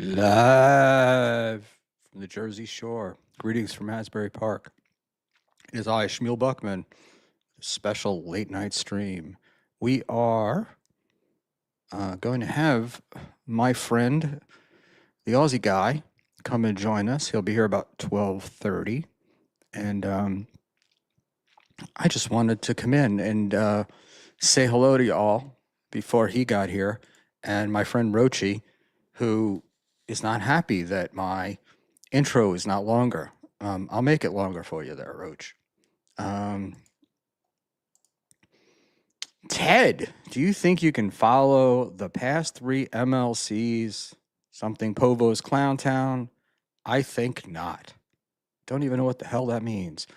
Live from the Jersey Shore. Greetings from Asbury Park. It is I, Schmuel Buckman, special late night stream. We are going to have my friend, the Aussie guy, come and join us. He'll be here about 12:30. And I just wanted to come in and say hello to you all before he got here. And my friend Rochi, who is not happy that my intro is not longer. I'll make it longer for you there, Roach. Ted, do you think you can follow the past 3 MLCs, something Povo's Clown Town? I think not. Don't even know what the hell that means.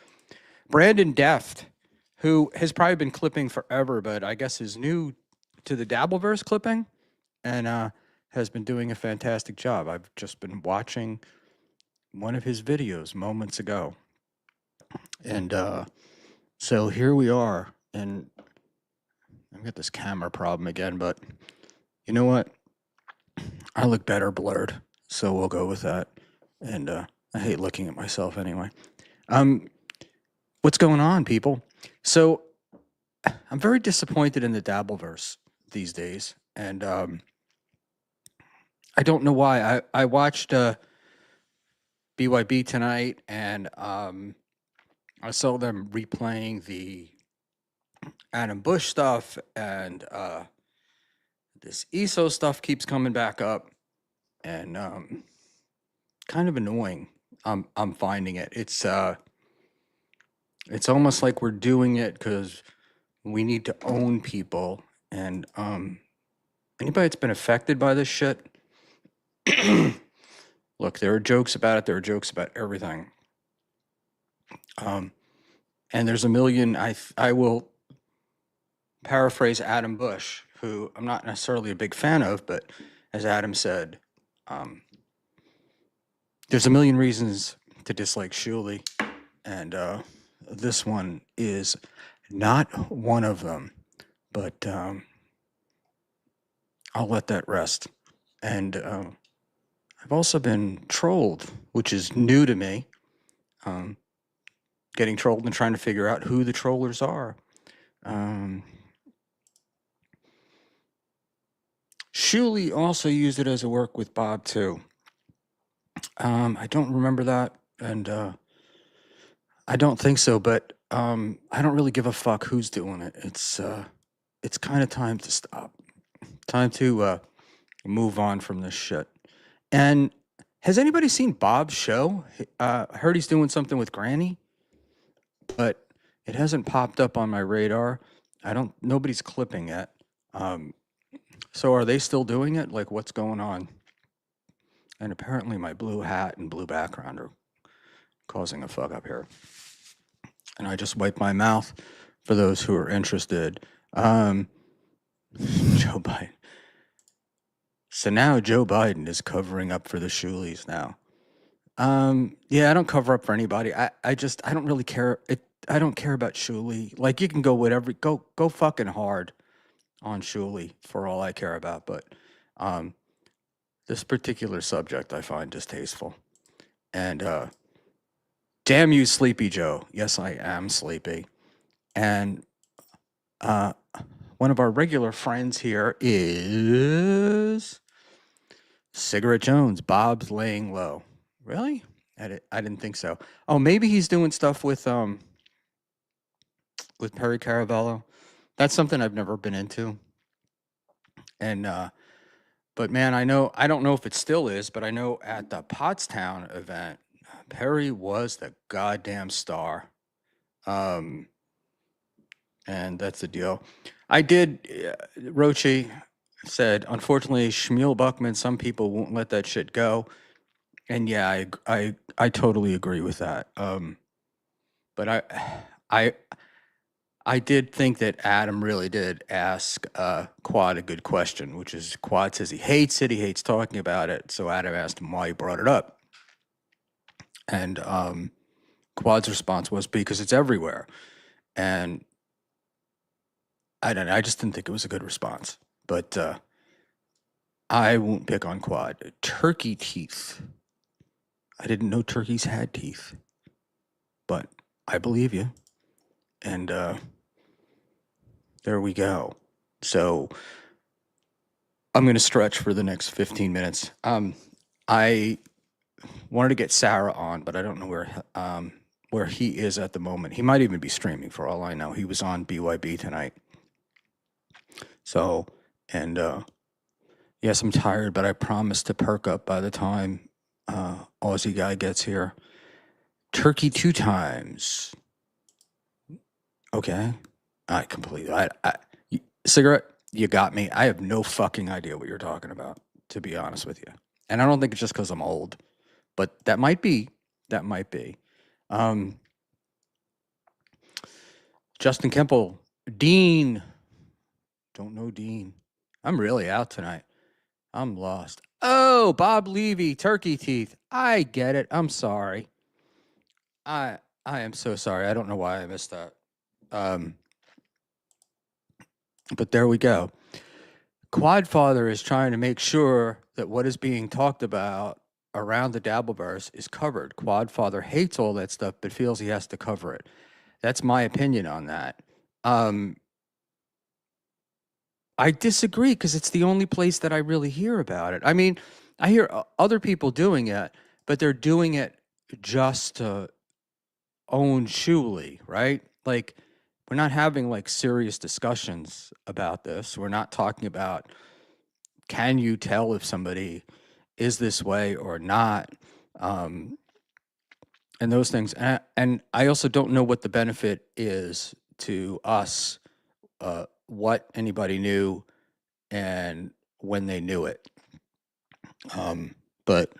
Brandon Deft, who has probably been clipping forever, but I guess is new to the Dabbleverse clipping, and has been doing a fantastic job. I've just been watching one of his videos moments ago. And so here we are. And I've got this camera problem again, but you know what? I look better blurred, so we'll go with that. And I hate looking at myself anyway. What's going on, people? So I'm very disappointed in the Dabbleverse these days, and I don't know why. I watched BYB tonight, and I saw them replaying the Adam Bush stuff, and this ESO stuff keeps coming back up, and kind of annoying. I'm finding it. It's almost like we're doing it because we need to own people, and anybody that's been affected by this shit. Look, there are jokes about it. There are jokes about everything. And there's a million. I will paraphrase Adam Bush, who I'm not necessarily a big fan of, but as Adam said, there's a million reasons to dislike Schmuel, and this one is not one of them. But I'll let that rest. And I've also been trolled, which is new to me. Getting trolled and trying to figure out who the trollers are. Schmuel also used it as a work with Bob too. I don't remember that, and I don't think so. But I don't really give a fuck who's doing it. It's kind of time to stop. Time to move on from this shit. And has anybody seen Bob's show? I heard he's doing something with Granny, but it hasn't popped up on my radar. Nobody's clipping it. So are they still doing it? Like, what's going on? And apparently my blue hat and blue background are causing a fuck up here. And I just wiped my mouth for those who are interested. Joe Biden. So now Joe Biden is covering up for the Shuleys now. Yeah, I don't cover up for anybody. I don't really care. I don't care about Schmuel. Like, you can go whatever, go fucking hard on Schmuel for all I care about. But this particular subject I find distasteful. And damn you, Sleepy Joe. Yes, I am sleepy. And one of our regular friends here is Cigarette Jones. Bob's laying low. Really? I didn't think so. Oh, maybe he's doing stuff with Perry Caravello. That's something I've never been into. And but man, I don't know if it still is, but I know at the Pottstown event, Perry was the goddamn star. And that's the deal. I did Roche said, unfortunately, Schmuel Buckman, some people won't let that shit go. And yeah, I totally agree with that. But I did think that Adam really did ask Quad a good question, which is Quad says he hates it, he hates talking about it. So Adam asked him why he brought it up. And Quad's response was because it's everywhere. And I don't know, I just didn't think it was a good response. But I won't pick on Quad. Turkey teeth. I didn't know turkeys had teeth. But I believe you. And there we go. So I'm going to stretch for the next 15 minutes. I wanted to get Sarah on, but I don't know where he is at the moment. He might even be streaming for all I know. He was on BYB tonight. So, and yes, I'm tired, but I promise to perk up by the time Aussie guy gets here. Turkey 2 times. Okay. I completely. Cigarette, you got me. I have no fucking idea what you're talking about, to be honest with you. And I don't think it's just because I'm old, but that might be. That might be. Justin Kemple, Dean. Don't know Dean. I'm really out tonight. I'm lost. Oh, Bob Levy, turkey teeth. I get it. I'm sorry. I am so sorry. I don't know why I missed that. But there we go. Quadfather is trying to make sure that what is being talked about around the Dabbleverse is covered. Quadfather hates all that stuff, but feels he has to cover it. That's my opinion on that. I disagree because it's the only place that I really hear about it. I mean, I hear other people doing it, but they're doing it just to own Schmuel, right? Like, we're not having like serious discussions about this. We're not talking about, can you tell if somebody is this way or not? And those things. And I also don't know what the benefit is to us, what anybody knew and when they knew it. But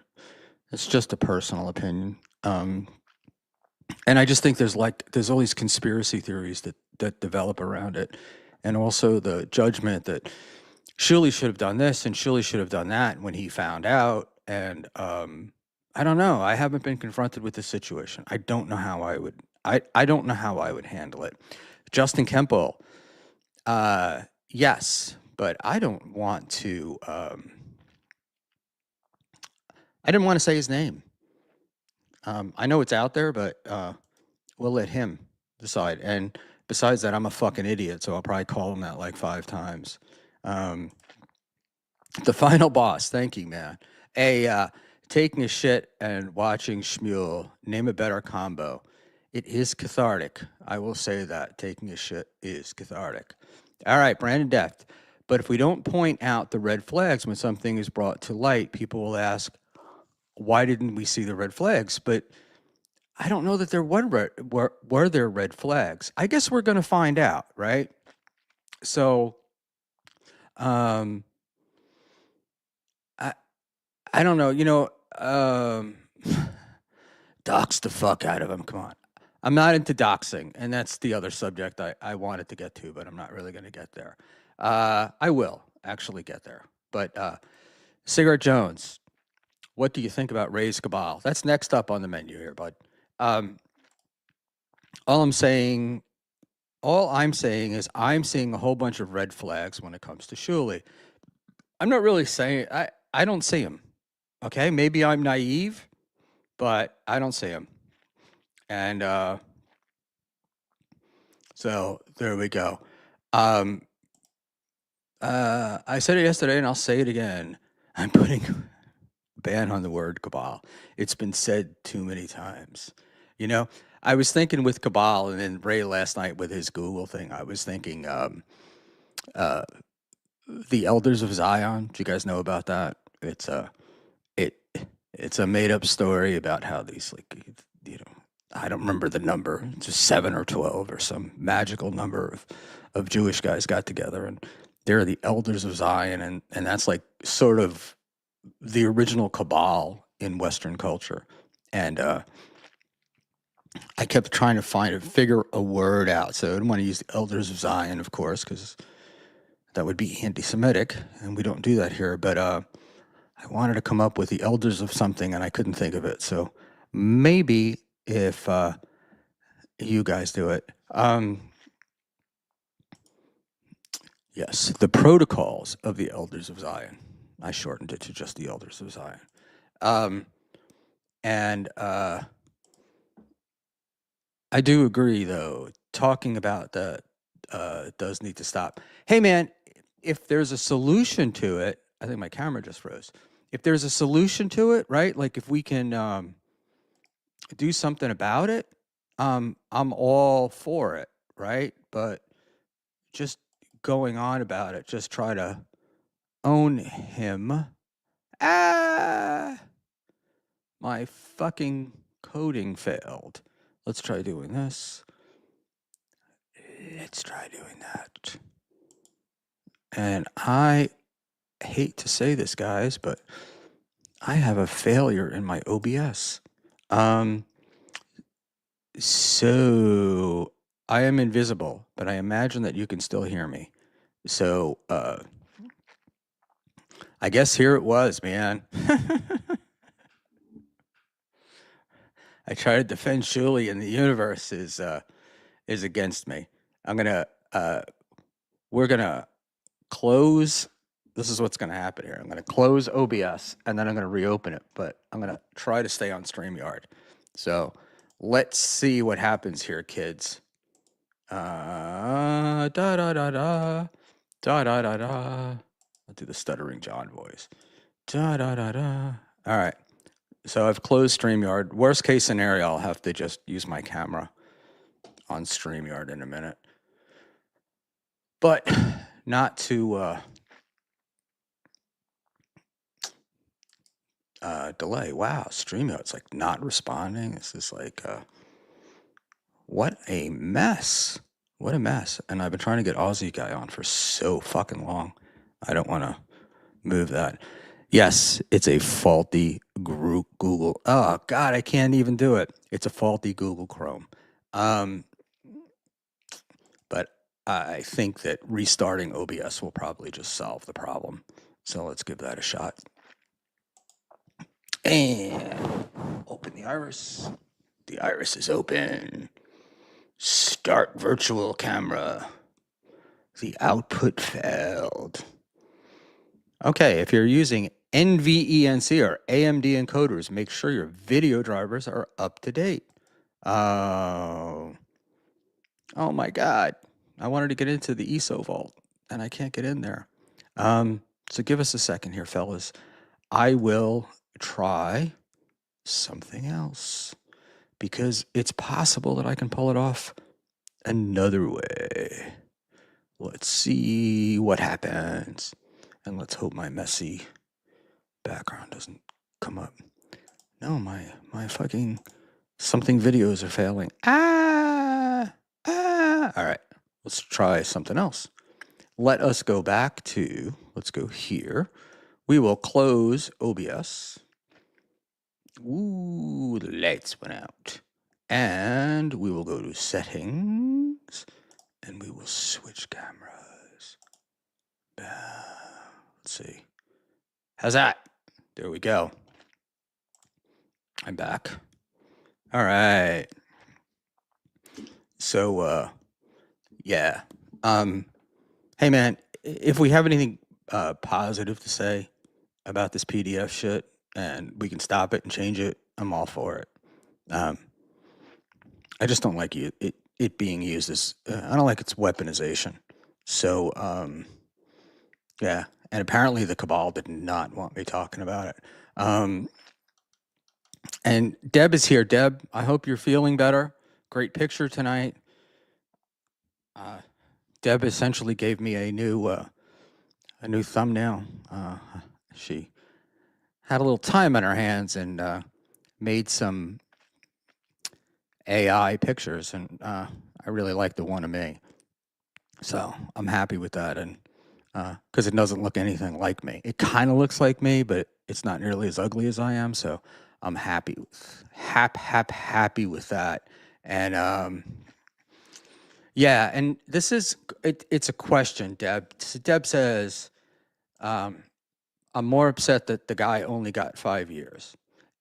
it's just a personal opinion. And I just think there's all these conspiracy theories that develop around it. And also the judgment that Schmuel should have done this and Schmuel should have done that when he found out. And I don't know. I haven't been confronted with this situation. I don't know how I would. I don't know how I would handle it. Justin Kemple, yes, but I don't want to. I didn't want to say his name. I know it's out there, but we'll let him decide. And besides that, I'm a fucking idiot, so I'll probably call him that like 5 times. The final boss. Thank you, man. Taking a shit and watching Schmuel. Name a better combo. It is cathartic. I will say that. Taking a shit is cathartic. All right, Brandon Deft. But if we don't point out the red flags when something is brought to light, people will ask, why didn't we see the red flags? But I don't know that there were there red flags. I guess we're going to find out, right? So, I don't know. Dox the fuck out of him. Come on. I'm not into doxing, and that's the other subject I wanted to get to, but I'm not really going to get there. I will actually get there. But Cigarette Jones, what do you think about Ray's Cabal? That's next up on the menu here, bud. All I'm saying is I'm seeing a whole bunch of red flags when it comes to Schmuel. I'm not really saying I don't see him. Okay, maybe I'm naive, but I don't see him. And so there we go. I said it yesterday, and I'll say it again. I'm putting a ban on the word cabal. It's been said too many times. I was thinking with cabal, and then Ray last night with his Google thing, I was thinking the Elders of Zion. Do you guys know about that? It's a made up story about how these I don't remember the number, just 7 or 12 or some magical number of Jewish guys got together, and they're the Elders of Zion, and that's like sort of the original cabal in Western culture. And I kept trying to figure a word out. So I didn't want to use the Elders of Zion, of course, because that would be anti-Semitic, and we don't do that here. But I wanted to come up with the Elders of something, and I couldn't think of it. So maybe if you guys do it. Yes, the protocols of the Elders of Zion. I shortened it to just the Elders of Zion. And I do agree, though, talking about that does need to stop. Hey, man, if there's a solution to it, I think my camera just froze. If there's a solution to it, right? Like if we can do something about it, I'm all for it, right? But just going on about it, just try to own him. My fucking coding failed. Let's try doing this. Let's try doing that. And I hate to say this, guys, but I have a failure in my OBS. So I am invisible, but I imagine that you can still hear me. So I guess here it was, man. I try to defend Schmuel, and the universe is against me. We're gonna close this is what's going to happen here. I'm going to close OBS and then I'm going to reopen it, but I'm going to try to stay on StreamYard. So let's see what happens here, kids. Da da da da da da da da. I'll do the stuttering John voice. Da da da da. All right. So I've closed StreamYard. Worst case scenario, I'll have to just use my camera on StreamYard in a minute. But not to delay. Wow, StreamYard's like not responding. This is like, what a mess. What a mess. And I've been trying to get Aussie guy on for so fucking long. I don't want to move that. Yes, it's a faulty Google. Oh, God, I can't even do it. It's a faulty Google Chrome. But I think that restarting OBS will probably just solve the problem. So let's give that a shot. And open the iris. The iris is open. Start virtual camera. The output failed. Okay, if you're using NVENC or AMD encoders, make sure your video drivers are up to date. Oh my God. I wanted to get into the ESO vault and I can't get in there. So give us a second here, fellas. I will try something else because it's possible that I can pull it off another way. Let's see what happens. And let's hope my messy background doesn't come up. No, my fucking something videos are failing. All right, let's try something else. Let us go back to, let's go here. We will close OBS. Ooh, the lights went out. And we will go to settings and we will switch cameras. Let's see. How's that? There we go. I'm back. All right. So, yeah. Hey, man, if we have anything positive to say about this PDF shit and we can stop it and change it, I'm all for it. I just don't like it being used as, I don't like its weaponization. So, yeah. And apparently the cabal did not want me talking about it. And Deb is here. Deb, I hope you're feeling better. Great picture tonight. Deb essentially gave me a new thumbnail. She had a little time on her hands and made some AI pictures, and I really like the one of me. So I'm happy with that, and because it doesn't look anything like me. It kind of looks like me, but it's not nearly as ugly as I am. So I'm happy with happy with that. And yeah, and this is it's a question, Deb. Deb says, I'm more upset that the guy only got 5 years,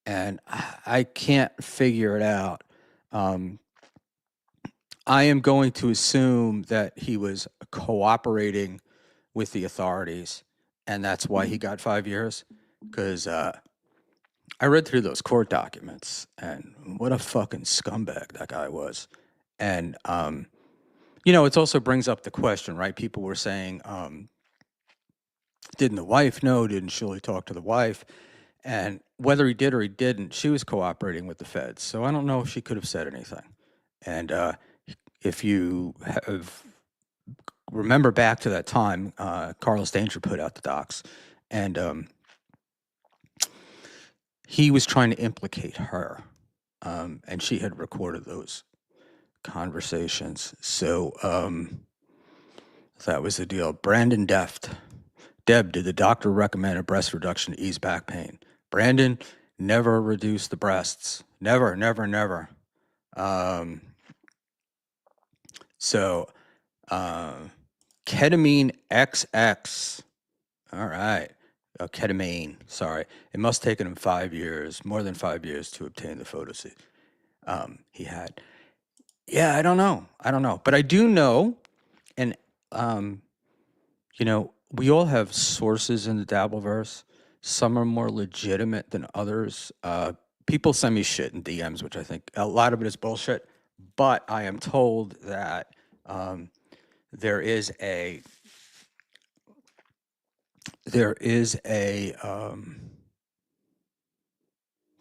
and I can't figure it out. I am going to assume that he was cooperating with the authorities, and that's why he got 5 years. Because I read through those court documents, and what a fucking scumbag that guy was. And it also brings up the question, right? People were saying, didn't the wife know? Didn't Shirley talk to the wife? And whether he did or he didn't, she was cooperating with the feds. So I don't know if she could have said anything. And if you remember back to that time, Carlos Danger put out the docs, and he was trying to implicate her, and she had recorded those conversations. So that was the deal. Brandon Deft. Deb, did the doctor recommend a breast reduction to ease back pain? Brandon, never reduce the breasts. Never, never, never. So ketamine XX. All right. Ketamine. Sorry. It must have taken him 5 years, more than 5 years to obtain the photos he had. Yeah, I don't know. But I do know, and, we all have sources in the Dabbleverse. Some are more legitimate than others. People send me shit in DMs, which I think a lot of it is bullshit. But I am told that there is a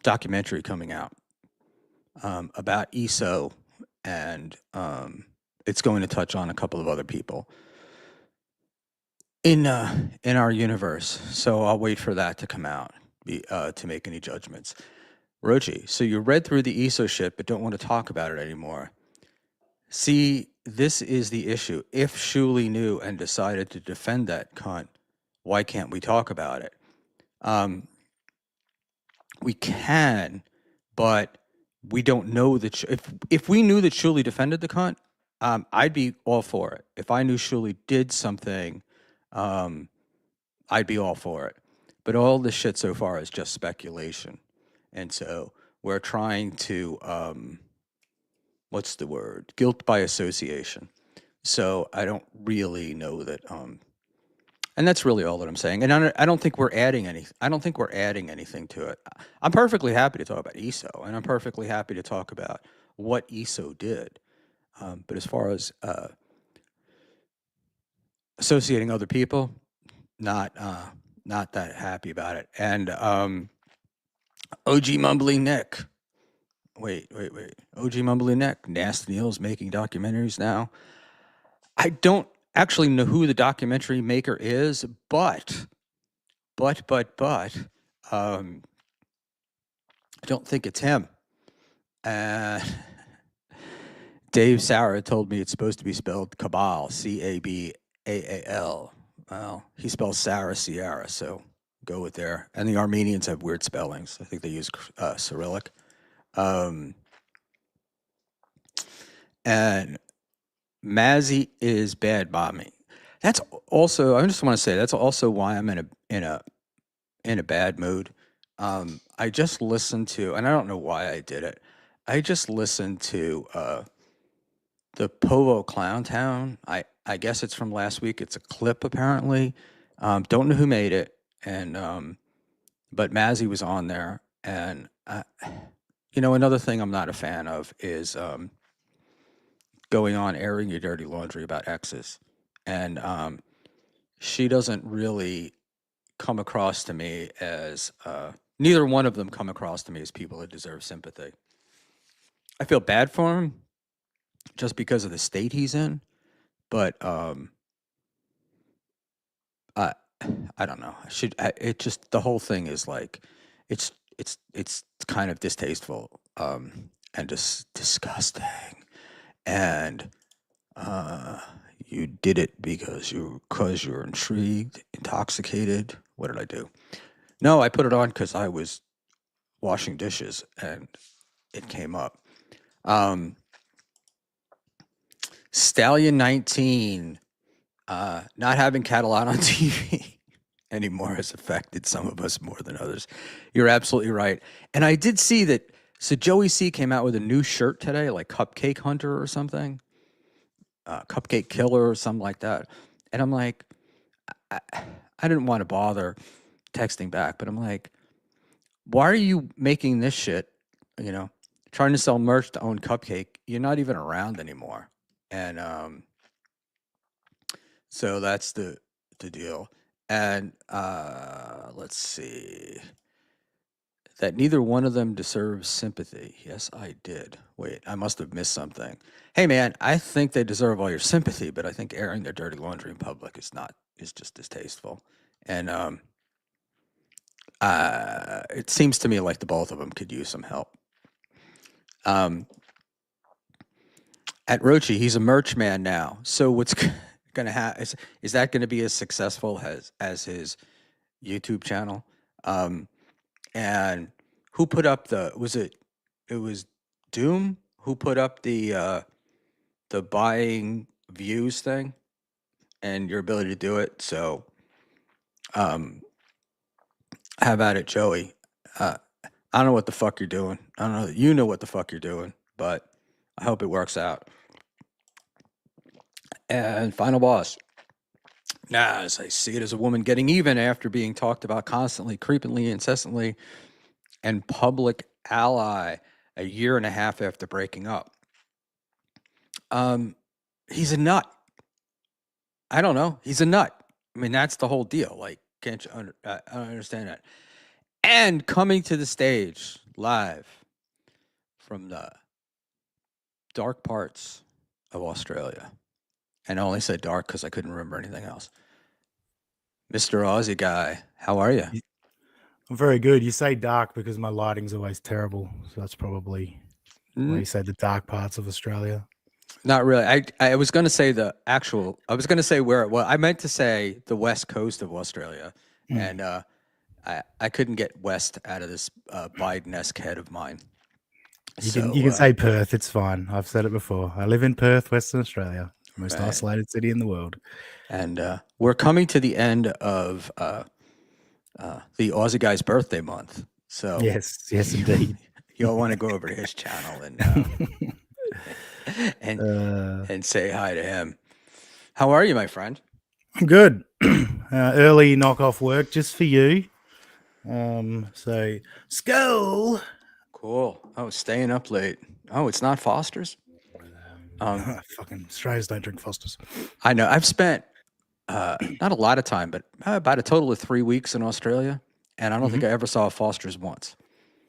documentary coming out about ESO, and it's going to touch on a couple of other people in our universe. So I'll wait for that to come out to make any judgments. Rochi, so you read through the ESO shit but don't want to talk about it anymore. See, this is the issue. If Schmuel knew and decided to defend that cunt, why can't we talk about it? We can, but we don't know that. If we knew that Schmuel defended the cunt, I'd be all for it. If I knew Schmuel did something, I'd be all for it. But all this shit so far is just speculation. And so we're trying to, what's the word? Guilt by association. So I don't really know that, and that's really all that I'm saying. And I don't think we're adding anything to it. I'm perfectly happy to talk about ESO, and I'm perfectly happy to talk about what ESO did. But as far as associating other people, not that happy about it. And OG Mumbly Nick. Wait. OG Mumbly Nick. Nasty Neil's making documentaries now. I don't actually know who the documentary maker is, but I don't think it's him. Dave Sauer told me it's supposed to be spelled Cabal, Cabaal. Well, he spells Sarah Sierra, so go with there. And the Armenians have weird spellings. I think they use Cyrillic. And Mazzy is bad mommy. That's also, I just want to say, that's also why I'm in a bad mood. I just listened to, and I don't know why I did it. I just listened to the Povo Clown Town. I guess it's from last week. It's a clip apparently. Don't know who made it, and but Mazzy was on there. And another thing I'm not a fan of is going on airing your dirty laundry about exes, and she doesn't really come across to me as neither one of them come across to me as people that deserve sympathy. I feel bad for him just because of the state he's in, but I don't know. It just, the whole thing is like, it's kind of distasteful and just disgusting. And you did it because you're intrigued, intoxicated. What did I do? No, I put it on because I was washing dishes and it came up. Stallion 19, not having Catalan on TV anymore has affected some of us more than others. You're absolutely right. And I did see that, so Joey C came out with a new shirt today, like Cupcake Hunter or something, Cupcake Killer or something like that. And I'm like, I didn't want to bother texting back, but I'm like, why are you making this shit, trying to sell merch to own Cupcake? You're not even around anymore. And so that's the deal. And let's see. That neither one of them deserves sympathy. Yes, I did. Wait, I must have missed something. Hey, man, I think they deserve all your sympathy, but I think airing their dirty laundry in public is just distasteful. And it seems to me like the both of them could use some help. At Rochi, he's a merch man now. So what's going to happen is that going to be as successful as his YouTube channel? And who put up it was Doom who put up the buying views thing and your ability to do it. So how about it, Joey? I don't know what the fuck you're doing. I don't know that you know what the fuck you're doing, but I hope it works out. And final boss. As I see it as a woman getting even after being talked about constantly, creepingly, incessantly, and public ally a year and a half after breaking up. He's a nut. I don't know. He's a nut. I mean, that's the whole deal. Like, can't you I don't understand that. And coming to the stage live from the dark parts of Australia, and I only said dark because I couldn't remember anything else. Mr. Aussie guy, how are you? I'm very good. You say dark because my lighting's always terrible, so that's probably why you say the dark parts of Australia. Not really. I was going to say the actual. I was going to say where. Well, I meant to say the west coast of Australia, and I couldn't get west out of this Biden-esque head of mine. You can say Perth. It's fine. I've said it before. I live in Perth, Western Australia, most Right. isolated city in the world. And we're coming to the end of the Aussie guy's birthday month. So Yes, indeed. You'll want to go over to his channel and say hi to him. How are you, my friend? I'm good. Early knock off work just for you. So skull. Cool. Oh, staying up late. Oh, it's not Foster's. Fucking Australians don't drink Fosters. I know. I've spent not a lot of time, but about a total of 3 weeks in Australia, and I don't think I ever saw a Foster's once.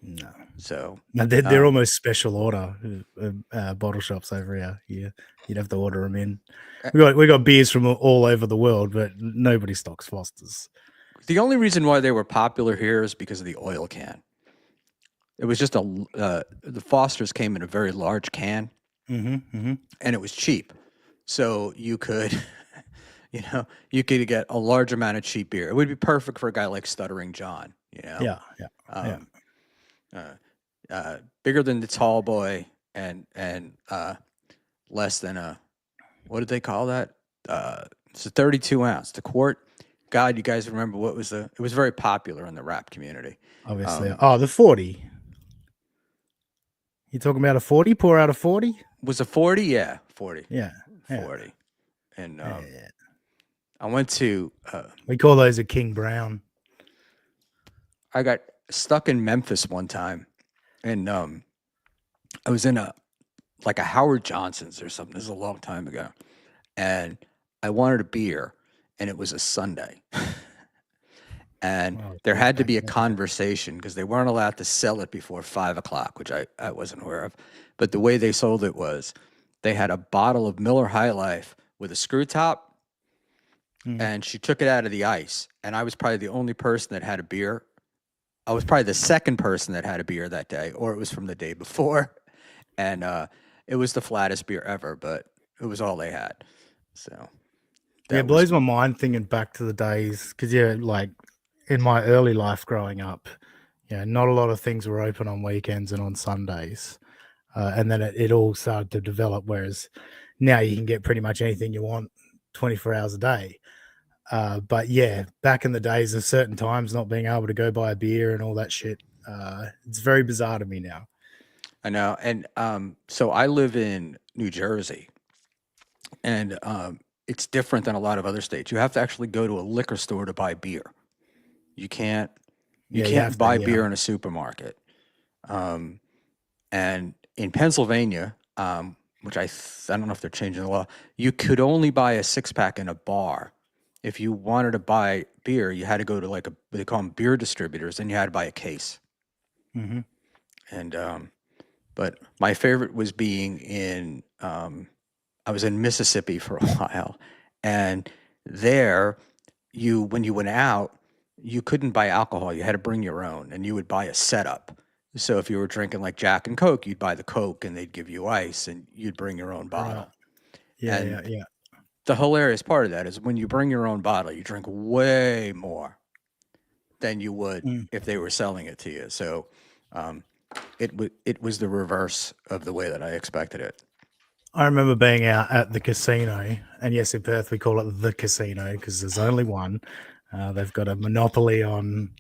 No. So no, they're almost special order bottle shops over here. Yeah, you'd have to order them in. We got beers from all over the world, but nobody stocks Fosters. The only reason why they were popular here is because of the oil can. It was just the Fosters came in a very large can, and it was cheap, so you could, you could get a large amount of cheap beer. It would be perfect for a guy like Stuttering John. Yeah. Bigger than the tall boy and less than a, what did they call that? It's a 32 ounce. The quart. God, you guys remember what was it was very popular in the rap community. Obviously. The 40. You talking about a 40? Pour out a 40? Was a 40? Yeah, 40. Yeah. 40. And I went to... we call those a King Brown. I got stuck in Memphis one time, and I was in a Howard Johnson's or something. This is a long time ago. And I wanted a beer, and it was a Sunday. And there had to be a conversation because they weren't allowed to sell it before 5 o'clock, which I wasn't aware of. But the way they sold it was they had a bottle of Miller High Life with a screw top, and she took it out of the ice. And I was probably the only person that had a beer. I was probably the second person that had a beer that day, or it was from the day before. And it was the flattest beer ever, but it was all they had. So it blows my mind thinking back to the days because, like in my early life growing up, not a lot of things were open on weekends and on Sundays. And then it all started to develop, whereas now you can get pretty much anything you want 24 hours a day. But yeah, back in the days of certain times not being able to go buy a beer and all that shit, it's very bizarre to me now. I know. And so I live in New Jersey, and it's different than a lot of other states. You have to actually go to a liquor store to buy beer. You can't buy beer in a supermarket. And in Pennsylvania, which I don't know if they're changing the law, you could only buy a 6-pack in a bar. If you wanted to buy beer, you had to go to they call them beer distributors, and you had to buy a case. And but my favorite was being in I was in Mississippi for a while, and there when you went out, you couldn't buy alcohol. You had to bring your own, and you would buy a setup. So if you were drinking like Jack and Coke, you'd buy the Coke, and they'd give you ice, and you'd bring your own bottle. Yeah. The hilarious part of that is when you bring your own bottle, you drink way more than you would if they were selling it to you. So it was the reverse of the way that I expected it. I remember being out at the casino, and yes, in Perth we call it the casino because there's only one. They've got a monopoly on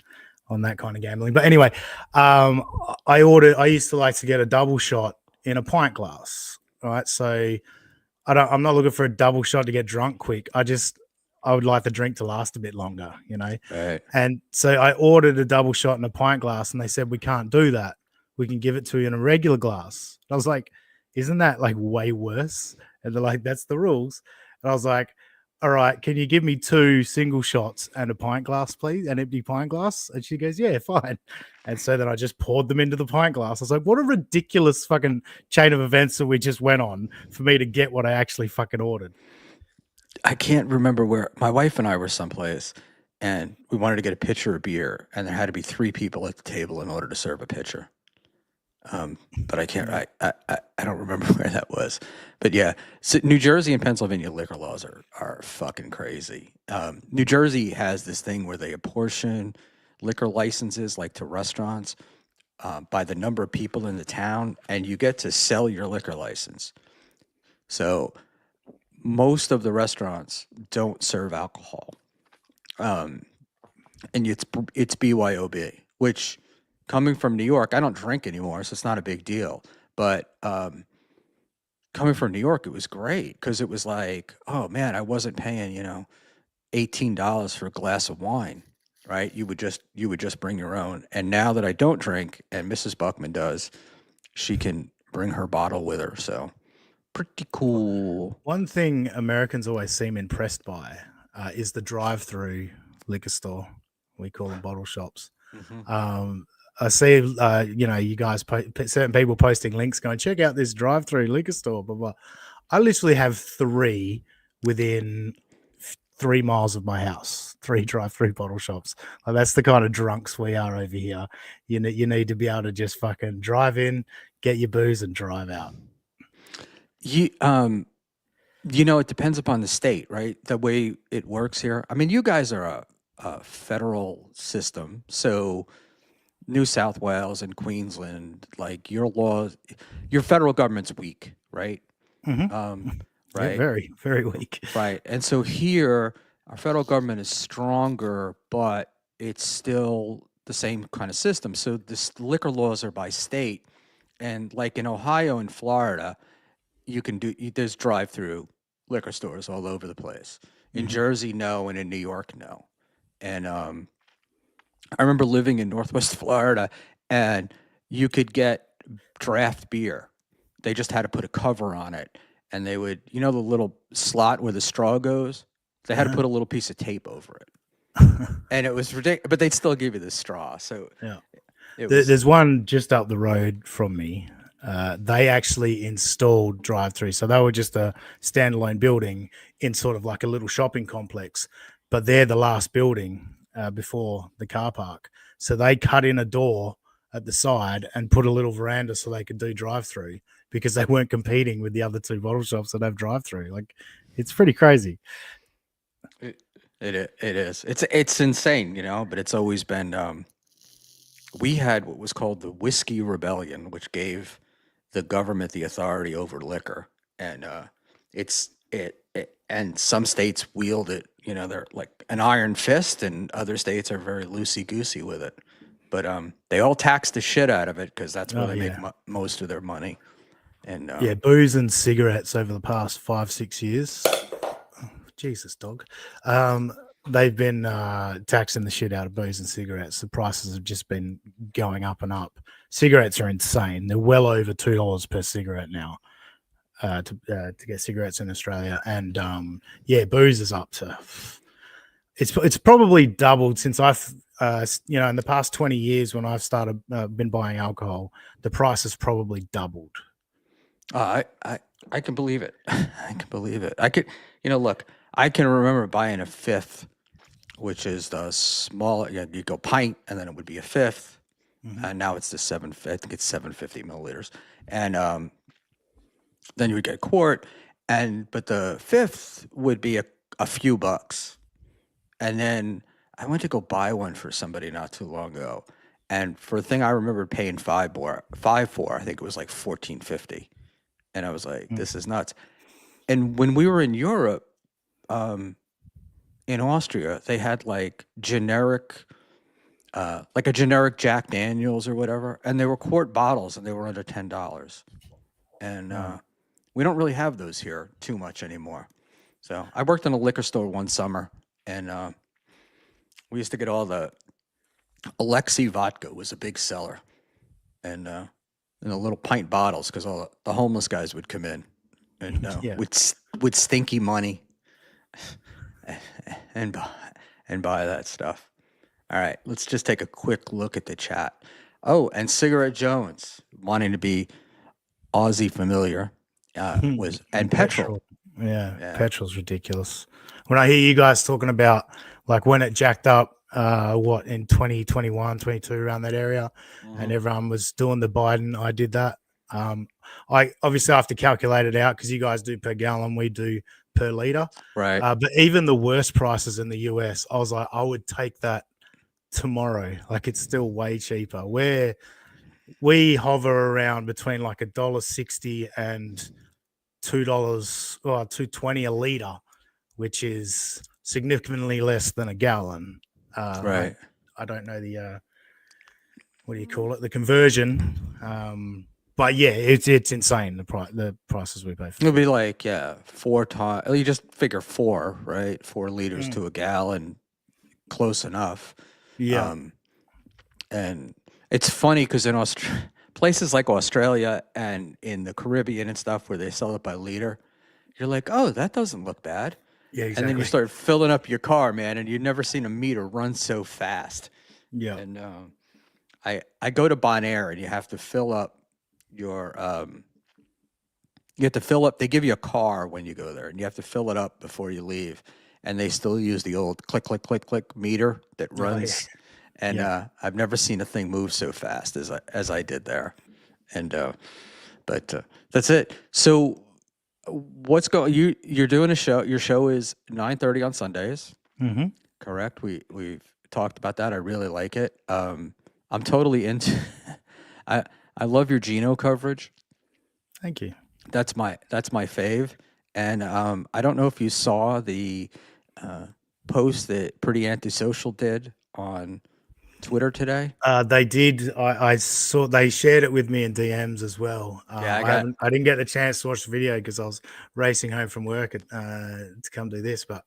that kind of gambling. But anyway, I used to like to get a double shot in a pint glass. Right, so I'm not looking for a double shot to get drunk quick. I just I would like the drink to last a bit longer, you know. Right. And so I ordered a double shot in a pint glass, and they said we can't do that. We can give it to you in a regular glass. And I was like, isn't that like way worse? And they're like, that's the rules. And I was like, all right, can you give me 2 single shots and a pint glass, please? An empty pint glass? And she goes, yeah, fine. And so then I just poured them into the pint glass. I was like, what a ridiculous fucking chain of events that we just went on for me to get what I actually fucking ordered. I can't remember where my wife and I were someplace and we wanted to get a pitcher of beer and there had to be 3 people at the table in order to serve a pitcher. But I can't. Yeah. I don't remember where that was. But yeah, so New Jersey and Pennsylvania liquor laws are fucking crazy. New Jersey has this thing where they apportion liquor licenses like to restaurants by the number of people in the town, and you get to sell your liquor license. So most of the restaurants don't serve alcohol, um, and it's BYOB, which coming from New York, I don't drink anymore, so it's not a big deal. But coming from New York, it was great because it was like, oh man, I wasn't paying, $18 for a glass of wine, right? You would just bring your own. And now that I don't drink, and Mrs. Buckman does, she can bring her bottle with her. So pretty cool. One thing Americans always seem impressed by is the drive-through liquor store. We call them bottle shops. Hmm. I see, you guys, certain people posting links going, check out this drive-through liquor store, blah, blah. I literally have 3 within 3 miles of my house, 3 drive-through bottle shops. Like, that's the kind of drunks we are over here. You need to be able to just fucking drive in, get your booze, and drive out. You it depends upon the state, right? The way it works here. I mean, you guys are a federal system, so New South Wales and Queensland, like your federal government's weak, right? Um, Mm-hmm. Yeah, right, very, very weak. right. And so here, our federal government is stronger, but it's still the same kind of system. So the liquor laws are by state, and like in Ohio and Florida, there's drive-through liquor stores all over the place. In Mm-hmm. Jersey, no, and in New York, no. And I remember living in Northwest Florida, and you could get draft beer. They just had to put a cover on it, and they would, the little slot where the straw goes. They had to Uh-huh. put a little piece of tape over it, and it was ridiculous. But they'd still give you the straw, so Yeah. it was. There's one just up the road from me. They actually installed drive-through, so they were just a standalone building in sort of like a little shopping complex, but they're the last building before the car park. So they cut in a door at the side and put a little veranda so they could do drive-through because they weren't competing with the other 2 bottle shops that have drive-through. Like, it's pretty crazy. It, it is. It's insane, but it's always been. We had what was called the Whiskey Rebellion, which gave the government the authority over liquor, and and some states wield it. They're like an iron fist, and other states are very loosey goosey with it. But they all tax the shit out of it because that's where Oh they make yeah, most of their money. And yeah. Booze and cigarettes over the past 5-6 years. Jesus, dog. They've been taxing the shit out of booze and cigarettes. The prices have just been going up and up. Cigarettes are insane. They're well over $2 per cigarette now to get cigarettes in Australia. And yeah, booze is up to. It's probably doubled since I've in the past 20 years when I've started been buying alcohol. The price has probably doubled. I can believe it. I can believe it. I could, look. I can remember buying a fifth, which is the small. Yeah, you go pint, and then it would be a fifth, Mm-hmm. and now it's the seven. I think it's 750 milliliters, and then you would get a quart, but the fifth would be a few bucks, and then I went to go buy one for somebody not too long ago, and for a thing I remember paying five for, I think it was like 14.50, and I was like, this is nuts. And when we were in Europe, um, in Austria, they had like like a generic Jack Daniels or whatever, and they were quart bottles, and they were under $10. And Right. we don't really have those here too much anymore. So I worked in a liquor store one summer, and we used to get all the Alexi vodka was a big seller, and in the little pint bottles because all the homeless guys would come in and Yeah. with stinky money and buy, and buy that stuff. All right, let's just take a quick look at the chat. Oh, and Cigarette Jones wanting to be Aussie familiar was and petrol. Yeah, Yeah. petrol's ridiculous. When I hear you guys talking about like when it jacked up, what in 2021, 22, around that area, and Mhm. everyone was doing the Biden, I did that. I obviously have to calculate it out because you guys do per gallon, we do per liter. Right. But even the worst prices in the US, I was like, I would take that tomorrow. Like it's still way cheaper. Where we hover around between like $1.60 and $2 or $2.20 a liter, which is significantly less than a gallon. Right. I don't know the what do you call it, the conversion. But yeah, it's insane the prices we pay for It'll be fuel. like, yeah, 4 times. You just figure four, right? 4 liters Mm. to a gallon, close enough. Yeah, And it's funny because in places like Australia and in the Caribbean and stuff where they sell it by liter, you're like, oh, that doesn't look bad. yeah, And then you exactly. start filling up your car, man, and you've never seen a meter run so fast. Yeah, And I go to Bonaire and you have to fill up your you have to fill up. They give you a car when you go there, and you have to fill it up before you leave. And they still use the old click, click, click, click meter that oh, yeah, runs. And yeah. I've never seen a thing move so fast as I did there. And but that's it. So what's going? You're doing a show. Your show is 9:30 on Sundays, Mm-hmm. correct? We've talked about that. I really like it. I'm totally into. I I love your Geno coverage. Thank you. That's my fave. And I don't know if you saw the post that Pretty Antisocial did on Twitter today. They did. I saw they shared it with me in DMs as well. Yeah, I got. I didn't get the chance to watch the video because I was racing home from work to come do this. But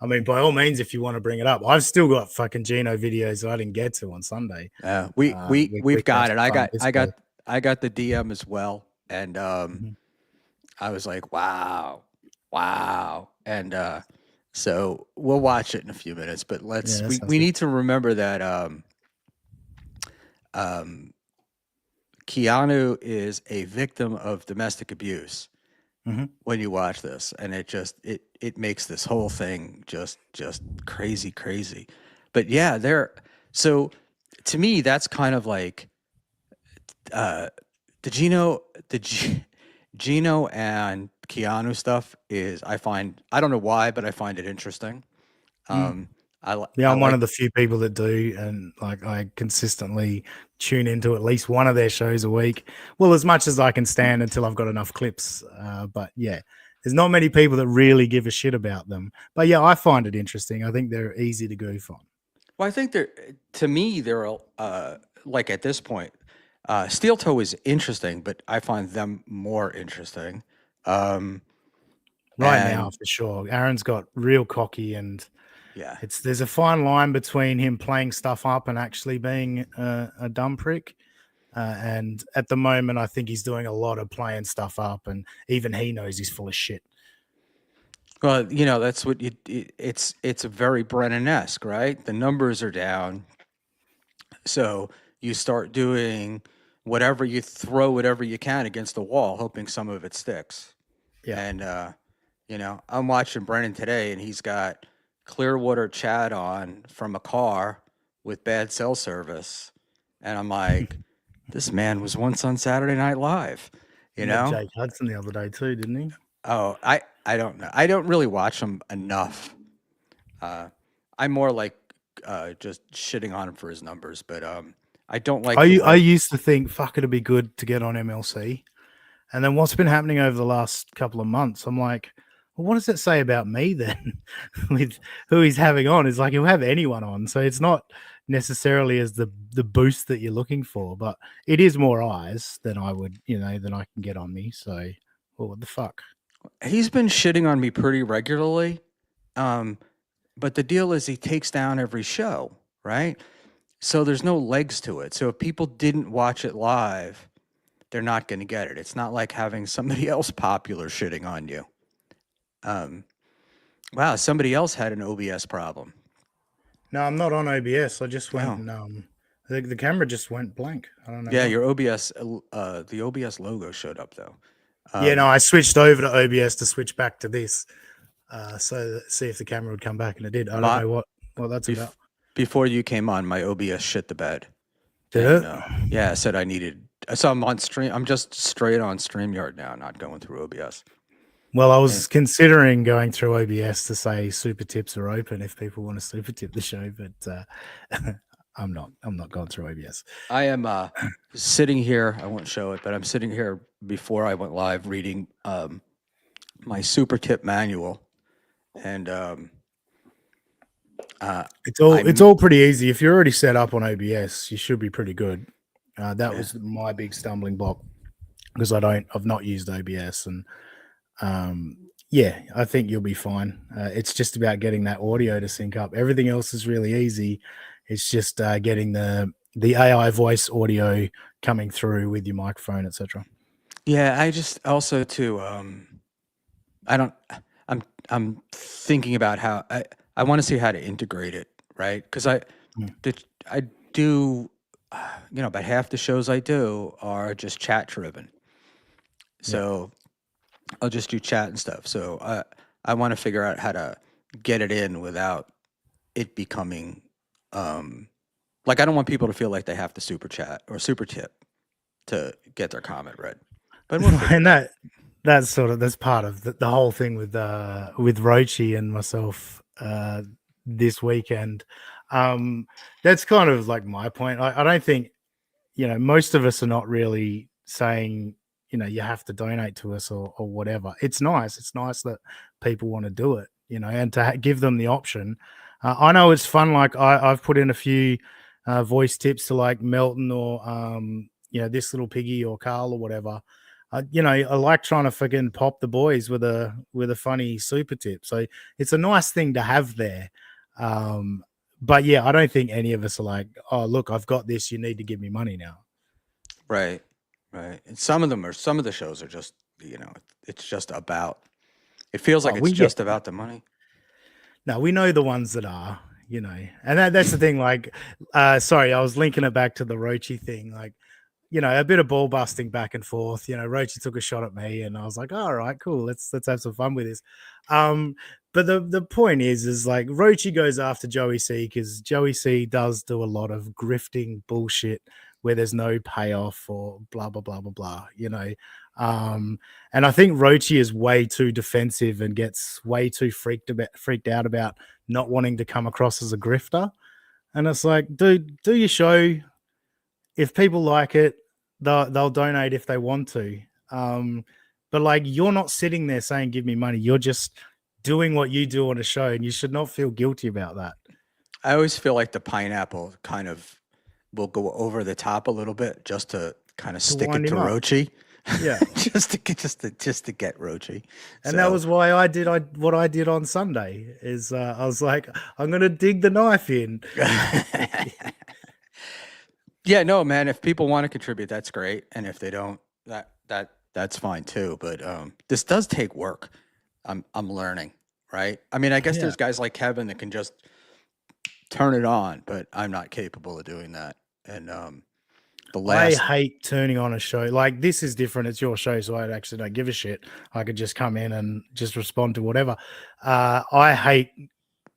I mean, by all means, if you want to bring it up, I've still got fucking Geno videos that I didn't get to on Sunday. We've can have got it. some fun this week. I got the DM as well, and Mhm. I was like, wow, wow, and so we'll watch it in a few minutes. But Yeah, that sounds we good. need to remember that um, Keanu is a victim of domestic abuse Mhm. when you watch this, and it makes this whole thing just crazy. But yeah, so to me that's kind of like uh, the Gino and Keanu stuff is I don't know why, but I find it interesting. Mm. Um, Yeah, I I'm one like of the few people that do, and like I consistently tune into at least one of their shows a week. Well, as much as I can stand until I've got enough clips. But yeah, there's not many people that really give a shit about them. But yeah, I find it interesting. I think they're easy to goof on. well, I think to me they're like at this point, Steel Toe is interesting, but I find them more interesting. Um, Right now, and for sure. Aaron's got real cocky, and yeah, there's a fine line between him playing stuff up and actually being a dumb prick. And at the moment, I think he's doing a lot of playing stuff up, and even he knows he's full of shit. well, that's what it's a very Brennan-esque, right? The numbers are down, so you start doing whatever you throw whatever you can against the wall, hoping some of it sticks. Yeah. And I'm watching Brennan today, and he's got Clearwater chat on from a car with bad cell service, and I'm like, this man was once on Saturday Night Live, you Met know? Jake Hudson the other day too, didn't he? Oh, I don't know. I don't really watch him enough. Uh, I'm more like just shitting on him for his numbers, but I don't like the I way. used to think, fuck, it'd be good to get on MLC. And then what's been happening over the last couple of months, I'm like, well, what does it say about me then with who he's having on? It's like he'll have anyone on. So it's not necessarily as the boost that you're looking for, but it is more eyes than I would, than I can get on me. So, well, what the fuck? He's been shitting on me pretty regularly. Um, but the deal is he takes down every show, right? So there's no legs to it. So if people didn't watch it live, they're not going to get it. It's not like having somebody else popular shitting on you. Um, wow, somebody else had an OBS problem. No, I'm not on OBS. I just went Oh, and the camera just went blank. I don't know yeah, why. your OBS, the OBS logo showed up though. Yeah, no, Um, I switched over to OBS to switch back to this. See if the camera would come back, and it did. I don't my know what that's about. bef- before you came on, my OBS shit the bed, Did and it? yeah, I said I needed. So I'm on stream. I'm just straight on StreamYard now, not going through OBS. Well, I And was considering going through OBS to say super tips are open if people want to super tip the show, but I'm not. I'm not going through OBS. I am sitting here. I won't show it, but I'm sitting here before I went live reading my super tip manual, and It's I'm all pretty easy. If you're already set up on OBS, you should be pretty good. That yeah. was my big stumbling block because I've not used OBS, and yeah, I think you'll be fine. It's just about getting that audio to sync up. Everything else is really easy. It's just getting the AI voice audio coming through with your microphone, etc. Yeah, I just also too I don't I'm thinking about how I want to see how to integrate it, right? Cuz Mm, I do about half the shows I do are just chat driven. yeah. So I'll just do chat and stuff. So I want to figure out how to get it in without it becoming like I don't want people to feel like they have to super chat or super tip to get their comment read. But we'll figure And it out. that's part of the whole thing with Rochi and myself this weekend. Um, that's kind of like my point. I don't think most of us are not really saying, you have to donate to us or whatever. It's nice. It's nice that people want to do it, and to give them the option. I know it's fun. Like I've put in a few voice tips to like Melton or, this little piggy or Carl or whatever. I like trying to fucking pop the boys with a funny super tip. So it's a nice thing to have there. Um, but yeah, I don't think any of us are like, oh, look, I've got this. You need to give me money now. Right. Right. And some of the shows are just, it's just about it feels like Oh, it's we get just about the money. no, we know the ones that are, and that's the thing. Like, sorry, I was linking it back to the Rochi thing. Like, a bit of ball busting back and forth. Rochi took a shot at me, and I was like, all right, cool, let's have some fun with this. But the point is like Rochi goes after Joey C because Joey C does do a lot of grifting bullshit where there's no payoff or blah blah blah blah blah. And I think Rochi is way too defensive and gets way too freaked out about not wanting to come across as a grifter. And it's like, dude, do your show. If people like it, they'll donate if they want to. But like, you're not sitting there saying, "Give me money." You're just doing what you do on a show, and you should not feel guilty about that. I always feel like the pineapple kind of will go over the top a little bit just to kind of To stick it wind to him up. Rochi. Yeah. just to get Rochi. And that So was why what I did on Sunday is I was like, I'm gonna dig the knife in. yeah, no, man. If people want to contribute, that's great, and if they don't, that's fine too. But this does take work. I'm learning, right? I mean, I guess Yeah. there's guys like Kevin that can just turn it on, but I'm not capable of doing that. And the I last, hate turning on a show. Like, this is different. It's your show, so I actually don't give a shit. I could just come in and just respond to whatever. I hate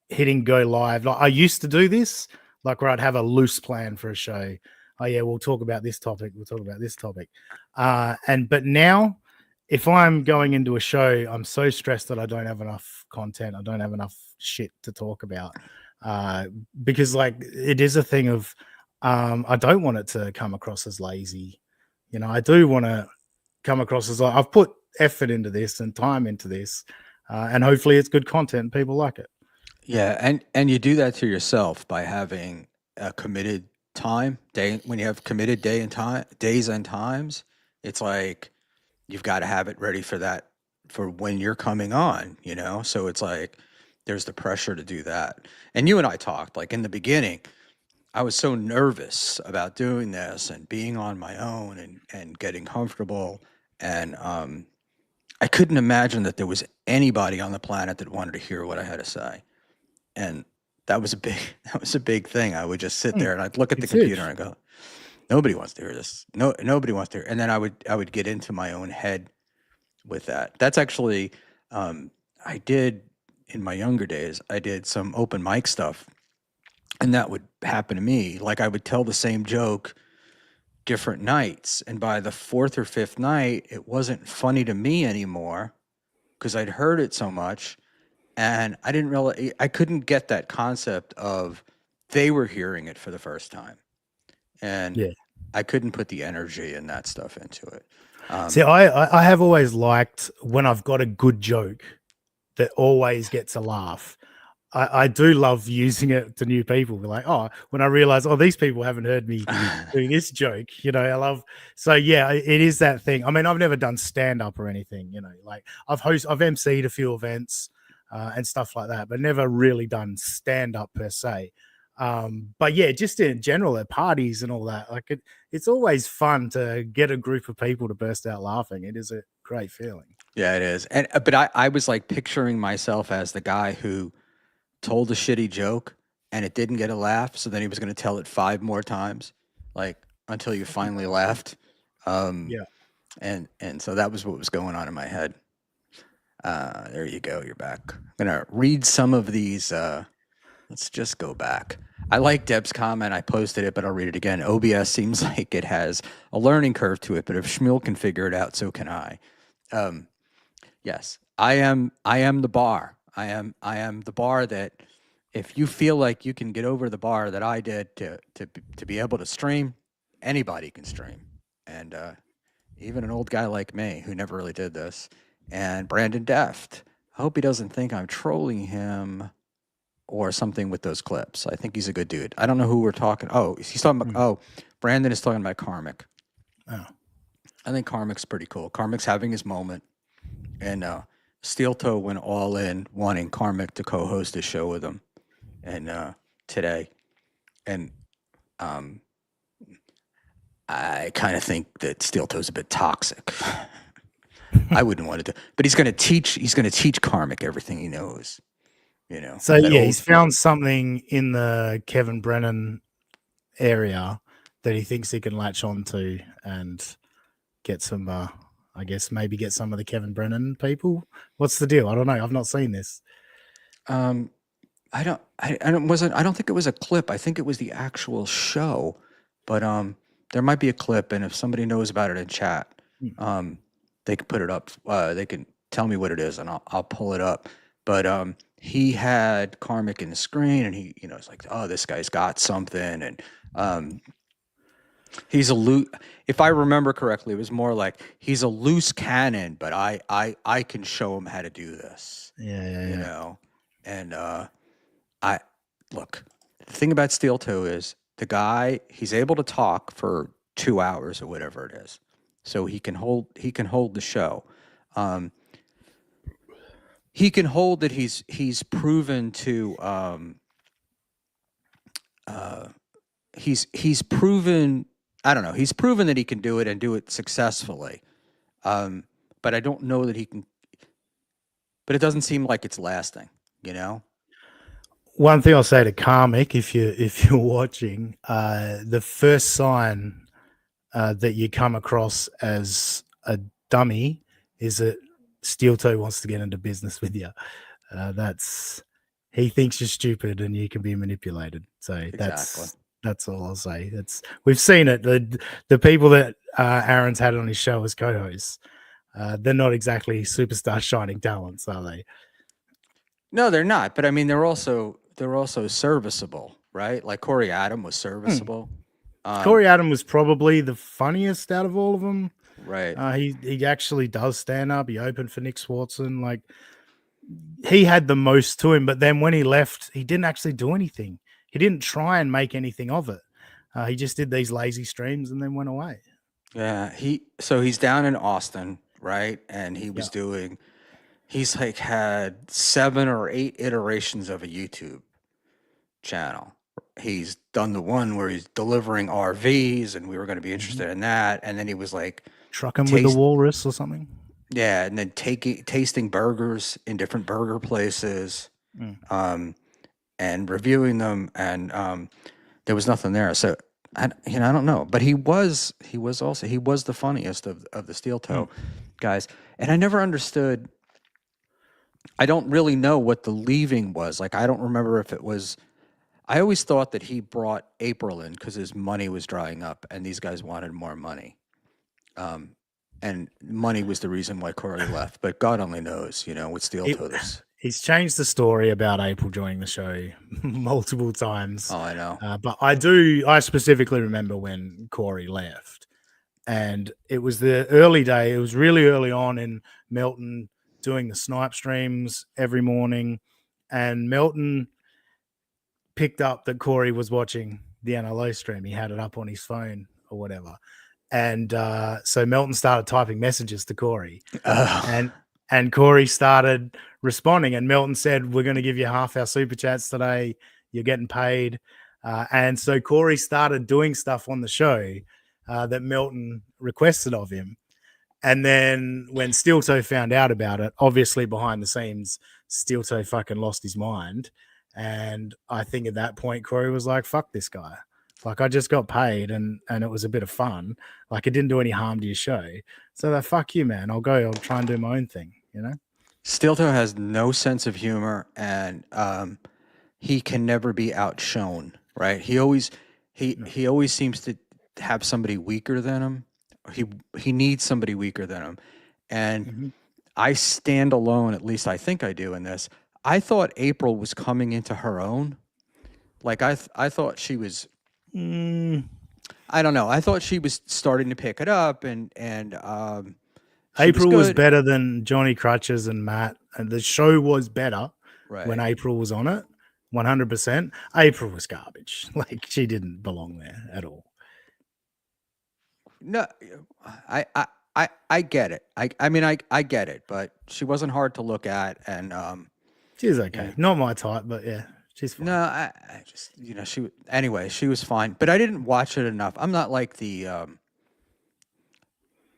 hitting go live. Like, I used to do this, like where I'd have a loose plan for a show. Oh yeah, we'll talk about this topic. We'll talk about this topic. But now, if I'm going into a show, I'm so stressed that I don't have enough content. I don't have enough shit to talk about. Because like it is a thing of I don't want it to come across as lazy. I do want to come across as like, I've put effort into this and time into this, and hopefully it's good content and people like it. yeah, and you do that to yourself by having a committed time day. When you have committed day and time days and times, it's like you've got to have it ready for that for when you're coming on, you know? So it's like there's the pressure to do that. And you and I talked like in the beginning, I was so nervous about doing this and being on my own and getting comfortable. And I couldn't imagine that there was anybody on the planet that wanted to hear what I had to say. And that was a big that was a big thing. I would just sit Hmm, there and I'd look at the it's computer huge. and go, nobody wants to hear this. No, nobody wants to hear. And then I would get into my own head with that. That's actually I did in my younger days. I did some open mic stuff, and that would happen to me. Like I would tell the same joke different nights, and by the fourth or fifth night, it wasn't funny to me anymore because I'd heard it so much, and I didn't really. I couldn't get that concept of they were hearing it for the first time, and Yeah. I couldn't put the energy and that stuff into it. See, Um, I have always liked when I've got a good joke that always gets a laugh. I do love using it to new people. We're like, oh, when I realize, oh, these people haven't heard me doing this joke, I love. So yeah, it is that thing. I mean, I've never done stand up or anything, like I've emceed a few events and stuff like that, but never really done stand up per se. But yeah, just in general at parties and all that, like it's always fun to get a group of people to burst out laughing. It is a great feeling. yeah, it is. And but I was like picturing myself as the guy who told a shitty joke and it didn't get a laugh, so then he was going to tell it 5 more times, like until you finally laughed. Um, Yeah. and so that was what was going on in my head. There you go. You're back. I'm gonna read some of these. Let's just go back. I like Deb's comment. I posted it, but I'll read it again. OBS seems like it has a learning curve to it, but if Schmuel can figure it out, so can I. Um, yes, I am. I am the bar. I am the bar that if you feel like you can get over the bar that I did to be able to stream, anybody can stream, and even an old guy like me who never really did this. And Brandon Deft. I hope he doesn't think I'm trolling him or something with those clips. I think he's a good dude. I don't know who we're talking. Oh, he's talking about. Mm. Oh, Brandon is talking about Karmic. Oh. I think Karmic's pretty cool. Karmic's having his moment, and Steel Toe went all in, wanting Karmic to co-host a show with him, and today, and I kind of think that Steel Toe's a bit toxic. I wouldn't want to do, but he's going to teach. He's going to teach Karmic everything he knows. You know So that yeah, old. he's found something in the Kevin Brennan area that he thinks he can latch on to and get some. I guess maybe get some of the Kevin Brennan people. What's the deal? I don't know. I've not seen this. Um, I don't. I don't. Wasn't. I don't think it was a clip. I think it was the actual show. But there might be a clip, and if somebody knows about it in chat, Hmm. they can put it up. They can tell me what it is, and I'll pull it up. But he had Karmic in the screen, and he, it's like, oh, this guy's got something, and he's a loose. If I remember correctly, it was more like he's a loose cannon, but I can show him how to do this, Yeah, yeah, you yeah. know, and I look. The thing about Steel Toe is the guy. He's able to talk for 2 hours or whatever it is, so he can hold the show. Um, he can hold that he's proven to he's proven I don't know he's proven that he can do it and do it successfully. Um, but I don't know that he can. But it doesn't seem like it's lasting. You know. One thing I'll say to Karmic, if you're watching, the first sign that you come across as a dummy is that Steel Toe wants to get into business with you. That's he thinks you're stupid and you can be manipulated. So Exactly. that's all I'll say. We've seen it. The people that Aaron's had on his show as co-hosts, they're not exactly superstar shining talents, are they? No, they're not. But I mean, they're also serviceable, right? Like Corey Adam was Hmm. serviceable. Um, Corey Adam was probably the funniest out of all of them. right. He actually does stand up. He opened for Nick Swartzen. Like he had the most to him, but then when he left, he didn't actually do anything. He didn't try and make anything of it. He just did these lazy streams and then went away. Yeah. He's down in Austin, right? And he Yeah. was doing. He's like had 7 or 8 iterations of a YouTube channel. He's done the one where he's delivering RVs, and we were going to be interested in that. And then he was like, Trucking with the taste, walrus or something. yeah, and then tasting burgers in different burger places, Mm. and reviewing them. And there was nothing there. So I don't know, but he was the funniest of the steel toe guys. And I never understood. I don't really know what the leaving was. Like, I don't remember if it was. I always thought that he brought April in because his money was drying up, and these guys wanted more money. And money was the reason why Corey left. But God only knows, with steel toe this. He's changed the story about April joining the show multiple times. Oh, I know. But I specifically remember when Corey left. And it was the early day. It was really early on in Melton doing the snipe streams every morning. And Melton picked up that Corey was watching the NLO stream. He had it up on his phone or whatever. And so Melton started typing messages to Corey. And Corey started responding. And Melton said, "We're going to give you half our super chats today. You're getting paid." And so Corey started doing stuff on the show that Melton requested of him. And then when Steel Toe found out about it, obviously behind the scenes, Steel Toe fucking lost his mind. And I think at that point, Corey was like, "Fuck this guy. Like, I just got paid and it was a bit of fun. Like, it didn't do any harm to your show. So that, fuck you, man. I'll try and do my own thing, Steel toe has no sense of humor, and he can never be outshone, right? He always seems to have somebody weaker than him. He needs somebody weaker than him. And I stand alone, at least I think I do in this. I thought April was coming into her own. Like, I thought she was, I don't know. I thought she was starting to pick it up, and April was better than Johnny Crutches and Matt, and the show was better when April was on it. 100%. April was garbage. Like, she didn't belong there at all. No, I get it. I mean, I get it, but she wasn't hard to look at, and she's okay. Not my type, but yeah, she's fine. No, I just she was fine, but I didn't watch it enough. I'm not like I'm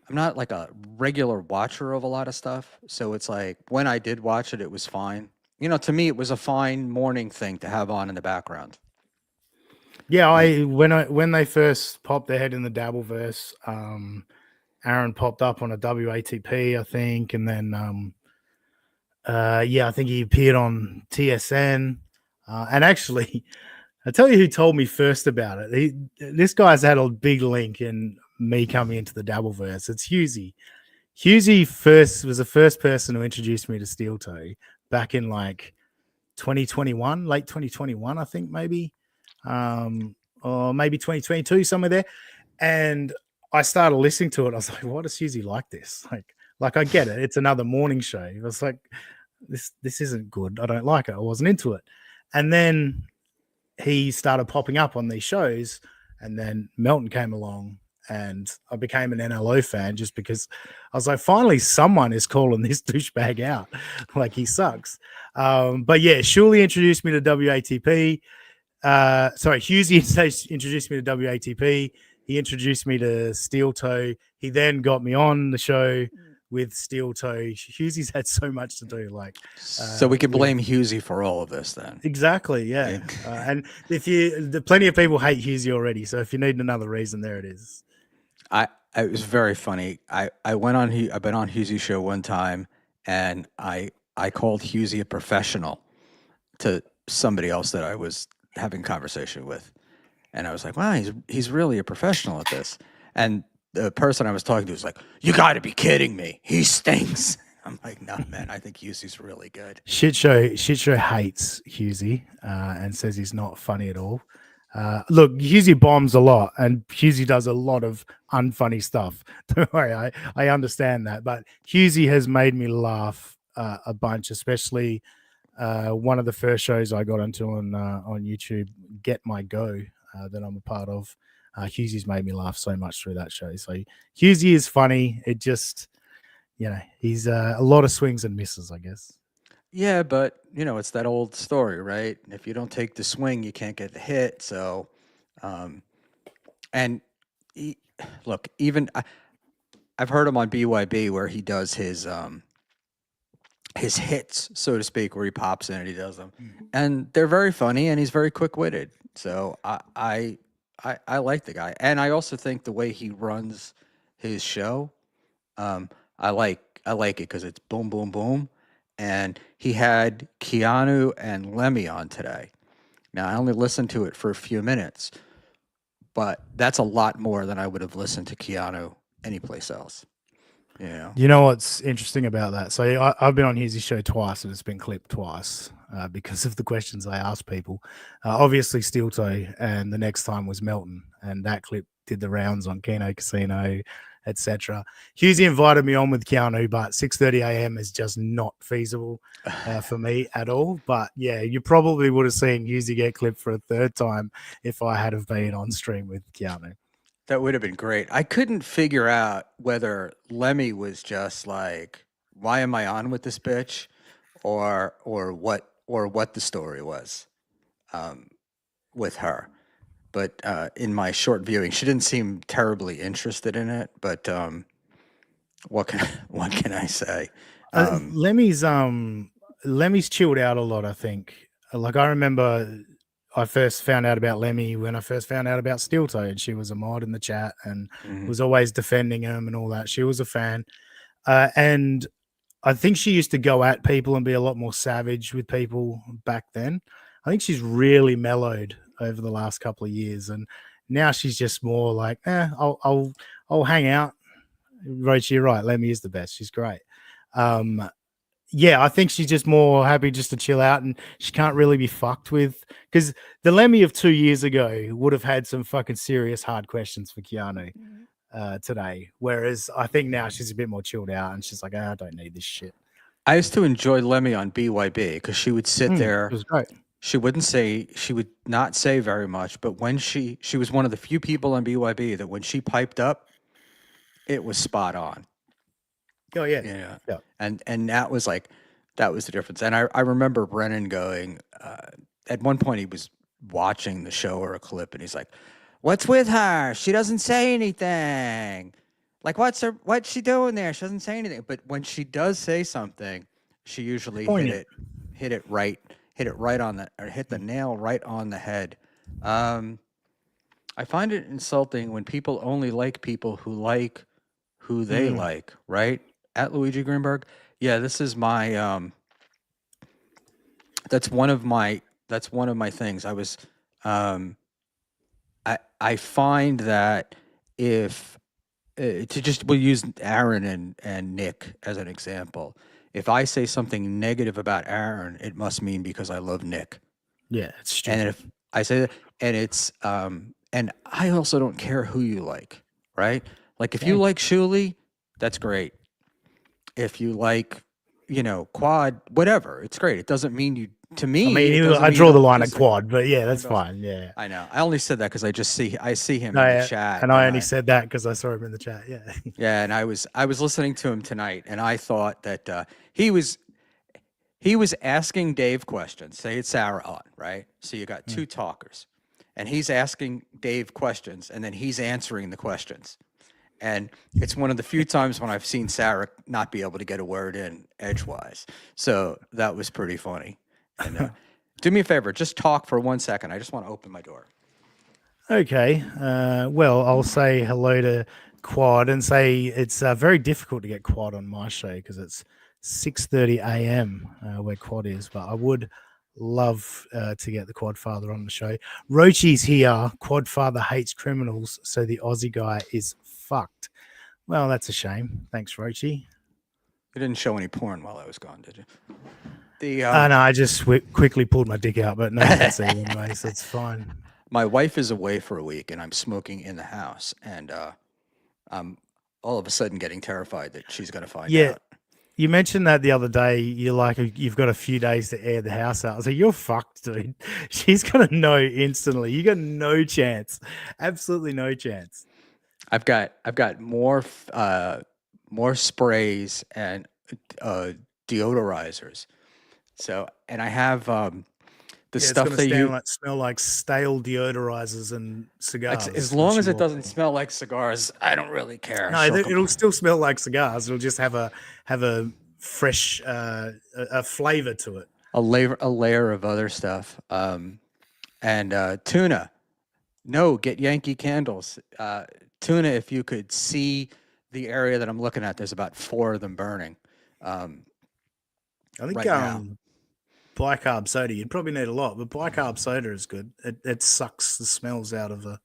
not like a regular watcher of a lot of stuff, so it's like when I did watch it, it was fine. To me, it was a fine morning thing to have on in the background. Yeah, when they first popped their head in the Dabbleverse, Aaron popped up on a WATP, I think, and then I think he appeared on TSN. And actually, I tell you who told me first about it. This guy's had a big link in me coming into the Dabbleverse. It's Husey. Husey was the first person who introduced me to Steel Toe back in like 2021, late 2021, I think, maybe. Or maybe 2022, somewhere there. And I started listening to it. I was like, "Why does Husey like this? Like I get it. It's another morning show." I was like, this isn't good. I don't like it. I wasn't into it. And then he started popping up on these shows, and then Melton came along, and I became an NLO fan just because I was like, finally someone is calling this douchebag out. Like, he sucks. But yeah, Schmuel introduced me to WATP. Husey introduced me to WATP. He introduced me to Steel Toe. He then got me on the show with Steel Toe. Husey's had so much to do. So we can blame Husey for all of this then. Exactly, yeah. And plenty of people hate Husey already. So if you need another reason, there it is. It was very funny. I've been on Husey's show one time, and I called Husey a professional to somebody else that I was having conversation with, and I was like, "Wow, he's really a professional at this." And the person I was talking to was like, "You got to be kidding me! He stinks." I'm like, "No, man, I think Husey's really good." Shit show hates Husey and says he's not funny at all. Look, Husey bombs a lot, and Husey does a lot of unfunny stuff. Don't worry, I understand that. But Husey has made me laugh a bunch, especially one of the first shows I got into on YouTube, Get My Go, that I'm a part of. Husey's made me laugh so much through that show. So Husey is funny. It just, he's a lot of swings and misses, I guess. Yeah, but it's that old story, right? If you don't take the swing, you can't get the hit. So, um, and he, look, even I've heard him on BYB where he does his hits, so to speak, where he pops in and he does them, and they're very funny, and he's very quick witted. So I like the guy, and I also think the way he runs his show, um, I like it because it's boom, boom, boom, and he had Keanu and Lemmy on today. Now I only listened to it for a few minutes, but that's a lot more than I would have listened to Keanu anyplace else. You know. You know what's interesting about that? So I've been on his show twice, and it's been clipped twice because of the questions I asked people. Obviously, Steel Toe, and the next time was Melton, and that clip did the rounds on Keno Casino, etc. Husey invited me on with Keanu, but 6:30 a.m. is just not feasible for me at all. But yeah, you probably would have seen Husey get clipped for a third time if I had have been on stream with Keanu. That would have been great. I couldn't figure out whether Lemmy was just like, "Why am I on with this bitch?" or what the story was um, with her. But in my short viewing, she didn't seem terribly interested in it. But what can what can I say? Um, Lemmy's chilled out a lot, I think. Like I remember I first found out about Lemmy when I first found out about Steel Toe. She was a mod in the chat and mhm. was always defending him and all that. She was a fan. And I think she used to go at people and be a lot more savage with people back then. I think she's really mellowed over the last couple of years, and now she's just more like, I'll hang out. Roach, you're right. Lemmy is the best. She's great. Yeah, I think she's just more happy just to chill out, and she can't really be fucked with, because the Lemmy of 2 years ago would have had some fucking serious hard questions for Keanu today. Whereas I think now she's a bit more chilled out, and she's like, I don't need this shit. I used to enjoy Lemmy on BYB because she would sit It there. was great. She would not say very much, but when she was one of the few people on BYB that when she piped up, it was spot on. Oh yeah, Yeah. yeah. And that was the difference. And I remember Brennan going, at one point he was watching the show or a clip and he's like, "What's with her? She doesn't say anything. Like what's she doing there? She doesn't say anything." But when she does say something, she usually Poignant. hit it right on the, or hit the nail right on the head. I find it insulting when people only like people who like who they like, right? At Luigi Greenberg. Yeah, this is my that's one of my things. I find that if we'll use Aaron and Nick as an example. If I say something negative about Aaron, it must mean because I love Nick. Yeah, it's And stupid. if I say that, and it's and I also don't care who you like, right? Like if you like Shuli, that's great. If you like, quad, whatever, it's great. It doesn't mean you. To I me, mean, it doesn't I mean you draw the don't line at disagree. quad, but yeah, that's fine. Yeah. I know. I only said that because I see him No, in the yeah. chat, And I and only said that because I saw him in the chat. Yeah. yeah, and I was listening to him tonight, and I thought that he was asking Dave questions. Say it's Sarah on, right? So you got two talkers, and he's asking Dave questions, and then he's answering the questions. And it's one of the few times when I've seen Sarah not be able to get a word in edgewise. So that was pretty funny. And do me a favor, just talk for 1 second. I just want to open my door. Okay. Well, I'll say hello to Quad and say it's very difficult to get Quad on my show because it's 6:30 a.m. Where Quad is, but I would love to get the Quad Father on the show. Rochi's here. Quad Father hates criminals, so the Aussie guy is fucked. Well, that's a shame. Thanks, Rochi. You didn't show any porn while I was gone, did you? No, I just quickly pulled my dick out, but no one can see it anyway, so it's fine. My wife is away for a week, and I'm smoking in the house, and I'm all of a sudden getting terrified that she's going to find out. You mentioned that the other day. You're like, you've got a few days to air the house out. I was like, you're fucked, dude. She's gonna know instantly. You got no chance. Absolutely no chance. I've got more more sprays and uh, deodorizers. So, and I have the Yeah, it's stuff gonna that stand you like smell like stale deodorizers and like. As cigars when long she as it walks doesn't in. smell like cigars, I don't really care. No, She'll come it'll still smell like cigars. It'll just have a fresh a flavor to it. a layer of other stuff. And tuna. No, get Yankee candles. Tuna, if you could see the area that I'm looking at, there's about four of them burning um, I think right now. bicarb soda. You'd probably need a lot, but bicarb soda is good. It sucks the smells out of a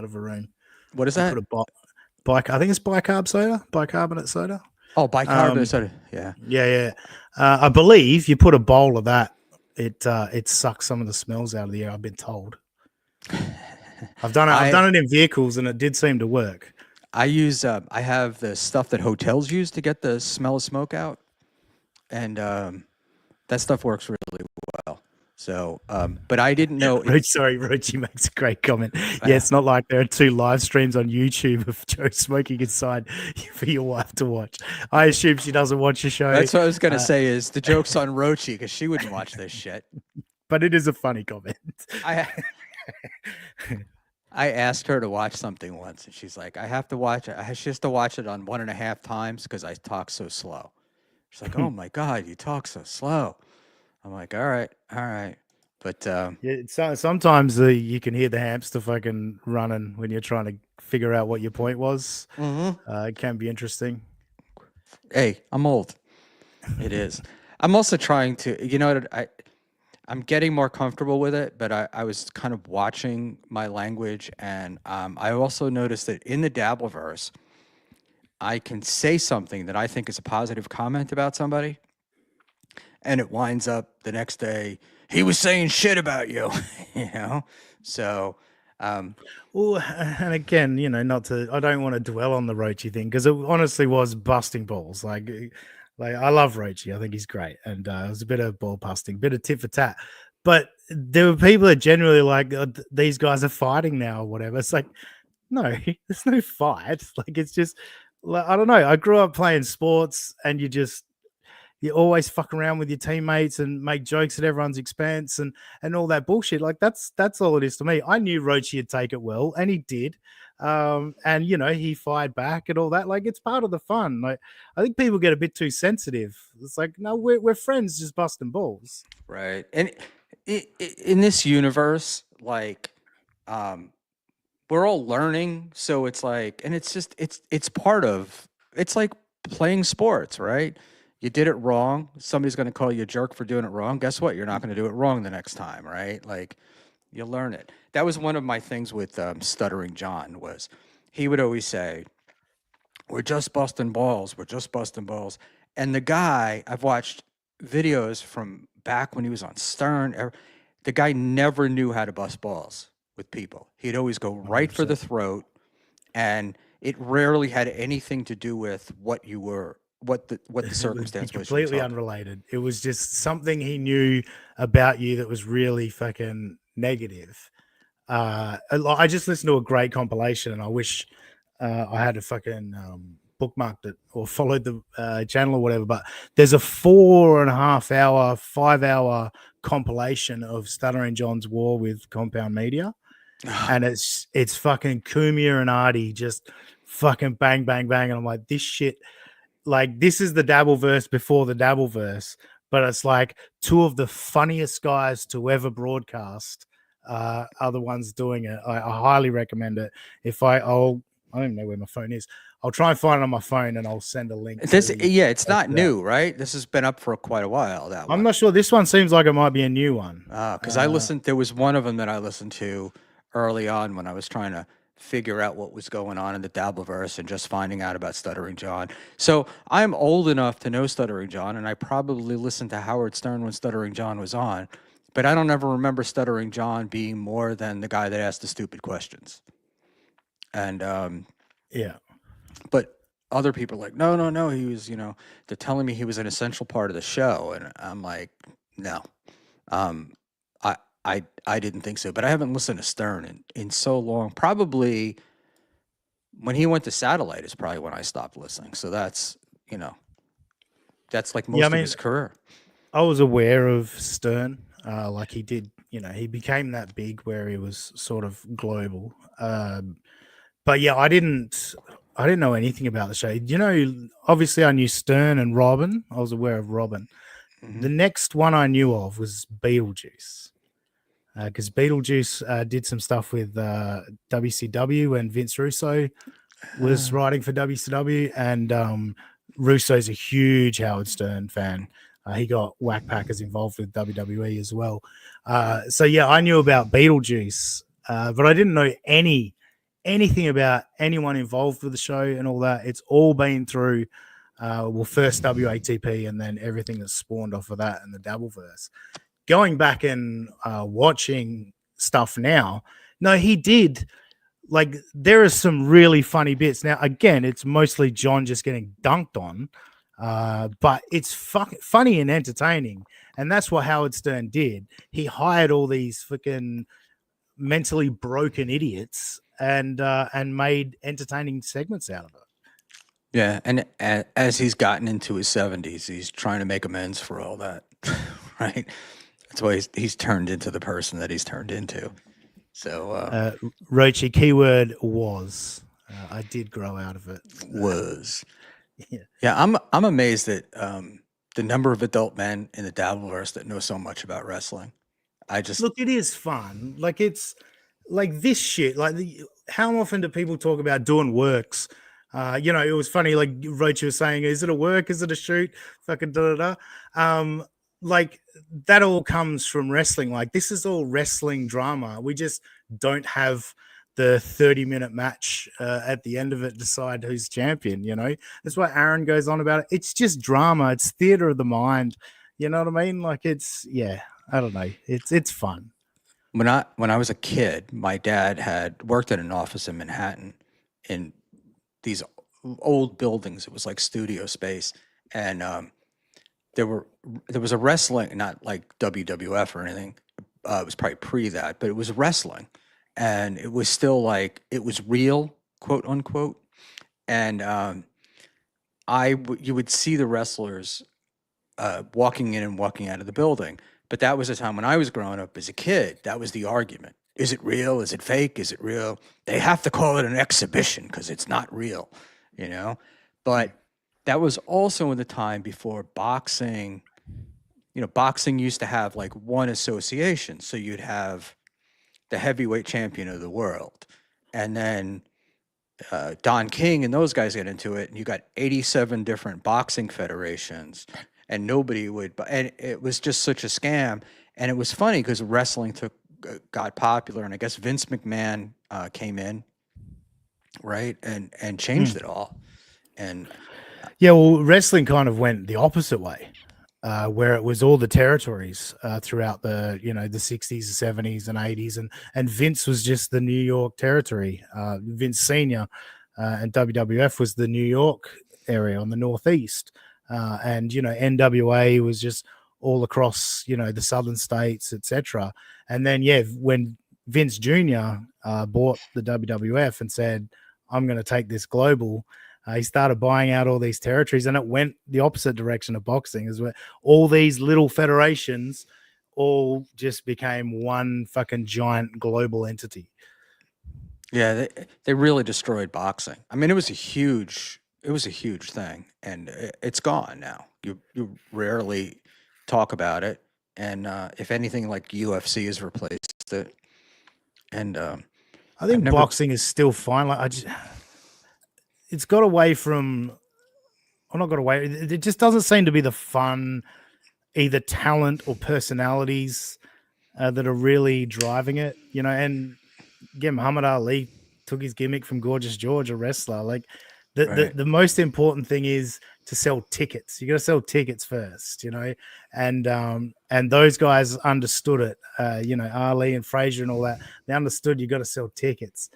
room. What is You put that? a bic. I think it's bicarb soda, bicarbonate soda. Oh, bicarbonate Um, soda. Yeah. yeah, yeah. I believe you put a bowl of that. It sucks some of the smells out of the air. I've been told. I've done it. I've I done it in vehicles, and it did seem to work. I use I have the stuff that hotels use to get the smell of smoke out, and that stuff works really well. So, but I didn't know it's Sorry, Rochi makes a great comment. Yeah, it's not like there are two live streams on YouTube of Joe smoking inside for your wife to watch. I assume she doesn't watch the show, that's what I was gonna uh, say is the joke's on Rochi because she wouldn't watch this shit. but it is a funny comment. I I asked her to watch something once, and she's like, "I have to watch it. She has to watch it on 1.5 times because I talk so slow." She's like, "Oh my god, you talk so slow." I'm like, all right," but Yeah, sometimes you can hear the hamster fucking running when you're trying to figure out what your point was. mhm. It can be interesting. Hey, I'm old. It is. I'm also trying to, I'm getting more comfortable with it, but I was kind of watching my language, and I also noticed that in the Dabbleverse, I can say something that I think is a positive comment about somebody, and it winds up the next day, he was saying shit about you, you know? So, um, Well, and again, not to. I don't want to dwell on the Rochi thing because it honestly was busting balls. Like I love Rochi. I think he's great, and it was a bit of ball busting, bit of tit for tat. But there were people that generally like these guys are fighting now or whatever. It's like no, there's no fight. Like it's just like I don't know. I grew up playing sports, and you always fuck around with your teammates and make jokes at everyone's expense and all that bullshit. Like that's all it is to me. I knew Rochi would take it well, and he did. And he fired back and all that. Like it's part of the fun. Like I think people get a bit too sensitive. It's like no, we're friends, just busting balls. right. And in this universe, like, um, we're all learning, so it's like, and it's just it's part of it's like playing sports, right? You did it wrong, somebody's going to call you a jerk for doing it wrong. Guess what? You're not going to do it wrong the next time, right? Like, you learn it. That was one of my things with Stuttering John. Was he would always say, we're just busting balls, we're just busting balls. And the guy, I've watched videos from back when he was on Stern, the guy never knew how to bust balls with people. He'd always go right for the 100%. throat, and it rarely had anything to do with what you were, what the It would be circumstance was you were completely talking. unrelated. It was just something he knew about you that was really fucking negative. I just listened to a great compilation, and I wish I had a fucking bookmarked it or followed the channel or whatever. But there's a 4.5 hour, 5 hour compilation of Stuttering John's war with Compound Media, and it's fucking Kumia and Artie just fucking bang bang bang, and I'm like, this shit, like this is the Dabbleverse before the Dabbleverse, but it's like two of the funniest guys to ever broadcast are the ones doing it. I highly recommend it. I don't even know where my phone is. I'll try and find it on my phone and I'll send a link This, to yeah, it's check not it out. new, right? This has been up for quite a while. That I'm one. not sure. This one seems like it might be a new one. Because I listened, there was one of them that I listened to early on when I was trying to figure out what was going on in the Dabbleverse and just finding out about Stuttering John. So I'm old enough to know Stuttering John, and I probably listened to Howard Stern when Stuttering John was on, but I don't ever remember Stuttering John being more than the guy that asked the stupid questions. And Yeah. but other people are like, no, no, no, he was, they're telling me he was an essential part of the show, and I'm like, no. Um, I didn't think so, but I haven't listened to Stern in so long. Probably when he went to satellite is probably when I stopped listening. So that's, you know, that's like Yeah, I most of mean, his career. I was aware of Stern. Like he did, he became that big where he was sort of global. But yeah, I didn't know anything about the show. Obviously I knew Stern and Robin. I was aware of Robin. Hmm. The next one I knew of was Beetlejuice. Because Beetlejuice did some stuff with WCW and Vince Russo was writing for WCW, and Russo's a huge Howard Stern fan. He got Whack Packers involved with WWE as well. So yeah, I knew about Beetlejuice, but I didn't know anything about anyone involved with the show and all that. It's all been through, first WATP and then everything that spawned off of that and the Dabbleverse. Going back and watching stuff now, no, he did like there are some really funny bits. Now, again, it's mostly John just getting dunked on, but it's funny and entertaining, and that's what Howard Stern did. He hired all these fucking mentally broken idiots and made entertaining segments out of it. Yeah, and as he's gotten into his 70s, he's trying to make amends for all that, right? That's why he's turned into the person that he's turned into. So Uh, Rochi, keyword was. I did grow out of it. was Yeah. yeah, I'm amazed at the number of adult men in the Dabbleverse that know so much about wrestling. I just Look, it is fun. Like it's like this shit. How often do people talk about doing works? It was funny. Like Roach was saying, is it a work? Is it a shoot? Fucking da da da. Like that all comes from wrestling. Like this is all wrestling drama. We just don't have the 30-minute match at the end of it decide who's champion. That's why Aaron goes on about it. It's just drama. It's theater of the mind. You know what I mean? Like yeah. I don't know. It's fun. when I was a kid, my dad had worked at an office in Manhattan in these old buildings. It was like studio space, and there were there was a wrestling, not like WWF or anything. It was probably pre that, but it was wrestling, and it was still like it was real, quote unquote. And you would see the wrestlers walking in and walking out of the building. But that was a time when I was growing up as a kid. That was the argument. Is it real? Is it fake? Is it real? They have to call it an exhibition because it's not real, you know? But that was also in the time before boxing. Boxing used to have like one association. So you'd have the heavyweight champion of the world. And then Don King and those guys get into it, and you got 87 different boxing federations, and nobody would. And it was just such a scam. And it was funny because wrestling got popular, and I guess Vince McMahon came in, right, and changed Mm. it all. And Yeah, well, wrestling kind of went the opposite way, where it was all the territories throughout the 60s, 70s, and 80s, and Vince was just the New York territory. Vince Senior and WWF was the New York area on the Northeast, and NWA was just all across the southern states, etc. And then when Vince Jr. Bought the WWF and said, "I'm going to take this global." He started buying out all these territories, and it went the opposite direction of boxing, is where all these little federations all just became one fucking giant global entity. yeah, they really destroyed boxing. I mean, it was a huge thing, and it's gone now. You rarely talk about it, and if anything, like UFC has replaced it. And I I've think never. boxing is still fine. It's got away from, or not got away. It just doesn't seem to be the fun, either talent or personalities that are really driving it. And again, Muhammad Ali took his gimmick from Gorgeous George, a wrestler. Like the, the, Right. the most important thing is to sell tickets. You got to sell tickets first, and those guys understood it. Ali and Frazier and all that, they understood you got to sell tickets.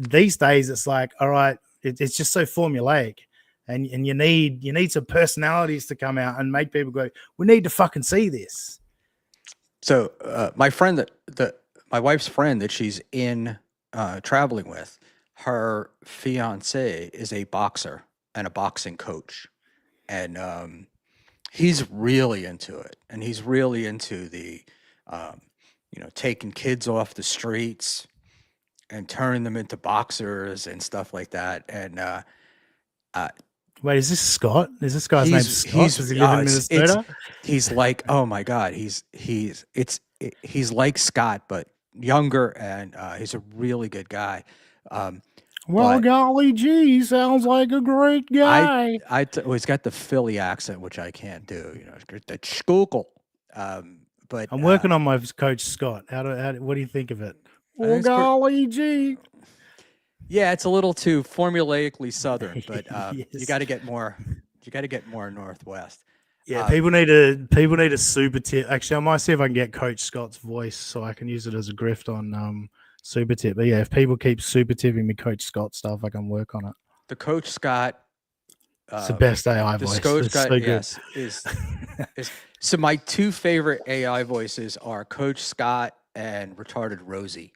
These days, it's like, all right, it's just so formulaic. And you need some personalities to come out and make people go, we need to fucking see this. So my friend my wife's friend that she's in traveling with, her fiance is a boxer and a boxing coach, and he's really into it, and he's really into the, um, taking kids off the streets and turning them into boxers and stuff like that. And uh, Wait, is this Scott? Is this guy's name Scott? he's Does he live in it's Minnesota? he's like, oh my god, he's like Scott but younger, and he's a really good guy. Um, Well, but golly gee, sounds like a great I guy. well, he's got the Philly accent, which I can't do. It's got the Schmuel. But I'm working on my coach Scott. What do you think of it? I think Well, it's pretty. golly gee. Yeah, it's a little too formulaically Southern, but you Yes. got to get more. You got to get more Northwest. Yeah, Um, people need a super tip. Actually, I might see if I can get Coach Scott's voice so I can use it as a grift on super tip. But yeah, if people keep super tipping me Coach Scott stuff, I can work on it. the Coach Scott, It's the uh, best AI the voice. Coach It's Scott, so good. yes, is so. My two favorite AI voices are Coach Scott and Retarded Rosie.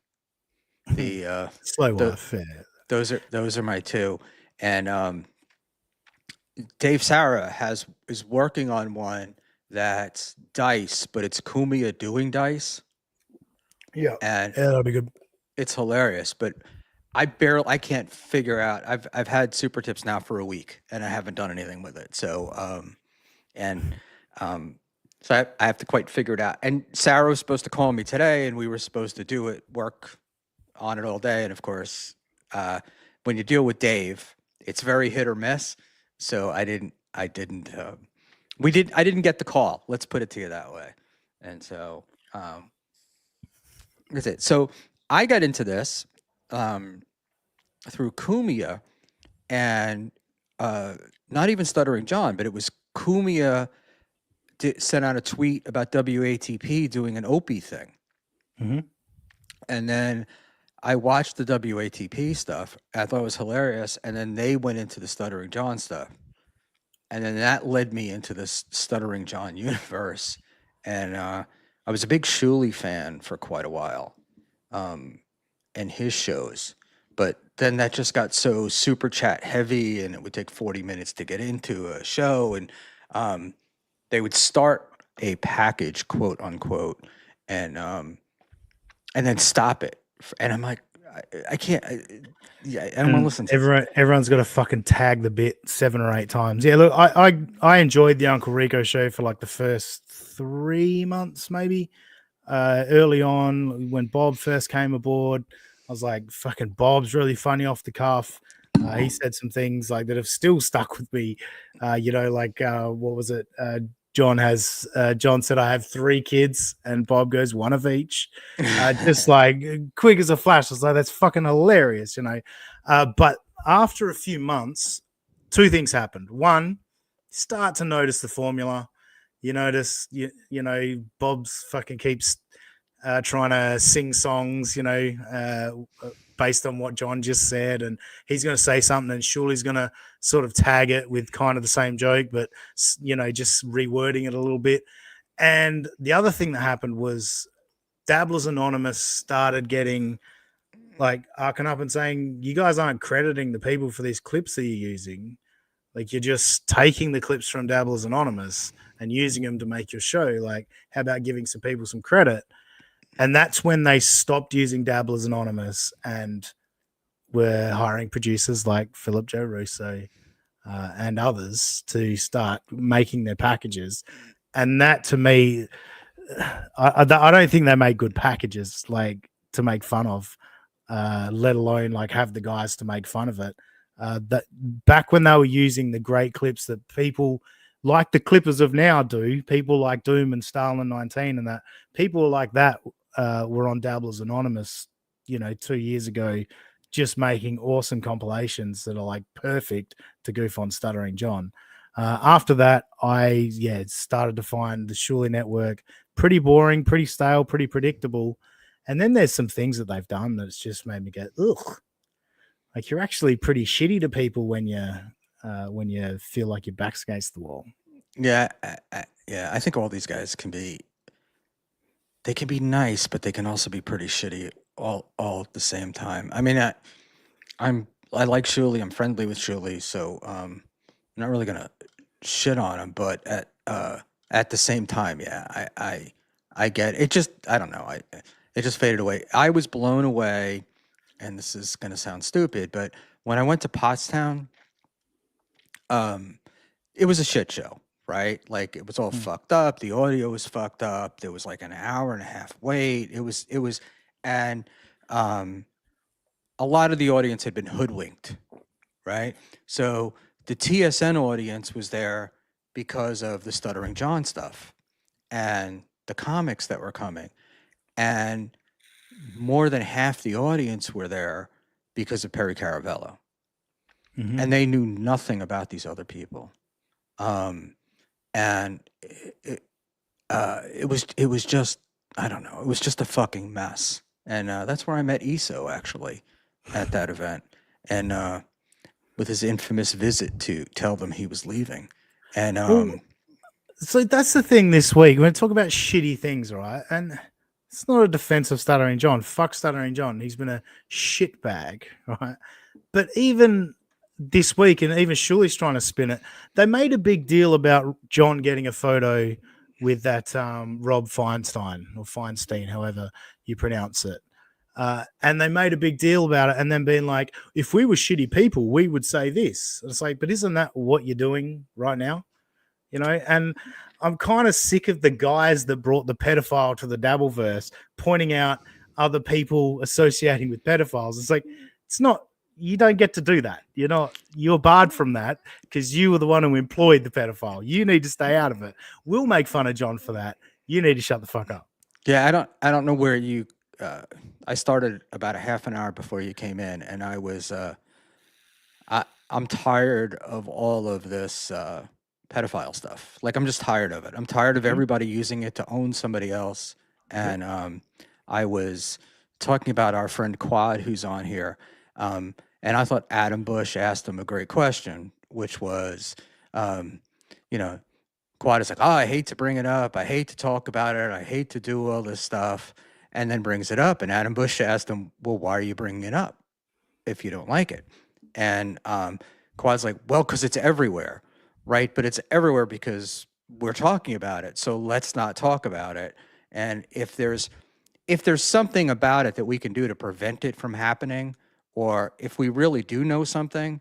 The Slow the wife, yeah. those are my two, and Dave Sarah is working on one that's dice, but it's Kumia doing dice, Yeah. and Yeah, that'll be good. it's hilarious. But I can't figure out. I've had super tips now for a week, and I haven't done anything with it. So and um, so I have to quite figure it out. And Sarah was supposed to call me today, and we were supposed to work on it all day. And of course, when you deal with Dave, it's very hit or miss. So I didn't, I didn't get the call. Let's put it to you that way. And so, that's it. So I got into this, um, through Kumia, and, uh, not even Stuttering John, but it was Kumia sent out a tweet about WATP doing an Opie thing. Hmm. And then I watched the WATP stuff. I thought it was hilarious. And then they went into the Stuttering John stuff. And then that led me into this Stuttering John universe. And I was a big Shuley fan for quite a while, um, and his shows. But then that just got so super chat heavy, and it would take 40 minutes to get into a show. And um, they would start a package, quote unquote, and um, and then stop it. And I'm like, I can't. Yeah, I don't want to And listen to this. everyone's got to fucking tag the bit 7 or 8 times. Yeah, look, I enjoyed the Uncle Rico show for like the first 3 months, maybe. Early on, when Bob first came aboard, I was like, fucking Bob's really funny off the cuff. He said some things like that have still stuck with me. What was it? John said, I have 3 kids, and Bob goes, one of each. Just like quick as a flash. I was like, that's fucking hilarious. But after a few months, 2 things happened. One, start to notice the formula. You notice, Bob's fucking keeps trying to sing songs, based on what John just said, and he's going to say something, and Shuley's going to sort of tag it with kind of the same joke, but just rewording it a little bit. And the other thing that happened was Dabblers Anonymous started getting like arcing up and saying, "You guys aren't crediting the people for these clips that you're using. Like you're just taking the clips from Dabblers Anonymous and using them to make your show. Like, how about giving some people some credit?" And that's when they stopped using Dabblers Anonymous and were hiring producers like Philip Joe Russo and others to start making their packages. And that, to me, I don't think they make good packages like to make fun of, let alone like have the guys to make fun of it. That back when they were using the great clips that people like the clippers of now do, people like Doom and Stalin 19, and that people like that were on Dabblers Anonymous, 2 years ago, just making awesome compilations that are like perfect to goof on Stuttering John. After that, I started to find the Shuley Network pretty boring, pretty stale, pretty predictable. And then there's some things that they've done that's just made me go, ugh. Like you're actually pretty shitty to people when you feel like your back's against the wall. Yeah, yeah. I think all these guys can be. They can be nice, but they can also be pretty shitty all at the same time. I mean, I like Shuli. I'm friendly with Shuli, so I'm not really gonna shit on him. But at the same time, yeah, I get it. Just I don't know. It just faded away. I was blown away, and this is gonna sound stupid, but when I went to Pottstown, um, it was a shit show, right? Like it was all Mm. fucked up. The audio was fucked up. There was like an hour and a half wait. It was, and um, a lot of the audience had been hoodwinked, right? So the TSN audience was there because of the Stuttering John stuff and the comics that were coming. And more than half the audience were there because of Perry Caravello. Mm-hmm. And they knew nothing about these other people. Um, and it was just, I don't know, it was just a fucking mess. And that's where I met Iso actually at that event. And with his infamous visit to tell them he was leaving. And Well, so that's the thing this week. We're going to talk about shitty things, right? And it's not a defense of Stuttering John. Fuck Stuttering John. He's been a shitbag, right? But even this week, and even Shuli's trying to spin it, they made a big deal about John getting a photo with that Rob Feinstein or Feinstein, however you pronounce it. And they made a big deal about it, and then being like, if we were shitty people, we would say this. It's like, but isn't that what you're doing right now? And I'm kind of sick of the guys that brought the pedophile to the Dabbleverse pointing out other people associating with pedophiles. It's like, it's not, you don't get to do that. You're barred from that because you were the one who employed the pedophile. You need to stay out of it. We'll make fun of John for that. You need to shut the fuck up. yeah, I don't know where you. I started about a half an hour before you came in, and I was. I'm tired of all of this pedophile stuff. Like I'm just tired of it. I'm tired of Mhm. everybody using it to own somebody else. Yep. And I was talking about our friend Quad, who's on here, and I thought Adam Bush asked him a great question, which was, um, you know, Quad is like, oh, I hate to bring it up. I hate to talk about it. I hate to do all this stuff. And then brings it up. And Adam Bush asked him, well, why are you bringing it up if you don't like it? And Quad's like, well, because it's everywhere, right? But it's everywhere because we're talking about it. So let's not talk about it. And if there's something about it that we can do to prevent it from happening, or if we really do know something,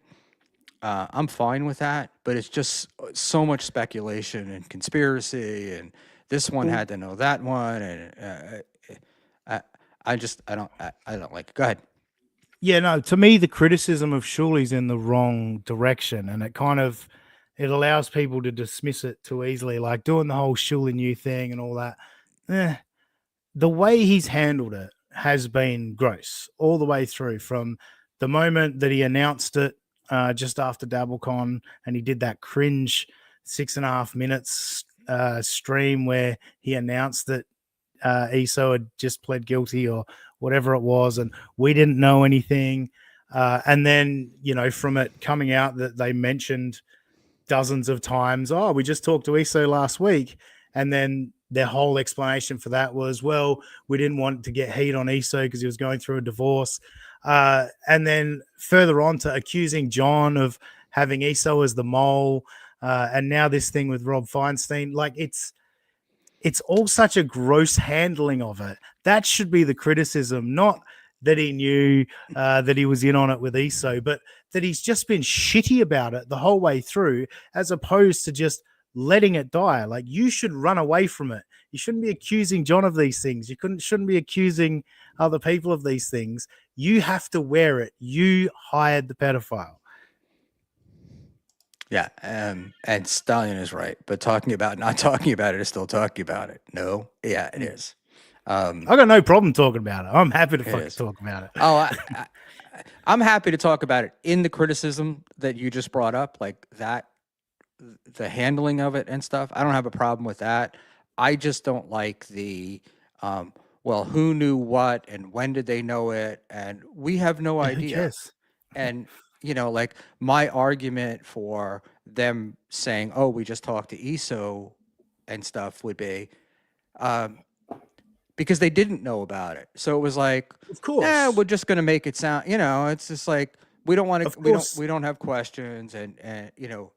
I'm fine with that, but it's just so much speculation and conspiracy, and this one Well, had to know that one, and I, I don't like it. Go ahead. yeah, no, to me, the criticism of Shuli's in the wrong direction, and it allows people to dismiss it too easily, like doing the whole Shuli new thing and all that. Eh, the way he's handled it has been gross all the way through from the moment that he announced it just after DabbleCon, and he did that cringe 6.5 minutes stream where he announced that ESO had just pled guilty or whatever it was, and we didn't know anything. And then, from it coming out that they mentioned dozens of times, oh, we just talked to ESO last week. And then their whole explanation for that was, well, we didn't want to get heat on ESO because he was going through a divorce. And then further on to accusing John of having ESO as the mole. And now this thing with Rob Feinstein, like it's all such a gross handling of it. That should be the criticism, not that he knew that he was in on it with ESO, but that he's just been shitty about it the whole way through, as opposed to just letting it die. Like, you should run away from it. You shouldn't be accusing John of these things. Shouldn't be accusing other people of these things. You have to wear it. You hired the pedophile. Yeah, and Stallion is right, but talking about not talking about it is still talking about it. No, yeah, it is. I got no problem talking about it. I'm happy to It fucking is. talk about it. Oh, I'm happy to talk about it in the criticism that you just brought up, like that, the handling of it and stuff. I don't have a problem with that. I just don't like the, well, who knew what and when did they know it, and we have no Yeah, who idea. cares? And like my argument for them saying, "Oh, we just talked to ESO and stuff," would be, um, because they didn't know about it. So it was like, Of yeah, course. we're just going to make it sound, it's just like, we don't want Of to. course, We don't have questions, and to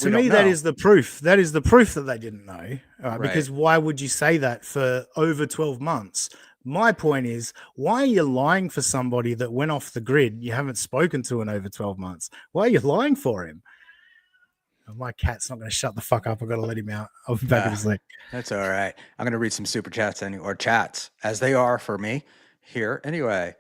we don't me, that know. is the proof. That is the proof that they didn't know. Right. Because why would you say that for over 12 months? My point is, why are you lying for somebody that went off the grid you haven't spoken to in over 12 months? Why are you lying for him? Oh, my cat's not going to shut the fuck up. I've got to let him out. I'll be back in a sec. That's all right. I'm gonna read some super chats or chats as they are for me here. Anyway,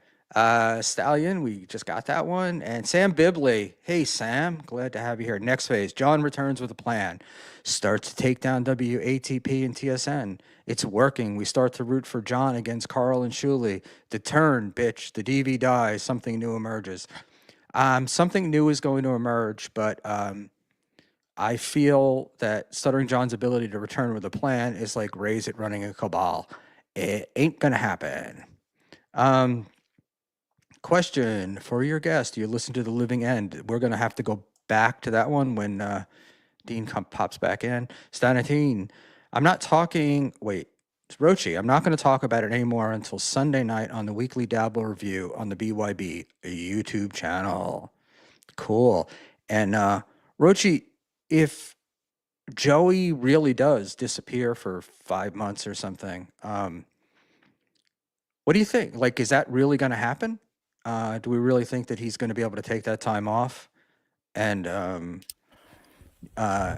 Stallion, we just got that one, and Sam Bibley. Hey Sam, glad to have you here. Next phase, John returns with a plan. Start to take down WATP and TSN. It's working. We start to root for John against Carl and Shuley. The turn, bitch. The DV dies. Something new emerges. Something new is going to emerge, but I feel that Stuttering John's ability to return with a plan is like Raise It running a cabal. It ain't gonna happen. Um, Question for your guest. You listen to The Living End. We're gonna have to go back to that one when Dean pops back in. Stanatine, I'm not talking. Wait, it's Rochi. I'm not going to talk about it anymore until Sunday night on the Weekly Dabble Review on the BYB YouTube channel. Cool. And Rochi, if Joey really does disappear for 5 months or something, what do you think? Like, is that really going to happen? Do we really think that he's going to be able to take that time off? And I'm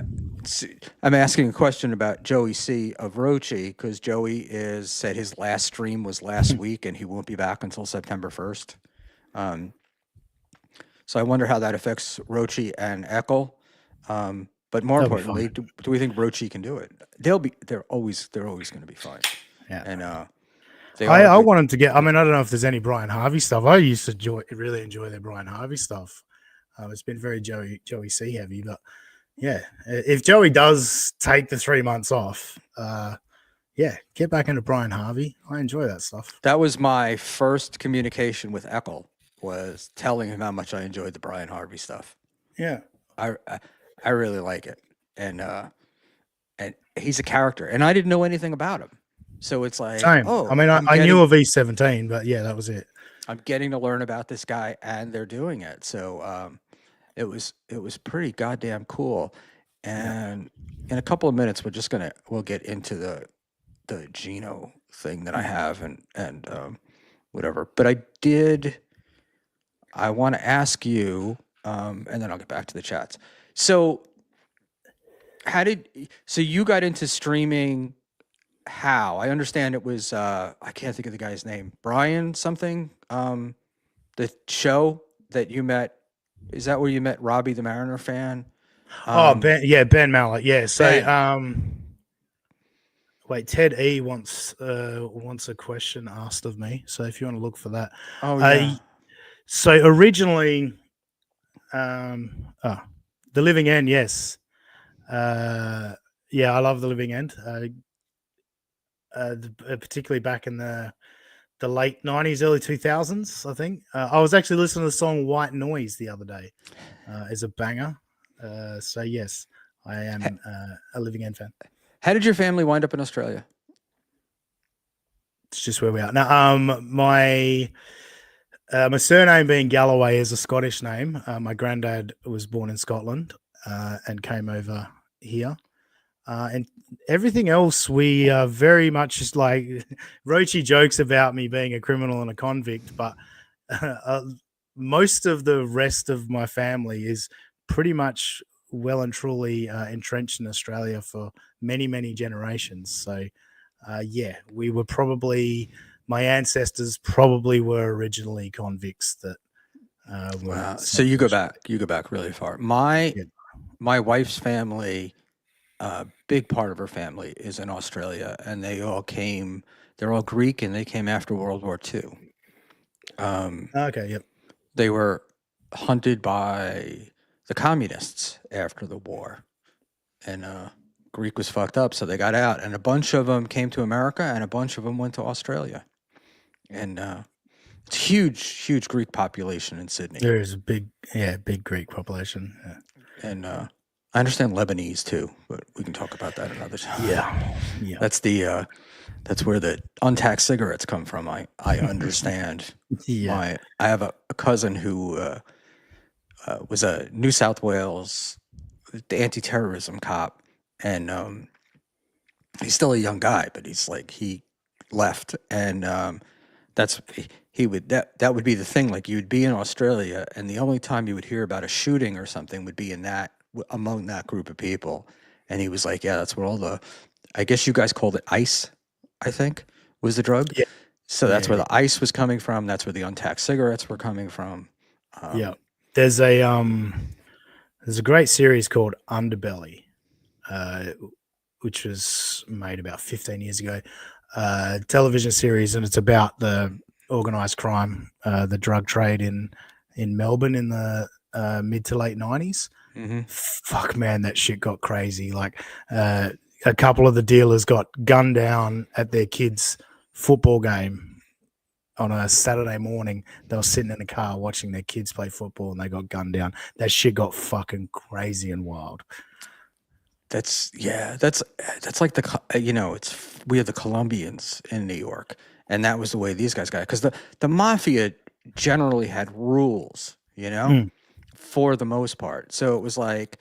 asking a question about Joey C of Rochi because Joey is said his last stream was last week and he won't be back until September 1st. So I wonder how that affects Rochi and Eckel. But more They'll be importantly, fine. do we think Rochi can do it? They're always going to be fine. Yeah. And they are I good. want him to get. I mean, I don't know if there's any Brian Harvey stuff. I used to really enjoy their Brian Harvey stuff. It's been very Joey C heavy, but yeah, if Joey does take the 3 months off, yeah, get back into Brian Harvey. I enjoy that stuff. That was my first communication with Eckel, was telling him how much I enjoyed the Brian Harvey stuff. Yeah, I really like it, and he's a character, and I didn't know anything about him, so it's like, same. oh, I mean, I knew of E17, but yeah, that was it. I'm getting to learn about this guy, and they're doing it, so it was pretty goddamn cool. And in a couple of minutes, we'll get into the Geno thing that I have and whatever. But I want to ask you, and then I'll get back to the chats. So you got into streaming? How? I understand it was I can't think of the guy's name. Brian something. The show that you met, is that where you met Robbie the Mariner fan? Ben Mallet. Yeah. So Ben. wait, Ted E wants a question asked of me. So if you want to look for that. Oh yeah. So originally, The Living End, yes. Yeah, I love The Living End. Particularly back in the late 90s, early 2000s, I think. I was actually listening to the song White Noise the other day. As a banger. So yes, I am a Living End fan. How did your family wind up in Australia? It's just where we are now. My surname being Galloway is a Scottish name. My granddad was born in Scotland and came over here. And everything else, we are very much just like Rochi jokes about me being a criminal and a convict, but most of the rest of my family is pretty much well and truly entrenched in Australia for many, many generations. So, yeah, we were probably, my ancestors probably were originally convicts that were. Wow. So you go back really far. My wife's family, big part of her family is in Australia, and they're all Greek, and they came after World War II. Okay, yep. They were hunted by the communists after the war, and Greek was fucked up, so they got out, and a bunch of them came to America, and a bunch of them went to Australia, and it's huge Greek population in Sydney. There is a big Greek population. Yeah. And I understand Lebanese too, but we can talk about that another time. Yeah. That's the that's where the untaxed cigarettes come from. I understand. Yeah. I have a cousin who was a New South Wales anti-terrorism cop, and he's still a young guy, but he's like he left, and that's he would that would be the thing. Like you would be in Australia, and the only time you would hear about a shooting or something would be in that among that group of people. And he was like, "Yeah, that's where all the, I guess you guys called it ice, I think, was the drug. Yeah. So that's where Yeah. the ice was coming from. That's where the untaxed cigarettes were coming from." Yeah. Um, There's a great series called Underbelly, uh, which was made about 15 years ago. Television series, and it's about the organized crime, the drug trade in Melbourne in the mid to late 90s. mhm. Fuck, man, that shit got crazy. Like, a couple of the dealers got gunned down at their kids' football game on a Saturday morning. They were sitting in a car watching their kids play football, and they got gunned down. That shit got fucking crazy and wild. That's like we are the Colombians in New York, and that was the way these guys got it because the mafia generally had rules, Mm, for the most part. So it was like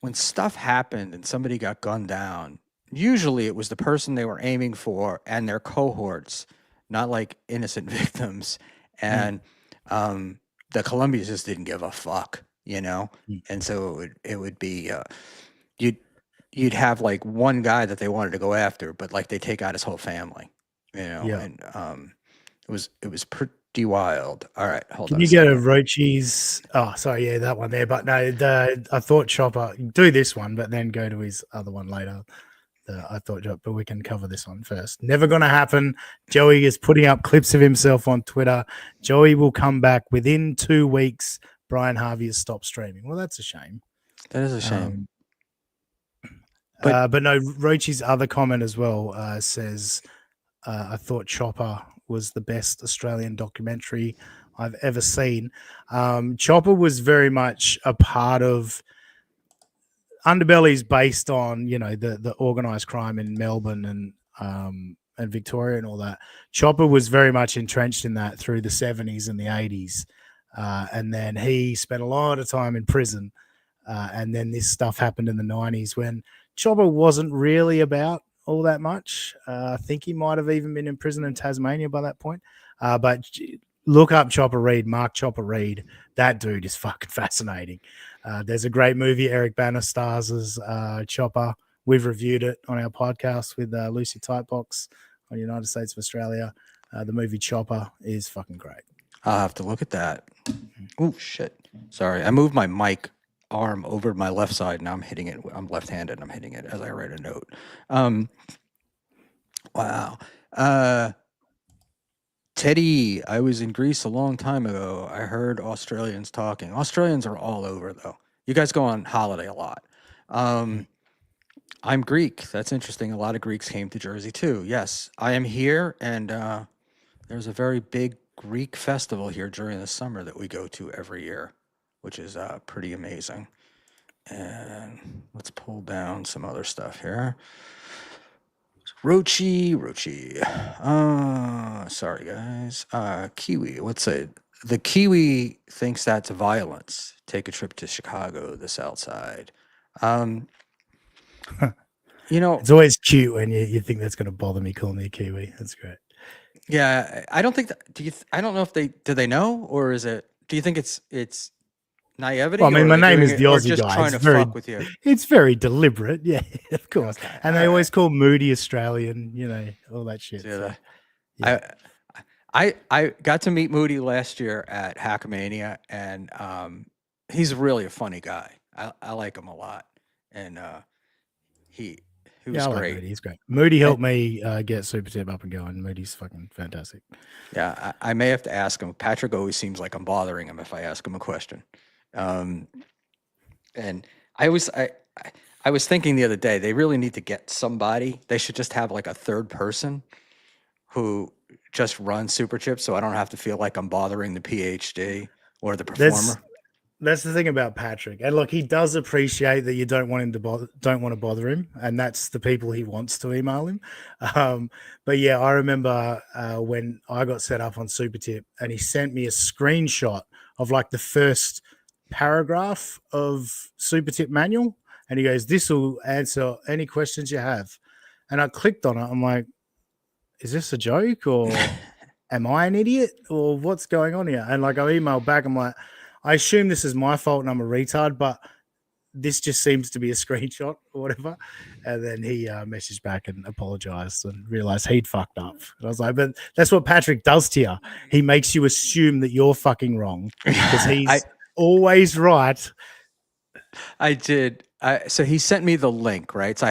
when stuff happened and somebody got gunned down, usually it was the person they were aiming for and their cohorts, not like innocent victims. mm, And the Colombians just didn't give a fuck. mm. And so it would be you'd you'd have like one guy that they wanted to go after, but like they take out his whole family. Yeah. And it was pretty wild. All right, hold Can on a you go to second. Rochi's? Oh, sorry, yeah, that one there. But no, I thought Chopper do this one, but then go to his other one later. I thought, but we can cover this one first. Never going to happen. Joey is putting up clips of himself on Twitter. Joey will come back within 2 weeks. Brian Harvey has stopped streaming. Well, that's a shame. That is a shame. Um, But but no, Rochi's other comment as well says, I thought Chopper was the best Australian documentary I've ever seen. Chopper was very much a part of Underbelly's based on the organized crime in Melbourne and Victoria and all that. Chopper was very much entrenched in that through the 70s and the 80s, and then he spent a lot of time in prison. And then this stuff happened in the 90s when Chopper wasn't really about all that much. I think he might have even been in prison in Tasmania by that point. But look up Chopper Reed, Mark Chopper Reed. That dude is fucking fascinating. There's a great movie Eric Banner stars as Chopper. We've reviewed it on our podcast with Lucy Tightbox on United States of Australia. The movie Chopper is fucking great. I'll have to look at that. Oh shit! Sorry, I moved my mic arm over to my left side. Now I'm hitting it. I'm left-handed. And I'm hitting it as I write a note. Wow. Teddy, I was in Greece a long time ago. I heard Australians talking. Australians are all over though. You guys go on holiday a lot. I'm Greek. That's interesting. A lot of Greeks came to Jersey too. Yes, I am here, and there's a very big Greek festival here during the summer that we go to every year, which is pretty amazing. And let's pull down some other stuff here. Rochi. Sorry guys. Kiwi. What's it? The Kiwi thinks that's violence. Take a trip to Chicago, the South Side. It's always cute when you think that's going to bother me calling me a Kiwi. That's great. Yeah, I don't think that. I don't know if do they know, or is it? Do you think it's naivety? Well, I mean, or are my they name doing is it, the or Aussie just guy. trying to fuck with you? It's very deliberate. Yeah, of course. Okay, And they always call Moody Australian, all that shit. So, yeah. I got to meet Moody last year at Hackmania, and he's really a funny guy. I like him a lot, and he was I like great. Moody. He's great. Moody helped me get Super Tip up and going. Moody's fucking fantastic. Yeah, I may have to ask him. Patrick always seems like I'm bothering him if I ask him a question. And I was thinking the other day, they really need to get somebody. They should just have like a third person who just runs Super Chips, so I don't have to feel like I'm bothering the PhD or the performer. That's the thing about Patrick. And look, he does appreciate that you don't want don't want to bother him, and that's the people he wants to email him. Um, but yeah, I remember when I got set up on Supertip, and he sent me a screenshot of like the first paragraph of Supertip manual, and he goes, "This will answer any questions you have." And I clicked on it. I'm like, "Is this a joke or?" Am I an idiot or what's going on here? And like I emailed back, I'm like, I assume this is my fault and I'm a retard, but this just seems to be a screenshot or whatever. And then he messaged back and apologized and realized he'd fucked up. And I was like, but that's what Patrick does to you. He makes you assume that you're fucking wrong because he's always right. I did. So he sent me the link, right? So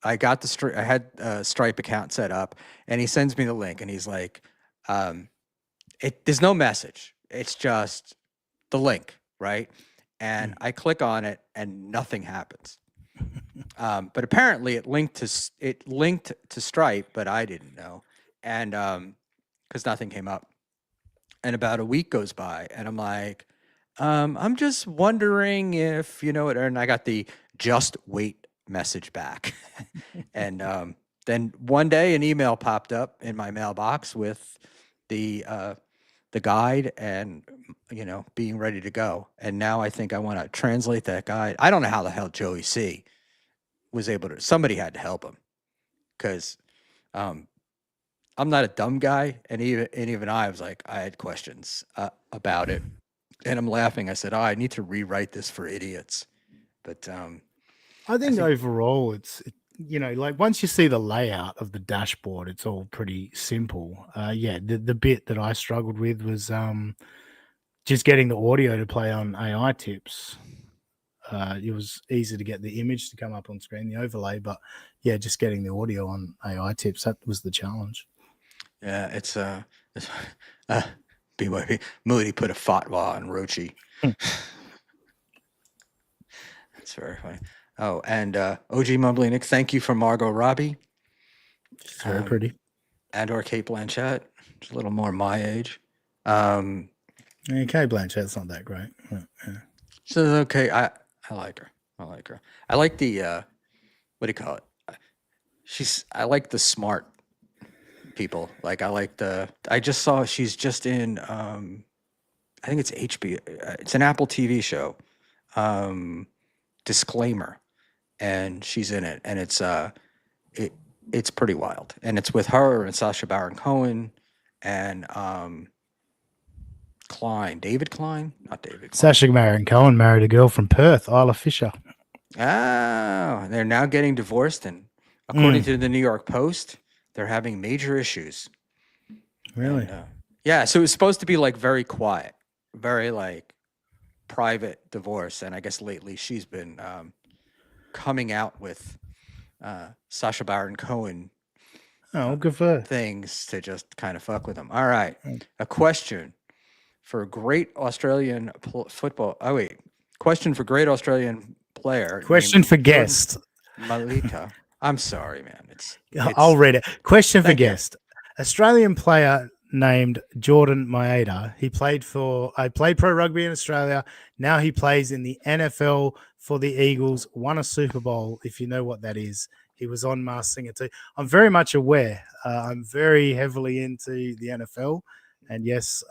I got I had a Stripe account set up, and he sends me the link, and he's like, there's no message. It's just the link, right? And I click on it, and nothing happens. But apparently, it linked to Stripe, but I didn't know, and because nothing came up. And about a week goes by, and I'm like, I'm just wondering if you know it. And I got the just wait message back. And then one day an email popped up in my mailbox with the guide and being ready to go. And now I think I want to translate that guide. I don't know how the hell Joey C was able to. Somebody had to help him because I'm not a dumb guy, and even I was like, I had questions about it. And I'm laughing. I said, "Oh, I need to rewrite this for idiots." But I think overall, like once you see the layout of the dashboard, it's all pretty simple. Yeah, the bit that I struggled with was just getting the audio to play on AI tips. It was easy to get the image to come up on screen, the overlay, but yeah, just getting the audio on AI tips, that was the challenge. yeah, it's BYB Moody put a fatwa on Rochi. That's very funny. Oh, and OG Mumbly Nick, thank you for Margot Robbie. She's very pretty. And or Kate Blanchett, a little more my age. Kate Blanchett's not that great. Yeah. So okay, I like her. I like her. I like the what do you call it? I like the smart people. Like I just saw she's just in I think it's HBO. It's an Apple TV show. Disclaimer, and she's in it, and it's pretty wild, and it's with her and Sacha Baron Cohen and David Klein, not David Klein. Sacha Baron Cohen married a girl from Perth, Isla Fisher. Oh, they're now getting divorced, and according to the New York Post, they're having major issues. Really? And, yeah, so it was supposed to be like very quiet, very like private divorce, and I guess lately she's been coming out with Sacha Baron Cohen. Oh, good for her. Things to just kind of fuck with them. All right, a question for great Australian football. Oh wait, question for great Australian player. Question for guest. Malika. I'm sorry, man. It's I'll read it. Question for guest. Australian player named Jordan Maeda. He played pro rugby in Australia. Now he plays in the NFL for the Eagles. Won a Super Bowl, if you know what that is. He was on Masked Singer too. I'm very much aware. I'm very heavily into the NFL. And yes,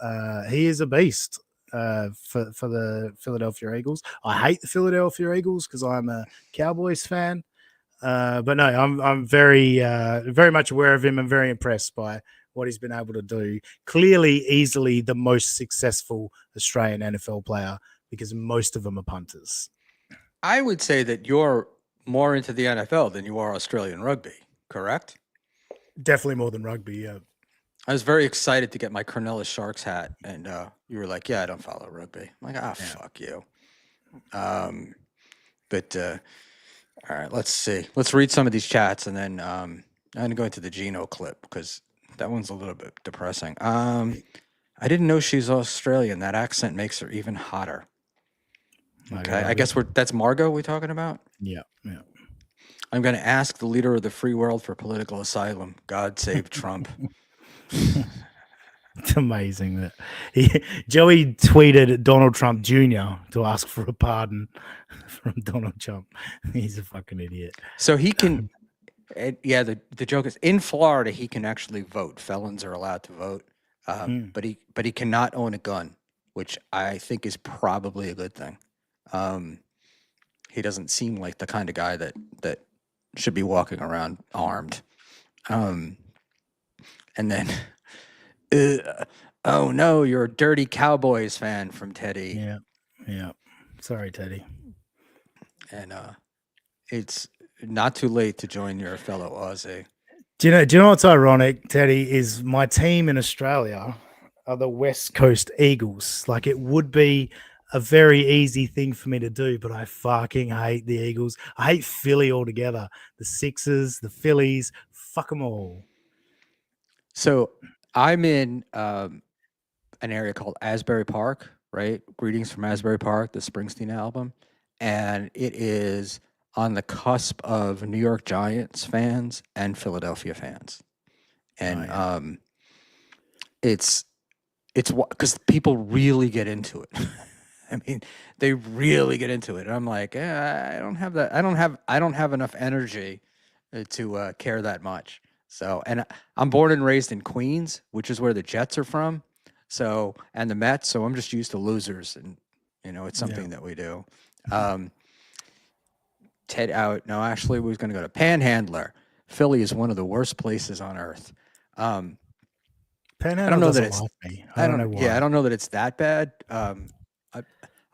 he is a beast for the Philadelphia Eagles. I hate the Philadelphia Eagles because I'm a Cowboys fan. But no, I'm very much aware of him and very impressed by what he's been able to do. Clearly, easily the most successful Australian NFL player because most of them are punters. I would say that you're more into the NFL than you are Australian rugby, correct? Definitely more than rugby, yeah. I was very excited to get my Cornelis Sharks hat, and you were like, "Yeah, I don't follow rugby." I'm like, fuck you. But all right, let's see. Let's read some of these chats, and then I'm gonna go into the Gino clip because that one's a little bit depressing. I didn't know she's Australian. That accent makes her even hotter. Okay, I guess that's Margot we're talking about? Yeah. I'm going to ask the leader of the free world for political asylum. God save Trump. It's amazing that Joey tweeted Donald Trump Jr. to ask for a pardon from Donald Trump. He's a fucking idiot. So he can, yeah. The joke is in Florida he can actually vote. Felons are allowed to vote, Mm. but he cannot own a gun, which I think is probably a good thing. Um, he doesn't seem like the kind of guy that should be walking around armed. Um, and then, oh no, you're a dirty Cowboys fan from Teddy, Yeah, yeah. Sorry, Teddy. and it's not too late to join your fellow Aussie. Do you know what's ironic, Teddy? Is my team in Australia are the West Coast Eagles. Like it would be a very easy thing for me to do, but I fucking hate the Eagles. I hate Philly altogether. The Sixers, the Phillies, fuck them all. So I'm in an area called Asbury Park, right? Greetings from Asbury Park, the Springsteen album, and it is on the cusp of New York Giants fans and Philadelphia fans, Oh, and yeah. it's because people really get into it. I mean, they really get into it. And I'm like, I don't have that. I don't have enough energy to care that much. So, and I'm born and raised in Queens, which is where the Jets are from. So, and the Mets. So I'm just used to losers, and it's Yeah. something that we do. Um, Ted out. No, actually, we was going to go to Panhandler. Philly is one of the worst places on earth. Um, I don't Panhandle know that doesn't it's like me. I don't know yeah, I why. don't know that it's that bad. I,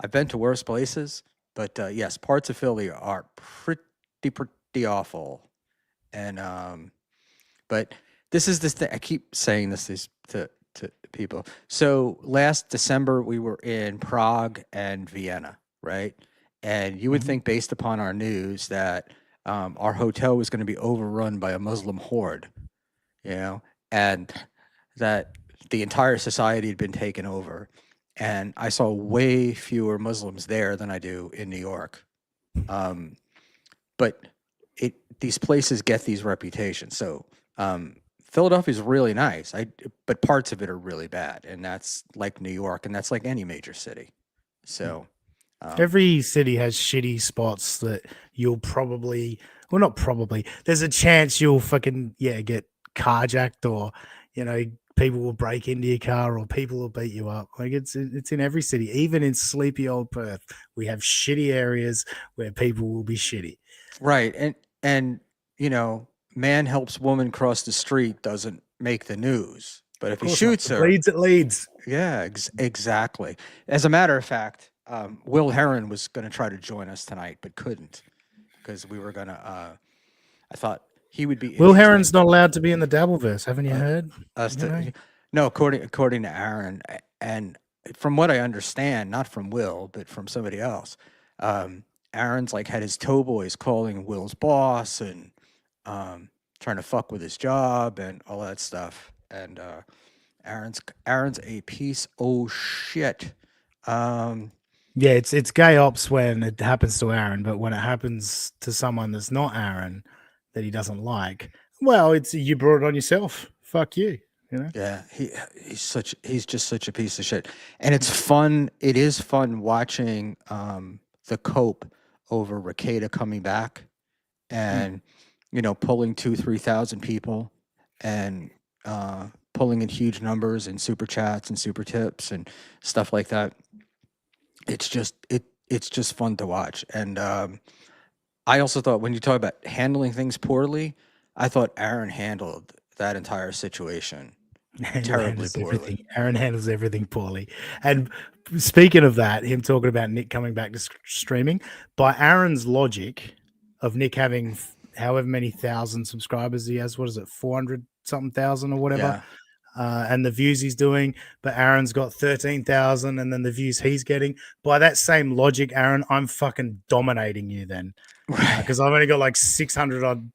I've been to worse places, but yes, parts of Philly are pretty awful. And but this is this thing. I keep saying this to people. So last December we were in Prague and Vienna, right? And you would Mhm. think, based upon our news, that our hotel was going to be overrun by a Muslim horde, you know, and that the entire society had been taken over. And I saw way fewer Muslims there than I do in New York. Um, but these places get these reputations. So Philadelphia is really nice. But parts of it are really bad, and that's like New York, and that's like any major city. So um, Every city has shitty spots that you'll probably, well, not probably. There's a chance you'll fucking get carjacked, or people will break into your car, or people will beat you up. Like it's in every city, even in sleepy old Perth. We have shitty areas where people will be shitty. right, and you know, man helps woman cross the street doesn't make the news, but Of if he course not. shoots It her, bleeds. It leads. yeah, exactly. As a matter of fact, Will Heron was going to try to join us tonight, but couldn't because we were going to. I thought he would be Will Heron's interesting. not allowed to be in the Dabbleverse. Haven't you Uh, heard? us You know. to no, according to Aaron, and from what I understand, not from Will, but from somebody else. Um, Aaron's like had his toe boys calling Will's boss and um, trying to fuck with his job and all that stuff. And Aaron's a piece of shit. Um, Yeah, it's gay ops when it happens to Aaron, but when it happens to someone that's not Aaron that he doesn't like, well, it's you brought it on yourself. Fuck you, you know. yeah, he's just such a piece of shit. And it's fun. It is fun watching the cope over Ricada coming back Mm. and pulling 2-3 thousand people and pulling in huge numbers and super chats and super tips and stuff like that. It's just fun to watch. And I also thought, when you talk about handling things poorly, I thought Aaron handled that entire situation Who terribly handles poorly. everything? Aaron handles everything poorly. And speaking of that, him talking about Nick coming back to streaming, by Aaron's logic of Nick having however many thousand subscribers he has, what is it, 400 something thousand or whatever, Yeah. and the views he's doing, but Aaron's got 13,000, and then the views he's getting. By that same logic, Aaron, I'm fucking dominating you then, Right. because I've only got like 600 odd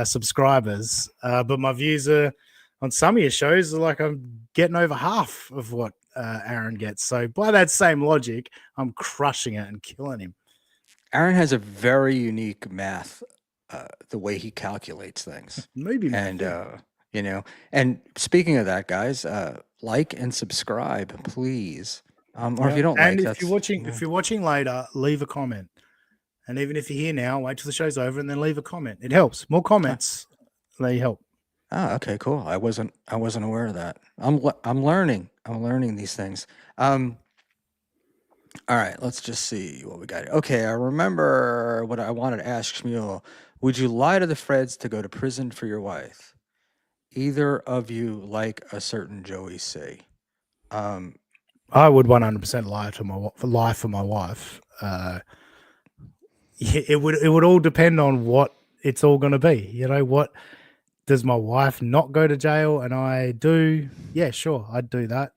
subscribers, but my views are on some of your shows are like I'm getting over half of what Aaron gets. So by that same logic, I'm crushing it and killing him. Aaron has a very unique math, the way he calculates things. Maybe math, And yeah. you know. And speaking of that, guys, like and subscribe, please. Or if Yeah. you don't And like, if you're watching later, leave a comment. And even if you're here now, wait till the show's over and then leave a comment. It helps. More comments, they help. Oh, okay, cool. I wasn't aware of that. I'm learning. I'm learning these things. All right, let's just see what we got. Okay, I remember what I wanted to ask Schmuel. Would you lie to the Freds to go to prison for your wife? Either of you like a certain Joey C? I would 100% lie for my wife. It would all depend on what it's all going to be. You know, what does my wife not go to jail and I do? Yeah, sure, I'd do that.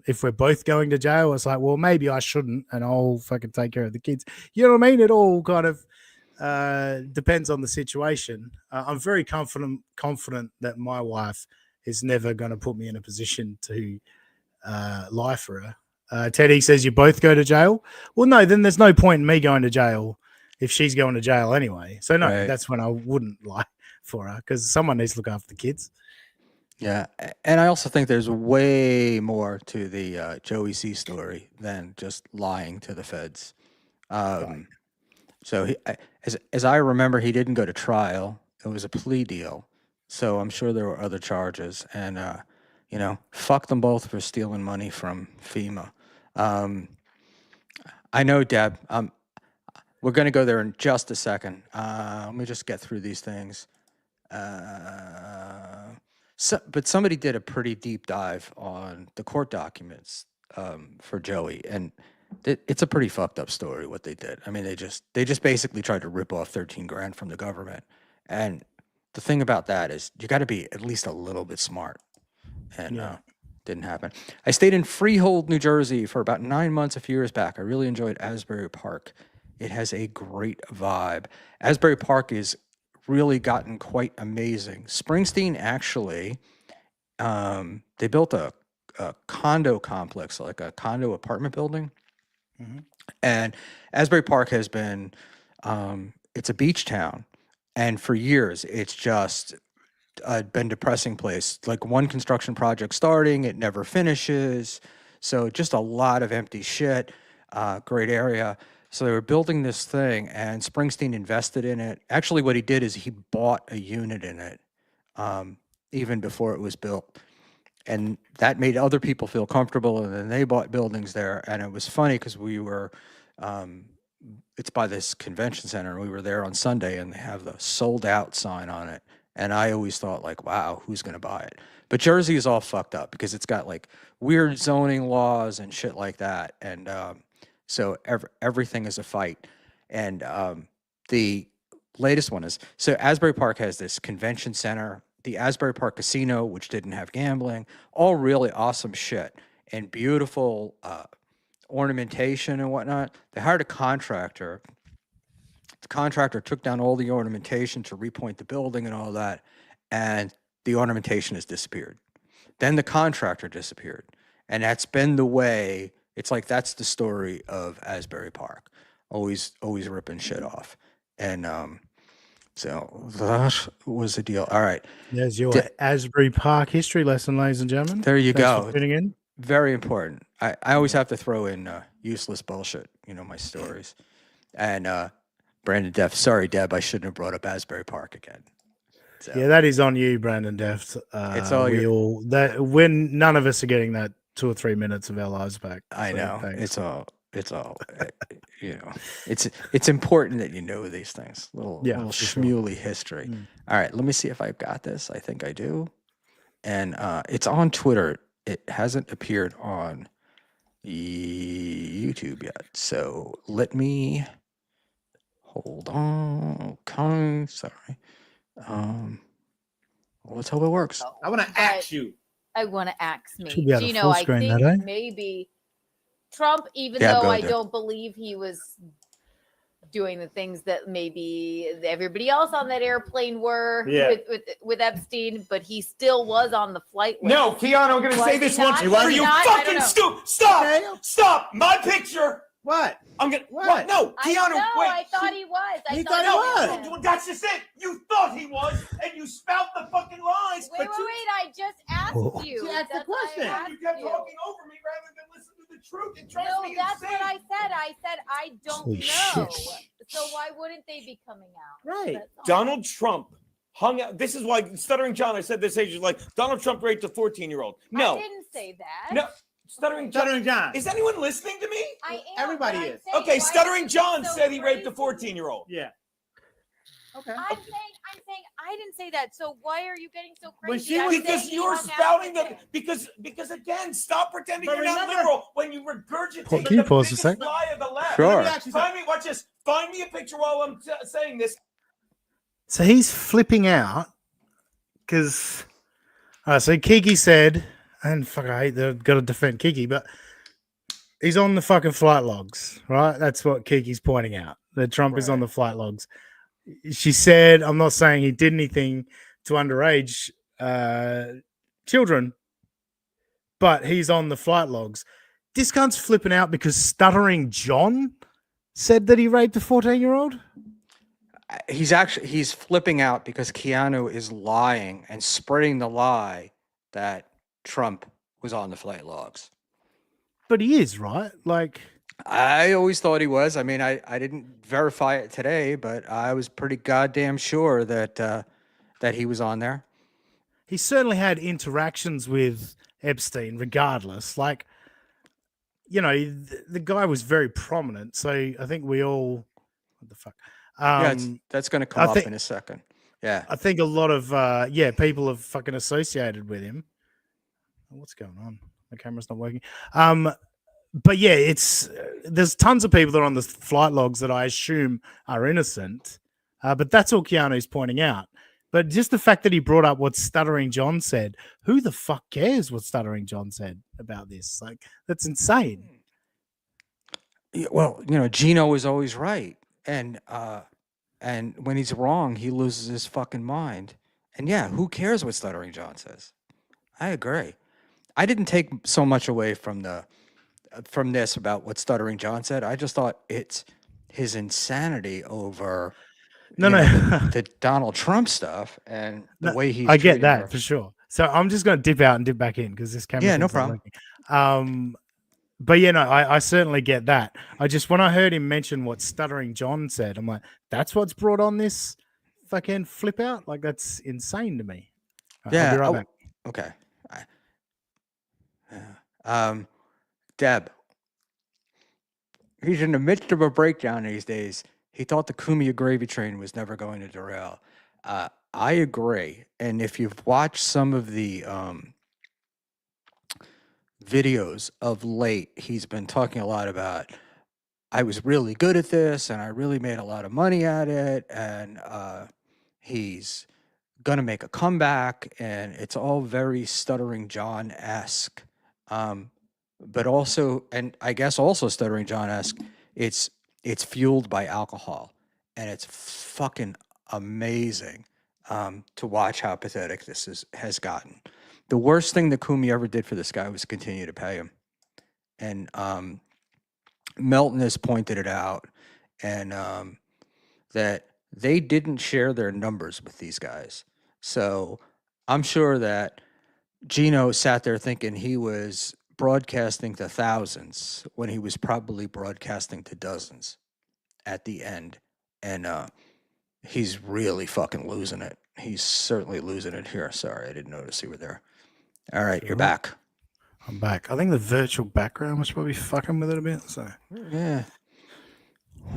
If we're both going to jail, it's like, well, maybe I shouldn't, and I'll fucking take care of the kids. You know what I mean? It all kind of depends on the situation. I'm very confident that my wife is never going to put me in a position to lie for her. Teddy says you both go to jail. Well, no, then there's no point in me going to jail if she's going to jail anyway. So no, Right. that's when I wouldn't lie for her because someone needs to look after the kids. Yeah, and I also think there's way more to the Joey C story than just lying to the feds. Right. So as I remember, he didn't go to trial. It was a plea deal. So I'm sure there were other charges, and you know, fuck them both for stealing money from FEMA. I know, Deb. We're going to go there in just a second. Let me just get through these things. But somebody did a pretty deep dive on the court documents for Joey, and it's a pretty fucked up story what they did. I mean, they just basically tried to rip off 13 grand from the government, and the thing about that is you got to be at least a little bit smart, and didn't happen. I stayed in Freehold, New Jersey for about 9 months a few years back. I really enjoyed Asbury Park. It has a great vibe. Asbury Park is really gotten quite amazing. Springsteen actually, they built a condo complex, like a condo apartment building. And Asbury Park has been, it's a beach town. And for years, it's just been depressing place. Like one construction project starting, it never finishes. So just a lot of empty shit. Great area. So they were building this thing, and Springsteen invested in it. Actually, what he did is he bought a unit in it, even before it was built, and that made other people feel comfortable. And then they bought buildings there, and it was funny because we were. It's by this convention center, and we were there on Sunday, and they have the sold out sign on it. And I always thought, like, wow, who's going to buy it? But Jersey is all fucked up because it's got like weird zoning laws and shit like that. And so everything is a fight. And the latest one is so Asbury Park has this convention center, the Asbury Park Casino, which didn't have gambling, all really awesome shit and beautiful ornamentation and whatnot. They hired a contractor. The contractor took down all the ornamentation to repoint the building and all that, and the ornamentation has disappeared. Then the contractor disappeared, and that's been the way. It's like that's the story of Asbury Park, always ripping shit off, and so that was the deal. All right, There's your Asbury Park history lesson, ladies and gentlemen. there you Thanks go. for tuning in. Very important. I always have to throw in useless bullshit, my stories. And Brandon Deft, sorry, Deb, I shouldn't have brought up Asbury Park again. So, Yeah, that is on you, Brandon Deft. It's all when none of us are getting that 2 or 3 minutes of our lives back. I So, know. thanks. It's all it's important that you know these things. Little for sure. schmuely history. All right, let me see if I've got this. I think I do. And it's on Twitter. It hasn't appeared on YouTube yet. So let me hold on. Okay, sorry. Let's hope it works. I want to axe you. I want to axe me. Should be able to Gino, full I screen think that, eh? maybe Trump, even Yeah, though go I there. don't believe he was doing the things that maybe everybody else on that airplane were with Epstein, but he still was on the flight list. No, Keanu, I'm going to say this once for you fucking stupid. Stop. My picture. What? I'm going to. What? No, I Keanu, know, wait. I thought he was. He thought he was. Well, that's just it. You thought he was, and you spout the fucking lies. Where Cool. you. She asked the That's why I question. asked You kept you. talking over me rather than listen to the truth. It drives No, me that's insane. what I said. I said I don't Holy know. shit. So why wouldn't they be coming out? Right. That's all. Donald Trump hung out. This is why Stuttering John, I said this age is like Donald Trump raped a 14-year-old. No. I didn't say that. No. Stuttering John. Stuttering John. Is anyone listening to me? I am. Everybody but I'm is. saying, Okay, why Stuttering is it John so said he raped a crazy? 14-year-old. Yeah. Okay. I'm saying I didn't say that. So why are you getting so When crazy? she I'm was- Because saying he you're hung out spouting with them. him. Because again, stop pretending But you're not remember- liberal when you regurgitate Paul, the can you pause a biggest sec? lie of the left. Sure. Let me ask you Find something. me. Watch this. Find me a picture while I'm saying this. So he's flipping out because so Kiki said, and fuck, I hate they've got to defend Kiki, but he's on the fucking flight logs, right? That's what Kiki's pointing out. That Trump is on the flight logs. She said, I'm not saying he did anything to underage children, but he's on the flight logs. This cunt's flipping out because Stuttering John said that he raped a 14-year-old. He's flipping out because Keanu is lying and spreading the lie that Trump was on the flight logs. But he is, right? Like, I always thought he was. I mean, I didn't verify it today, but I was pretty goddamn sure that that he was on there. he certainly had interactions with Epstein, regardless. Like, you know, the guy was very prominent. So I think we all, what the fuck? That's going to come I up think- in a second. Yeah. I think a lot of people have fucking associated with him. What's going on? My camera's not working. But yeah, it's there's tons of people that are on the flight logs that I assume are innocent. But that's all Keanu's pointing out. But just the fact that he brought up what Stuttering John said, who the fuck cares what Stuttering John said about this? Like, that's insane. Yeah, well, you know, Gino is always right, and when he's wrong, he loses his fucking mind. And yeah, who cares what Stuttering John says? I agree. I didn't take so much away from this about what Stuttering John said. I just thought it's his insanity over No, you no. know, the Donald Trump stuff and the No, way he's I get treating that her. for sure. So I'm just going to dip out and dip back in because this camera. Yeah, no thing's not problem. working. But yeah, no, I certainly get that. I just, when I heard him mention what Stuttering John said, I'm like, that's what's brought on this fucking flip out. Like, that's insane to me. Yeah. I'll be right oh, back. okay. Deb, he's in the midst of a breakdown these days. He thought the Cumia gravy train was never going to derail. I agree. And if you've watched some of the videos of late, he's been talking a lot about, I was really good at this and I really made a lot of money at it. And he's going to make a comeback. And it's all very Stuttering John-esque. But also, and I guess also Stuttering John-esque, it's fueled by alcohol. And it's fucking amazing to watch how pathetic this has gotten. The worst thing that Kumi ever did for this guy was continue to pay him. And Melton has pointed it out, and that they didn't share their numbers with these guys. So I'm sure that Gino sat there thinking he was broadcasting to thousands when he was probably broadcasting to dozens at the end. And he's really fucking losing it. He's certainly losing it here. Sorry, I didn't notice you were there. All right, you're Sure. back. I'm back. I think the virtual background was probably fucking with it a bit. So Yeah.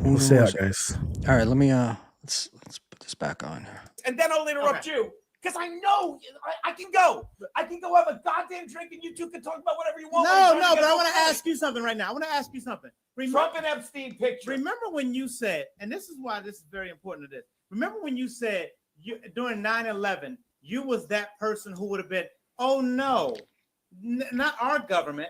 we'll see how knows? it goes. All right, let me let's put this back on here. And then I'll interrupt you because I know I can go. I can go have a goddamn drink, and you two can talk about whatever you want. No, but I want to ask you something right now. I want to ask you something. Trump and Epstein picture. Remember when you said, and this is why this is very important to this. Remember when you said during 9/11, you was that person who would have been, oh no, not our government.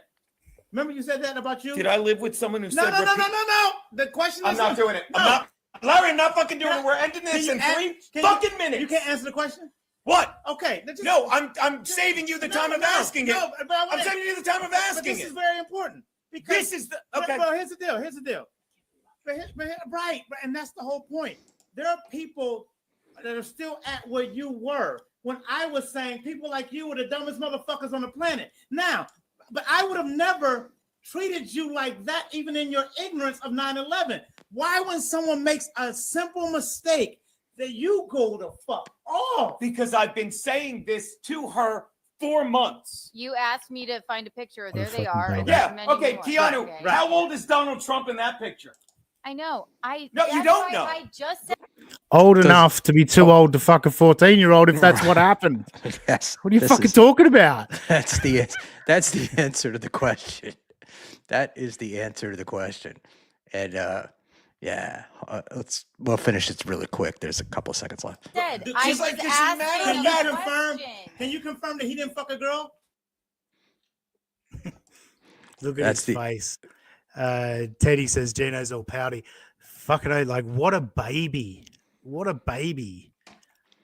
Remember you said that about you? Did I live with someone who No, said? no. The question is, I'm not doing it. No. I'm not. Larry, I'm not fucking doing it. We're ending this in 3 fucking minutes. You can't answer the question. What? Okay. No, I'm saving you the time of asking it. No, but I'm saving you the time of but asking this it. is very important because This is the okay. Well, here's the deal. Right, and that's the whole point. There are people that are still at where you were when I was saying people like you were the dumbest motherfuckers on the planet. Now, but I would have never treated you like that, even in your ignorance of 9/11. Why, when someone makes a simple mistake, that you go the fuck off? Because I've been saying this to her for months. You asked me to find a picture. There a they fucking are. baby. and Yeah. there's many Okay, more. Keanu, Okay. how old is Donald Trump in that picture? I know. No, you that's don't why know. I just said Old Does- enough to be too old to fuck a 14-year-old if that's what happened. Yes. What are you this fucking is- talking about? That's the answer to the question. That is the answer to the question. And we'll finish this really quick. There's a couple of seconds left. said. Just I was like, 'cause you asking mad Can at a you that? confirm? question. Can you confirm that he didn't fuck a girl? Look at That's his the- face. Teddy says Gino's all pouty. Fucking hell, like what a baby. What a baby.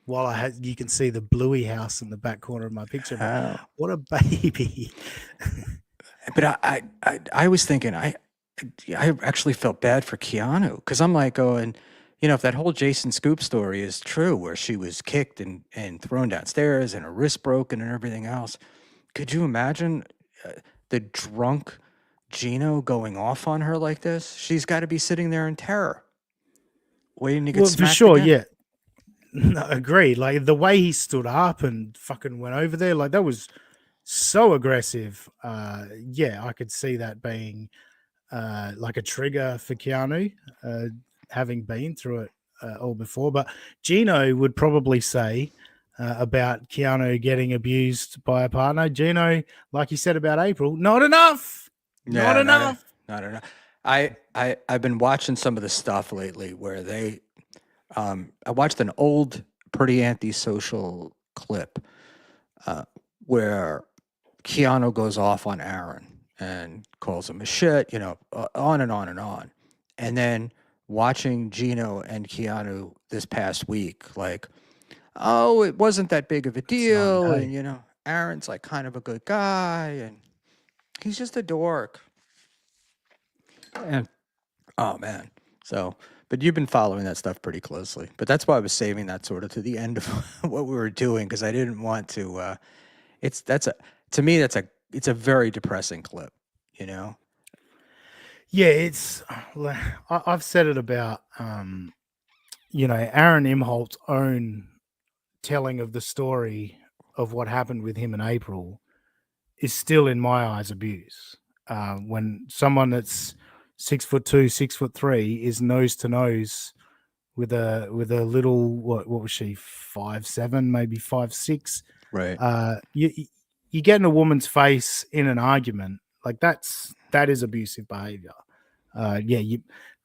While you can see the Bluey house in the back corner of my picture. But How? what a baby. But I was thinking I actually felt bad for Keanu because I'm like going, if that whole Jason Scoop story is true, where she was kicked and thrown downstairs and her wrist broken and everything else, could you imagine the drunk Gino going off on her like this? She's got to be sitting there in terror, waiting to get Well, for smacked sure, again. yeah. No, agreed. Like the way he stood up and fucking went over there, like that was so aggressive. Yeah, I could see that being like a trigger for Keanu, having been through it all before. But Gino would probably say about Keanu getting abused by a partner, Gino, like you said about April, not enough. Not enough. Not enough. I've been watching some of the stuff lately where they I watched an old Pretty Antisocial clip where Keanu goes off on Aaron and calls him a shit, on and on and on. And then watching Gino and Keanu this past week, like, oh, it wasn't that big of a deal. hey. And, Aaron's like kind of a good guy and he's just a dork. And, oh, man. So, but you've been following that stuff pretty closely. But that's why I was saving that sort of to the end of what we were doing because I didn't want to. To me, it's a very depressing clip. Yeah, I've said it about Aaron Imholt's own telling of the story of what happened with him in April is still in my eyes abuse. When someone that's 6'2", 6'3" is nose to nose with a little what was she 5'7", maybe 5'6". Right. You get in a woman's face in an argument like that is abusive behavior.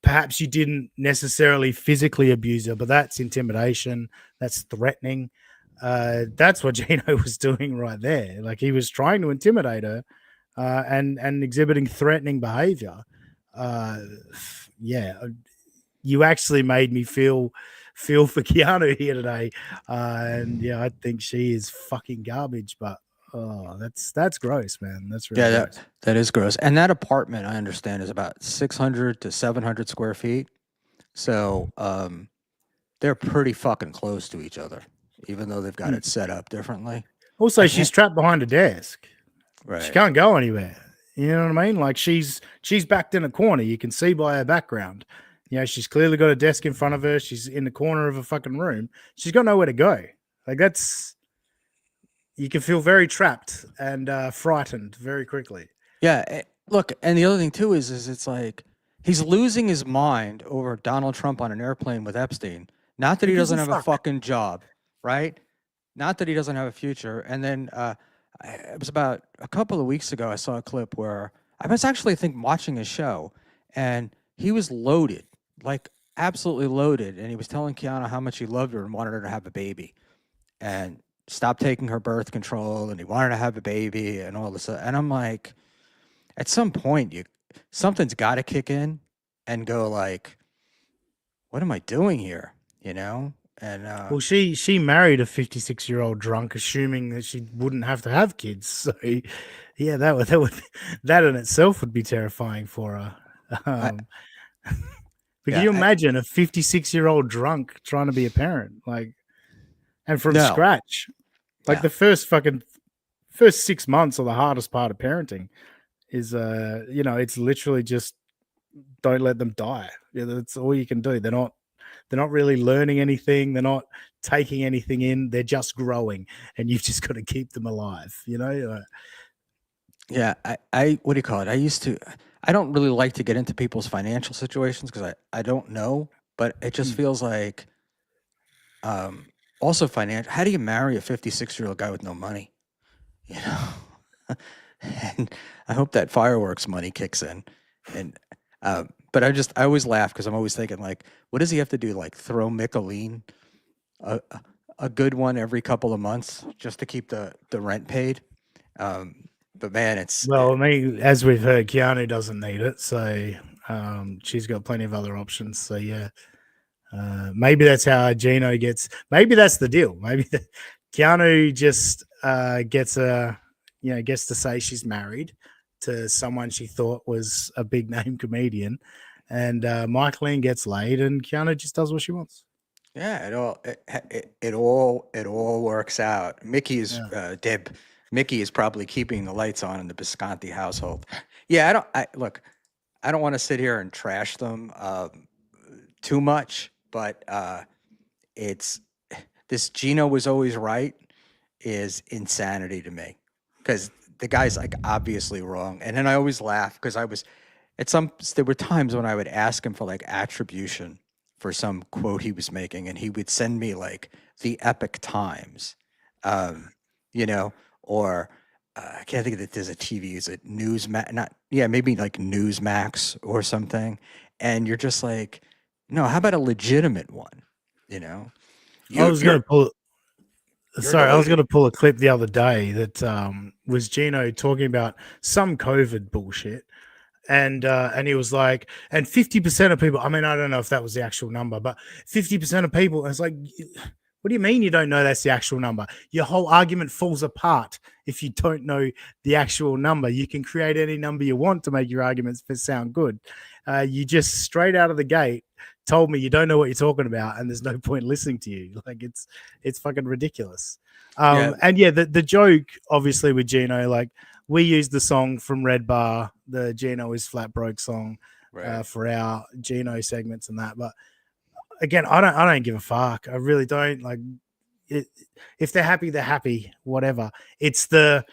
Perhaps you didn't necessarily physically abuse her, but that's intimidation. That's threatening. That's what Gino was doing right there. Like he was trying to intimidate her and exhibiting threatening behavior. You actually made me feel for Keanu here today. And yeah, I think she is fucking garbage, but that's gross, man. That's really gross. That is gross. And that apartment, I understand, is about 600 to 700 square feet. So they're pretty fucking close to each other, even though they've got it set up differently. Also, she's trapped behind a desk. Right. She can't go anywhere. You know what I mean? Like she's backed in a corner. You can see by her background. She's clearly got a desk in front of her. She's in the corner of a fucking room. She's got nowhere to go. Like you can feel very trapped and frightened very quickly. Yeah. Look, and the other thing too is it's like he's losing his mind over Donald Trump on an airplane with Epstein. Not that he doesn't have a fucking job, right? Not that he doesn't have a future. And then it was about a couple of weeks ago, I saw a clip where I was actually, watching a show and he was loaded, like absolutely loaded. And he was telling Kiana how much he loved her and wanted her to have a baby and stop taking her birth control. And he wanted to have a baby and all this. And I'm like, at some point, something's got to kick in and go like, what am I doing here? And well, she married a 56-year-old drunk, assuming that she wouldn't have to have kids. So, yeah, that in itself would be terrifying for her. But can you imagine a 56-year-old drunk trying to be a parent, and from scratch? Like Yeah. the first 6 months are the hardest part of parenting. Is it's literally just don't let them die. Yeah, that's all you can do. They're not really learning anything. They're not taking anything in. They're just growing, and you've just got to keep them alive. Yeah, I what do you call it? I don't really like to get into people's financial situations because I don't know, but it just feels like also financial. How do you marry a 56-year-old guy with no money? You know, and I hope that fireworks money kicks in. And but I always laugh because I'm always thinking like, what does he have to do? Like throw Michelin a good one every couple of months just to keep the rent paid. But man, Well, I mean, as we've heard, Keanu doesn't need it, so she's got plenty of other options. So yeah, maybe that's how Gino gets. Maybe that's the deal. Maybe Keanu just gets to say she's married to someone she thought was a big name comedian, and Michaeline gets laid, and Keanu just does what she wants. yeah, it all works out. Mickey is probably keeping the lights on in the Bisconti household. Yeah, I don't want to sit here and trash them too much, but it's this Gino was always right is insanity to me because the guy's like obviously wrong, and then I always laugh because there were times when I would ask him for like attribution for some quote he was making, and he would send me like the Epic Times, you know, or I can't think that there's a TV. Is it Newsmax? Not maybe like Newsmax or something. And you're just like, no, how about a legitimate one? You know, I was going to pull. you're Sorry, I was deluded. going to pull a clip the other day that was Gino talking about some COVID bullshit, and he was like, and 50% of people. I mean, I don't know if that was the actual number, but 50% of people. And it's like, what do you mean you don't know that's the actual number? Your whole argument falls apart if you don't know the actual number. You can create any number you want to make your arguments sound good. You just straight out of the gate told me you don't know what you're talking about, and there's no point listening to you. Like it's fucking ridiculous. Yeah. And yeah, the joke obviously with Gino, like we used the song from Red Bar, the Gino is Flat Broke song, Right. for our Gino segments and that. But again, I don't give a fuck. I really don't. Like if they're happy, they're happy. Whatever. It's the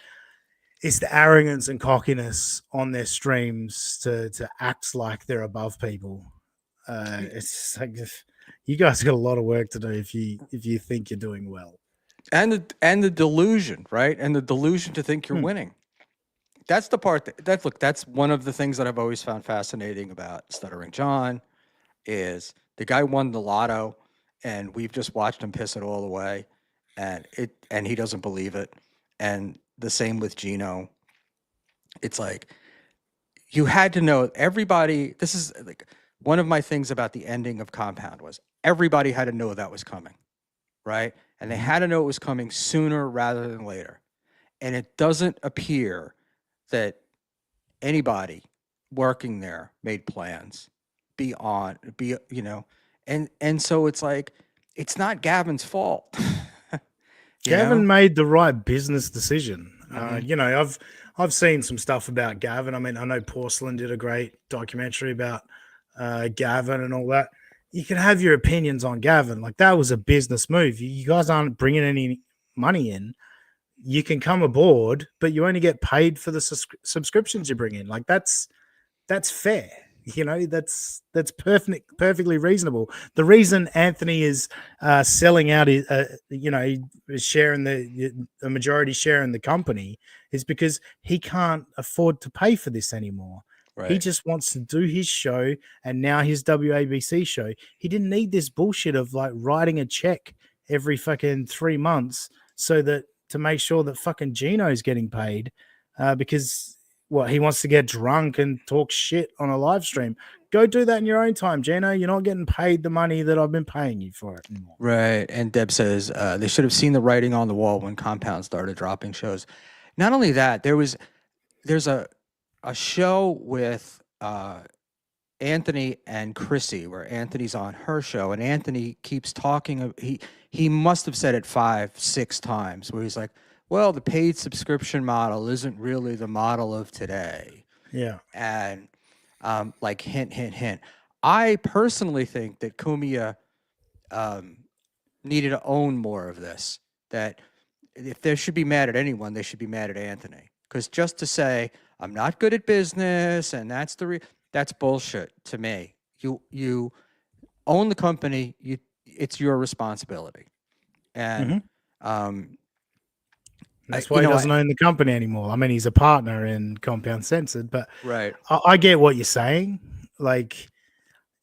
arrogance and cockiness on their streams to act like they're above people. It's like you guys got a lot of work to do if you think you're doing well. And the delusion, right? And the delusion to think you're winning. That's the part that's one of the things that I've always found fascinating about Stuttering John is the guy won the lotto and we've just watched him piss it all away and he doesn't believe it. And the same with Gino. It's like you had to know everybody. This is like one of my things about the ending of Compound was everybody had to know that was coming, right? And they had to know it was coming sooner rather than later. And it doesn't appear that anybody working there made plans and so it's like it's not Gavin's fault. Gavin made the right business decision. Mm-hmm. I've seen some stuff about Gavin. I mean, I know Porcelain did a great documentary about Gavin and all that. You can have your opinions on Gavin. Like that was a business move. You guys aren't bringing any money in. You can come aboard, but you only get paid for the subscriptions you bring in. Like that's fair. That's perfectly reasonable. The reason Anthony is selling out is sharing the majority share in the company is because he can't afford to pay for this anymore. Right. He just wants to do his show and now his WABC show. He didn't need this bullshit of like writing a check every fucking 3 months to make sure that fucking Gino's getting paid because he wants to get drunk and talk shit on a live stream. Go do that in your own time, Gino. You're not getting paid the money that I've been paying you for it anymore. Right. And Deb says they should have seen the writing on the wall when Compound started dropping shows. Not only that, there's a show with Anthony and Chrissy, where Anthony's on her show, and Anthony keeps talking. He must have said it 5, 6 times, where he's like, "Well, the paid subscription model isn't really the model of today," Yeah. and like hint, hint, hint. I personally think that Kumia needed to own more of this. That if they should be mad at anyone, they should be mad at Anthony. Because just to say I'm not good at business and that's bullshit to me. You own the company. It's your responsibility, and that's why he doesn't own the company anymore. I mean, he's a partner in Compound Censored, but I get what you're saying. Like,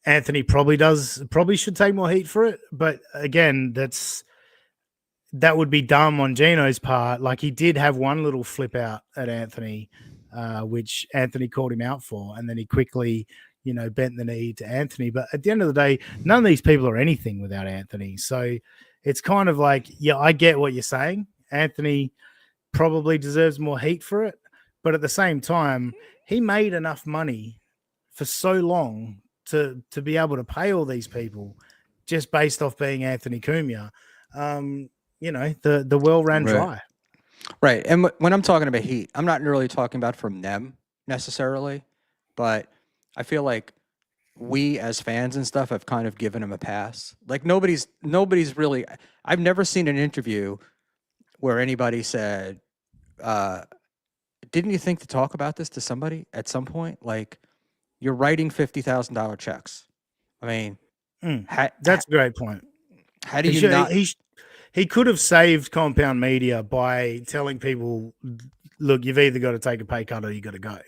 Anthony probably should take more heat for it, but again, that would be dumb on Gino's part. Like, he did have one little flip out at Anthony, which Anthony called him out for, and then he quickly, bent the knee to Anthony. But at the end of the day, none of these people are anything without Anthony. So it's kind of like, yeah, I get what you're saying. Anthony probably deserves more heat for it, but at the same time, he made enough money for so long to be able to pay all these people just based off being Anthony Cumia. The well ran dry. Right. And when I'm talking about heat, I'm not really talking about from them necessarily, but I feel like we as fans and stuff have kind of given him a pass. Like nobody's really, I've never seen an interview where anybody said, didn't you think to talk about this to somebody at some point? Like, you're writing $50,000 checks. I mean, that's a great point. How do you not? He could have saved Compound Media by telling people, look, you've either got to take a pay cut or you got to go.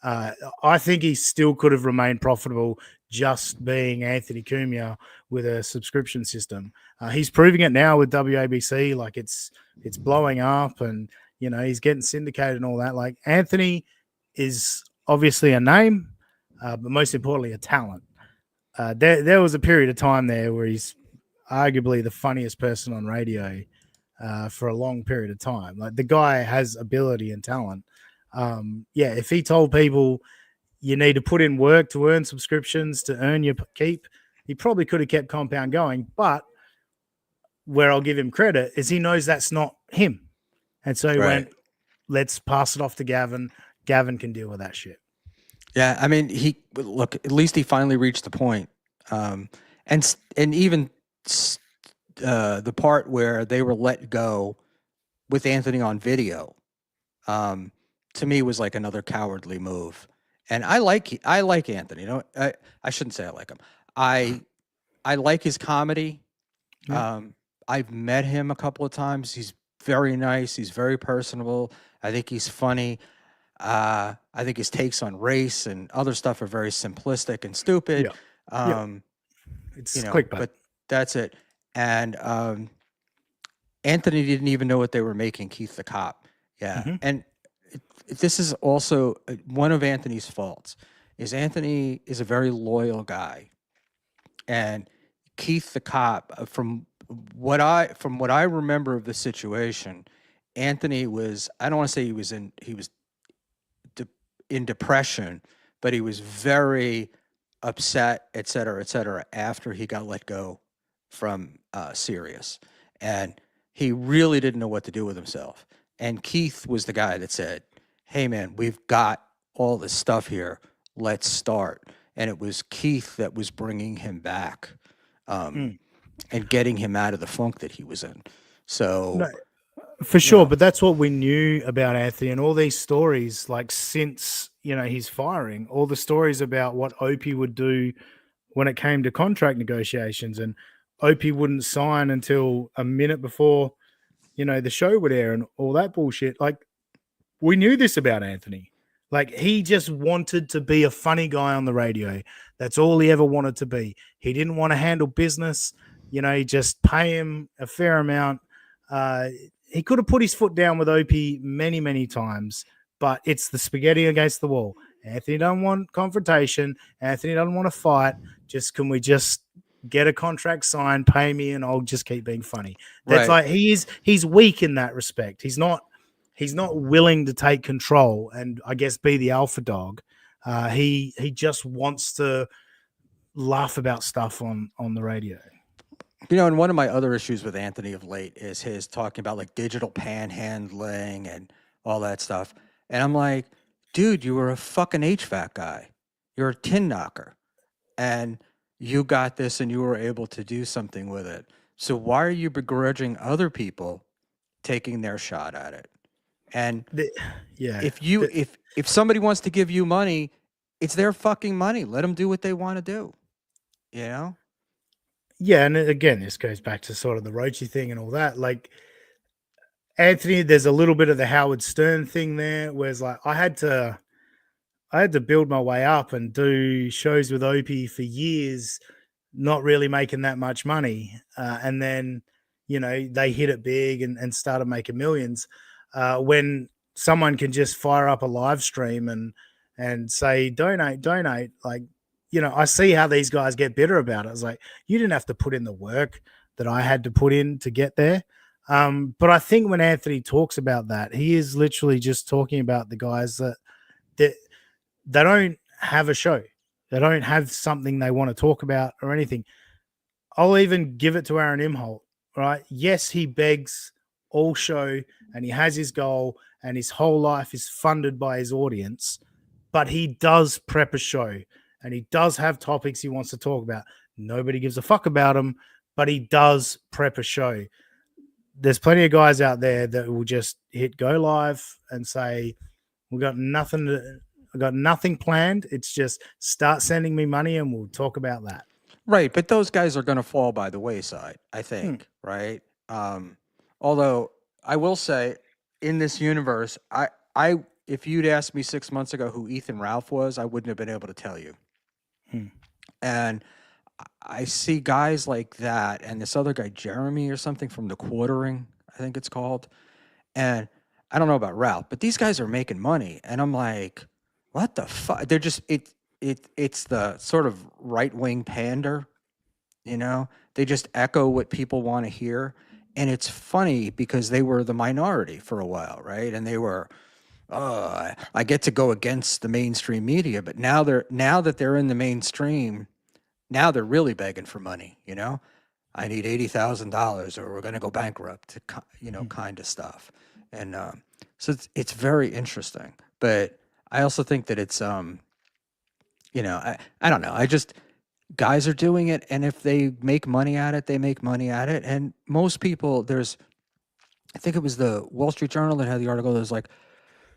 I think he still could have remained profitable just being Anthony Cumia with a subscription system. He's proving it now with WABC. Like, it's blowing up, and he's getting syndicated and all that. Like, Anthony is obviously a name, but most importantly, a talent. There was a period of time there where he's arguably the funniest person on radio for a long period of time. Like, the guy has ability and talent. If he told people you need to put in work to earn subscriptions to earn your keep, he probably could have kept Compound going. But where I'll give him credit is he knows that's not him. And so he went, let's pass it off to Gavin. Gavin can deal with that shit. Yeah, I mean, at least he finally reached the point. And even the part where they were let go with Anthony on video, to me was like another cowardly move. And I like Anthony. I shouldn't say I like him. I like his comedy. Yeah. I've met him a couple of times. He's very nice. He's very personable. I think he's funny. I think his takes on race and other stuff are very simplistic and stupid. It's clickbait, but that's it. And Anthony didn't even know what they were making, Keith the Cop. Yeah. And this is also one of Anthony's faults. Is Anthony is a very loyal guy. And Keith the Cop, from what I remember of the situation, Anthony was, I don't want to say he was in depression, but he was very upset, et cetera, after he got let go from Sirius. And he really didn't know what to do with himself. And Keith was the guy that said, hey, man, we've got all this stuff here. Let's start. And it was Keith that was bringing him back and getting him out of the funk that he was in. So... No. For sure, but that's what we knew about Anthony, and all these stories, like since his firing, all the stories about what Opie would do when it came to contract negotiations, and Opie wouldn't sign until a minute before the show would air, and all that bullshit. Like, we knew this about Anthony. Like, he just wanted to be a funny guy on the radio. That's all he ever wanted to be. He didn't want to handle business. Just pay him a fair amount. He could have put his foot down with Opie many, many times, but it's the spaghetti against the wall. Anthony doesn't want confrontation. Anthony doesn't want to fight. Can we just get a contract signed, pay me, and I'll just keep being funny. That's like he's weak in that respect. He's not willing to take control and I guess be the alpha dog. He just wants to laugh about stuff on the radio. You know, and one of my other issues with Anthony of late is his talking about like digital panhandling and all that stuff. And I'm like, dude, you were a fucking HVAC guy. You're a tin knocker. And you got this and you were able to do something with it. So why are you begrudging other people taking their shot at it? And if somebody wants to give you money, it's their fucking money. Let them do what they want to do. You know? Yeah, and again, this goes back to sort of the Roachy thing and all that. Like, Anthony, there's a little bit of the Howard Stern thing there, whereas like I had to build my way up and do shows with Opie for years, not really making that much money, and then they hit it big and started making millions. When someone can just fire up a live stream and say donate, like. I see how these guys get bitter about it. It's like, you didn't have to put in the work that I had to put in to get there. But I think when Anthony talks about that, he is literally just talking about the guys that they don't have a show. They don't have something they want to talk about or anything. I'll even give it to Aaron Imholt, right? Yes, he begs all show and he has his goal and his whole life is funded by his audience, but he does prep a show. And he does have topics he wants to talk about. Nobody gives a fuck about him, but he does prep a show. There's plenty of guys out there that will just hit go live and say, "We got nothing planned. It's just start sending me money and we'll talk about that." Right, but those guys are going to fall by the wayside, I think. Right. Although I will say, in this universe, I if you'd asked me 6 months ago who Ethan Ralph was, I wouldn't have been able to tell you. And I see guys like that and this other guy, Jeremy or something from The Quartering, I think it's called. And I don't know about Ralph, but these guys are making money. And I'm like, what the fuck? They're just, it's the sort of right-wing pander, They just echo what people want to hear. And it's funny because they were the minority for a while, right? And they were, I get to go against the mainstream media, but now that they're in the mainstream, now they're really begging for money. I need $80,000 or we're going to go bankrupt, kind of stuff. And so it's very interesting. But I also think that it's, I don't know. Guys are doing it, and if they make money at it, they make money at it. And most people, I think it was the Wall Street Journal that had the article that was like,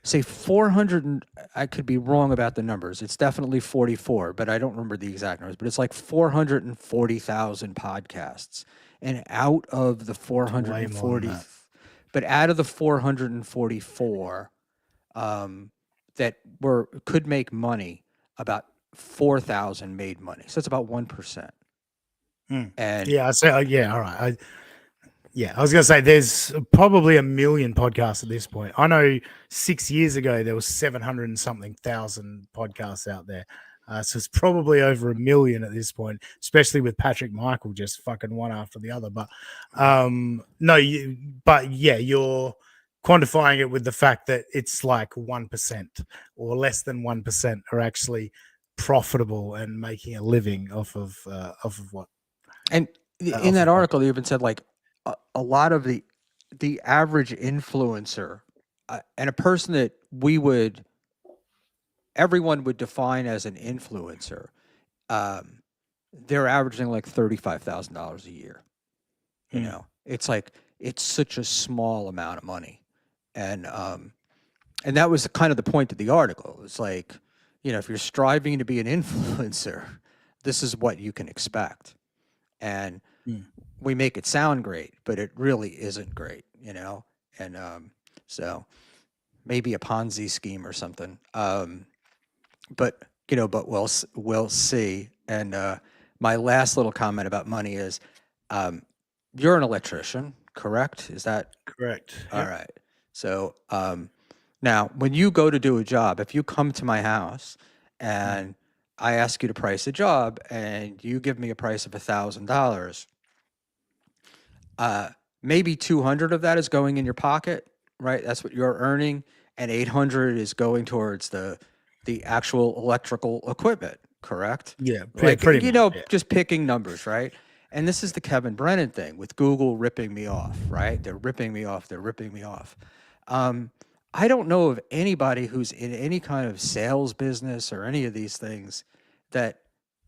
say 400, I could be wrong about the numbers. It's definitely 44, but I don't remember the exact numbers, but it's like 440,000 podcasts. And out of the 440, but out of the 444 that could make money, about 4,000 made money. So it's about 1%. And yeah, I say, all right. I was going to say there's probably 1 million podcasts at this point. I know 6 years ago there was 700 and something thousand podcasts out there. So it's probably over 1 million at this point, especially with Patrick Michael just fucking one after the other. But you're quantifying it with the fact that it's like 1% or less than 1% are actually profitable and making a living off of what. And in that article, they even said like, a lot of the average influencer and a person that everyone would define as an influencer, they're averaging like $35,000 a year. It's like, it's such a small amount of money. And that was kind of the point of the article. It's like, if you're striving to be an influencer, this is what you can expect. And we make it sound great, but it really isn't great, and so maybe a Ponzi scheme or something. But we'll see. And my last little comment about money is, you're an electrician, correct? Is that correct? All right. So now, when you go to do a job, if you come to my house and I ask you to price a job and you give me a price of $1,000, maybe 200 of that is going in your pocket, right? That's what you're earning, and 800 is going towards the the actual electrical equipment, correct? Yeah, Like, pretty much. Yeah. just picking numbers, right? And this is the Kevin Brennan thing with Google ripping me off, right? They're ripping me off. They're ripping me off. I don't know of anybody who's in any kind of sales business or any of these things that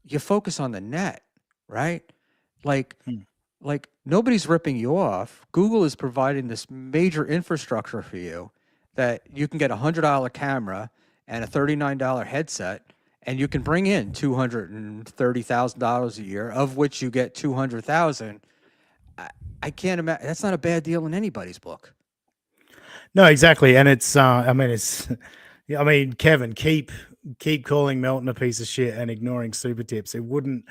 you focus on the net, right? Like, Hmm. like nobody's ripping you off. Google is providing this major infrastructure for you that you can get $100 camera and a $39 headset, and you can bring in $230,000 a year, of which you get 200,000. I can't imagine that's not a bad deal in anybody's book. No, exactly, and it's. I mean, it's. I mean, Kevin, keep calling Melton a piece of shit and ignoring super tips. It wouldn't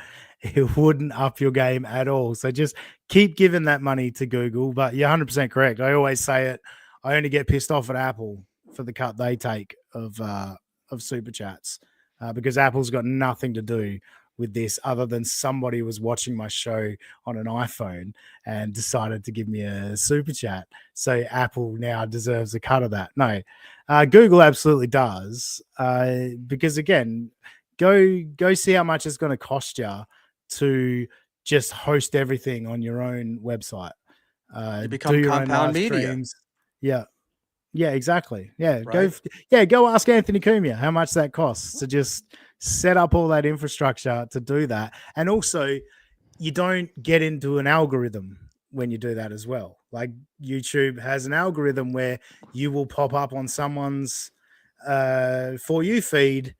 up your game at all. So just keep giving that money to Google. But you're 100% correct. I always say it. I only get pissed off at Apple for the cut they take of super chats because Apple's got nothing to do with this other than somebody was watching my show on an iPhone and decided to give me a super chat. So Apple now deserves a cut of that. No, Google absolutely does because again, go see how much it's going to cost you to just host everything on your own website. You become do your own compound live media. streams. Yeah, exactly. Yeah, Right? go ask Anthony Cumia how much that costs to just set up all that infrastructure to do that. And also, you don't get into an algorithm when you do that as well. Like YouTube has an algorithm where you will pop up on someone's For You feed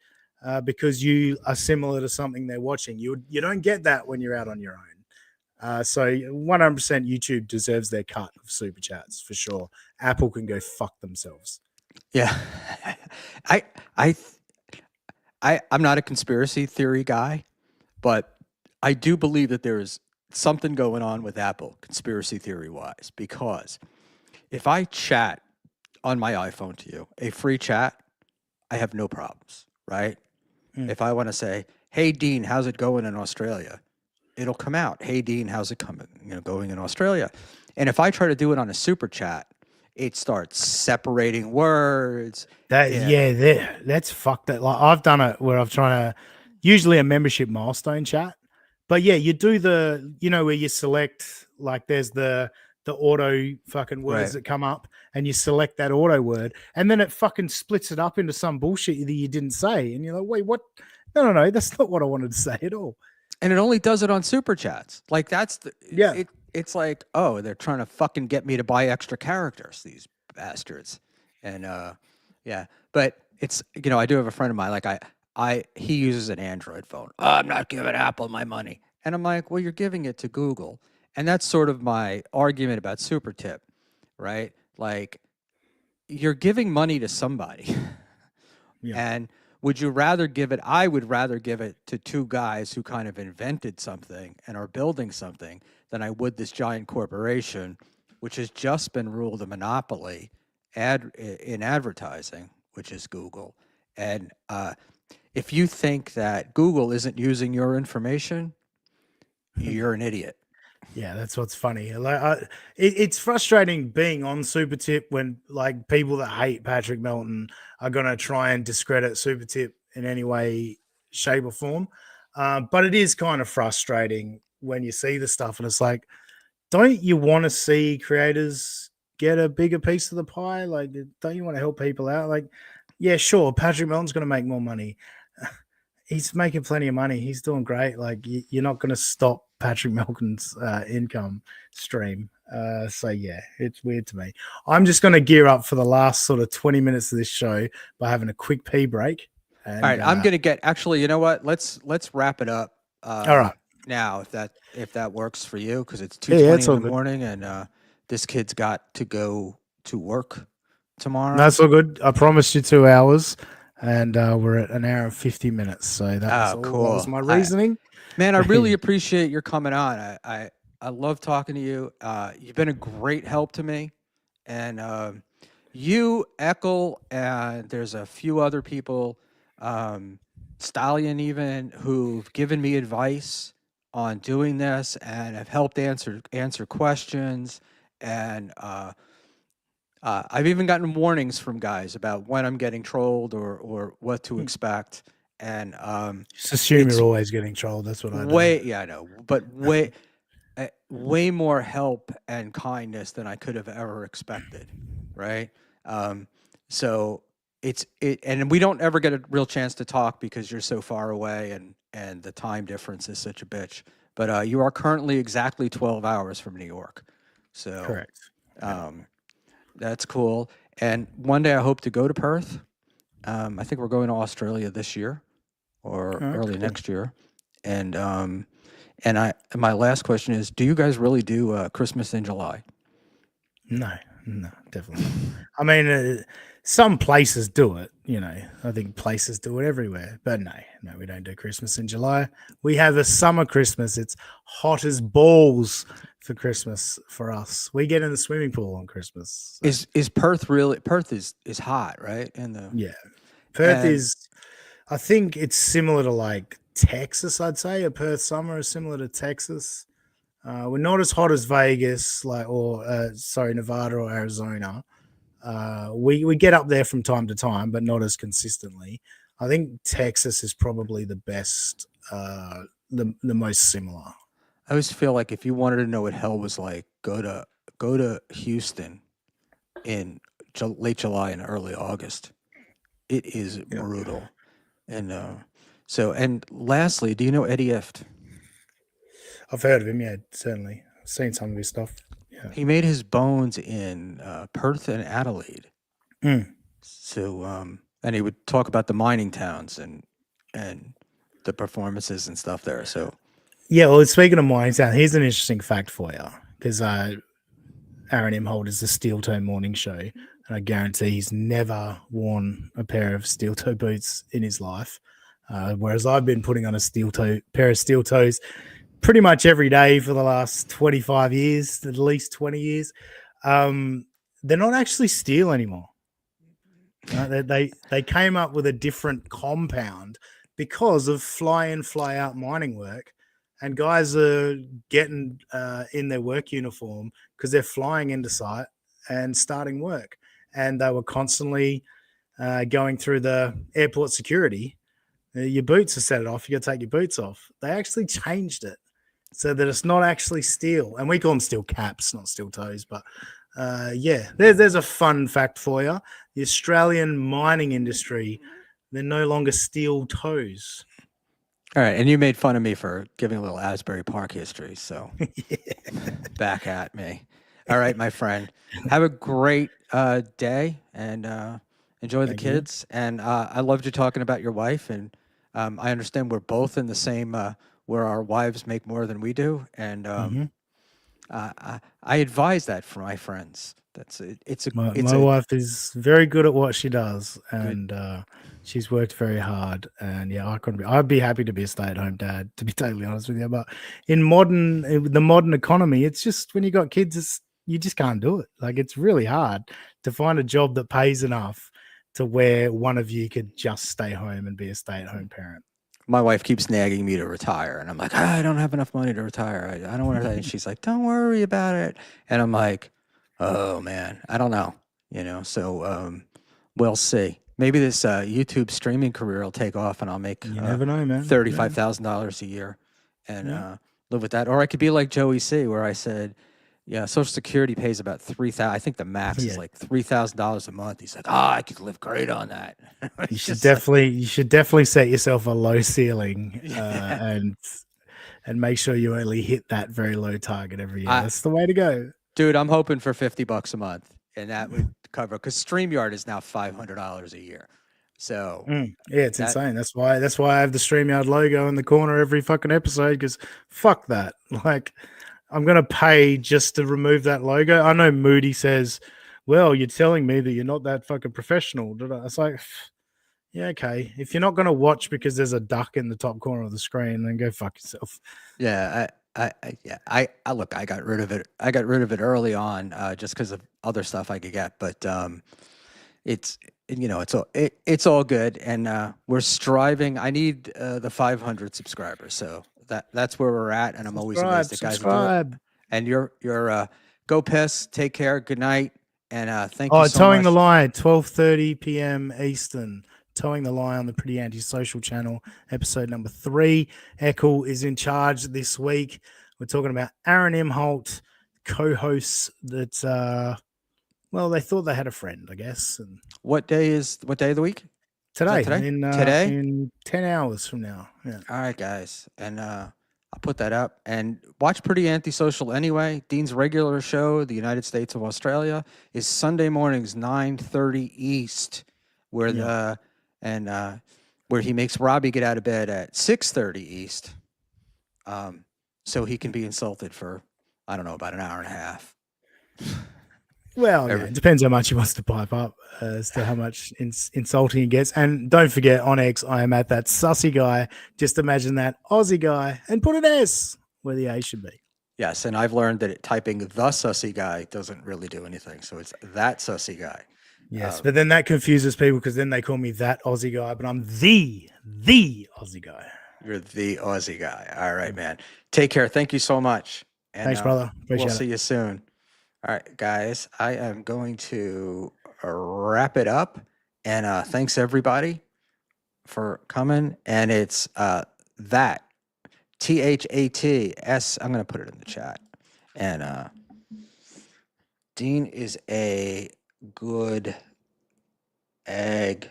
because you are similar to something they're watching. You don't get that when you're out on your own. So 100% YouTube deserves their cut of super chats for sure. Apple can go fuck themselves. Yeah. I'm not a conspiracy theory guy, but I do believe that there is something going on with Apple, conspiracy theory wise, because if I chat on my iPhone to you, a free chat, I have no problems, right? If I want to say, "Hey Dean, how's it going in Australia?" It'll come out, "Hey Dean, how's it going in Australia?" And if I try to do it on a super chat, it starts separating words. That's fucked. That like I've done it where I've trying to usually a membership milestone chat, but yeah, you do the where you select like there's the auto fucking words that come up and you select that auto word and then it fucking splits it up into some bullshit that you didn't say and you're like, wait, what? No, that's not what I wanted to say at all. And it only does it on super chats. Like that's Yeah. It's like, oh, they're trying to fucking get me to buy extra characters, these bastards. And yeah, but it's I do have a friend of mine. Like he uses an Android phone. "Oh, I'm not giving Apple my money, and I'm like, well, you're giving it to Google, and that's sort of my argument about super tip, right? Like you're giving money to somebody. And would you rather give it? I would rather give it to two guys who kind of invented something and are building something than I would this giant corporation, which has just been ruled a monopoly in advertising, which is Google. And if you think that Google isn't using your information, you're an idiot. Yeah, that's what's funny. Like, it's frustrating being on Super Tip when like people that hate Patrick Melton are gonna try and discredit Super Tip in any way, shape, or form. But it is kind of frustrating when you see the stuff and it's like, don't you want to see creators get a bigger piece of the pie? Like, don't you want to help people out? Like, yeah, sure, Patrick Melton's gonna make more money. He's making plenty of money. He's doing great. Like you're not going to stop Patrick Melton's income stream. So yeah, it's weird to me. I'm just going to gear up for the last sort of 20 minutes of this show by having a quick pee break. And, all right, I'm going to get. Actually, you know what? Let's wrap it up. All right. Now, if that works for you, because it's 2:20 in the morning, and this kid's got to go to work tomorrow. That's all good. I promised you 2 hours. And we're at an hour and 50 minutes. So that was cool. That was my reasoning. Man, I really appreciate your coming on. I love talking to you. You've been a great help to me. And you, Eckel, and there's a few other people, Stallion even, who've given me advice on doing this and have helped answer questions. And I've even gotten warnings from guys about when I'm getting trolled or what to expect. And Just assume it's you're always getting trolled. That's what I do. yeah, I know, but way more help and kindness than I could have ever expected, right? So and we don't ever get a real chance to talk because you're so far away and the time difference is such a bitch. But you are currently exactly 12 hours from New York, so Correct. that's cool. And one day I hope to go to Perth. I think we're going to Australia this year or Oh, early cool. next year, and my last question is: do you guys really do Christmas in July? No, definitely not. I mean, some places do it. I think places do it everywhere. But no, we don't do Christmas in July. We have a summer Christmas. It's hot as balls for Christmas for us. We get in the swimming pool on Christmas. So, Is Perth really? Perth is hot, right? And yeah, Perth is. I think it's similar to like Texas. I'd say a Perth summer is similar to Texas. We're not as hot as Vegas, Nevada or Arizona. We get up there from time to time, but not as consistently. I think Texas is probably the best, the most similar. I always feel like if you wanted to know what hell was like, go to Houston in late July and early August. It is brutal. And and lastly, do you know Eddie Ift? I've heard of him, yeah, certainly. I've seen some of his stuff. Yeah. He made his bones in Perth and Adelaide. Mm. So and he would talk about the mining towns and the performances and stuff there. So yeah, well, speaking of mining town, here's an interesting fact for you because Aaron Imholt is the Steel Toe Morning Show, and I guarantee he's never worn a pair of steel toe boots in his life. Whereas I've been putting on a pair of steel toes pretty much every day for the last 25 years, at least 20 years. They're not actually steel anymore. They came up with a different compound because of fly in, fly out mining work. And guys are getting in their work uniform because they're flying into site and starting work. And they were constantly going through the airport security. Your boots are set it off. You got to take your boots off. They actually changed it so that it's not actually steel. And we call them steel caps, not steel toes. But there's a fun fact for you. The Australian mining industry, they're no longer steel toes. all right, and you made fun of me for giving a little Asbury Park history, so back at me. All right, my friend. Have a great day and enjoy the Thank you. kids. And I loved you talking about your wife. And I understand we're both in the same where our wives make more than we do. And I advise that for my friends. My wife is very good at what she does, and she's worked very hard. And yeah, I'd be happy to be a stay-at-home dad, to be totally honest with you. But in the modern economy, it's just when you got kids, you just can't do it. Like it's really hard to find a job that pays enough to where one of you could just stay home and be a stay-at-home parent. My wife keeps nagging me to retire, and I'm like, I don't have enough money to retire. I don't want to. And she's like, don't worry about it. And I'm like, oh man, I don't know. So we'll see. Maybe this YouTube streaming career will take off, and I'll make You never know, man. $35,000 a year, and live with that. Or I could be like Joey C, where I said, yeah, Social Security pays about $3,000. I think the max is like $3,000 a month. He's like, I could live great on that. You should definitely set yourself a low ceiling and make sure you only hit that very low target every year. That's the way to go. Dude, I'm hoping for $50 a month, and that would cover because StreamYard is now $500 a year. So yeah, it's insane. That's why I have the StreamYard logo in the corner every fucking episode, because fuck that. Like, I'm gonna pay just to remove that logo. I know Moody says, well, you're telling me that you're not that fucking professional. It's like, yeah, okay. If you're not gonna watch because there's a duck in the top corner of the screen, then go fuck yourself. Yeah, I look, I got rid of it. I got rid of it early on, just because of other stuff I could get. But it's it's all good, and we're striving. I need the 500 subscribers, so that's where we're at. And I'm always amazed at guys who do it. And you're go piss, take care, good night, And thank you Oh, so Towing much. the Line, 12:30 p.m. Eastern. Towing the Line on the Pretty Antisocial channel, episode number 3. Eckel is in charge this week. We're talking about Aaron Imholt, co-hosts that, well, they thought they had a friend, I guess. And What day of the week? today, today? In, Today? in 10 hours from now. Yeah. All right, guys. And I'll put that up. And watch Pretty Antisocial anyway. Dean's regular show, The United States of Australia, is Sunday mornings, 9:30 East, where where he makes Robbie get out of bed at 6:30 East. So he can be insulted for, I don't know, about an hour and a half. Well, yeah, it depends how much he wants to pipe up as to how much insulting he gets. And don't forget, on X, I am at that sussy guy. Just imagine that Aussie guy and put an S where the A should be. Yes, and I've learned that typing the sussy guy doesn't really do anything. So it's that sussy guy. Yes, but then that confuses people because then they call me that Aussie guy, but I'm the Aussie guy. You're the Aussie guy. All right, man. Take care. Thank you so much. And, Thanks, brother. Appreciate we'll it. see you soon. All right, guys. I am going to wrap it up. And thanks, everybody, for coming. And it's that. THATS. I'm going to put it in the chat. And Dean is a good egg.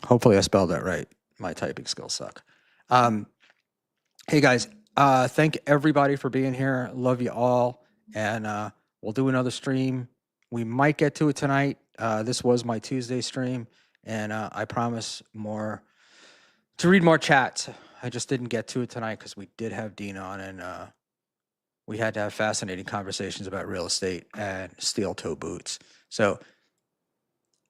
Hopefully I spelled that right. My typing skills suck. Hey guys, thank everybody for being here. Love you all. And we'll do another stream. We might get to it tonight. This was my Tuesday stream. And I promise to read more chats. I just didn't get to it tonight because we did have Dean on, and we had to have fascinating conversations about real estate and steel toe boots. So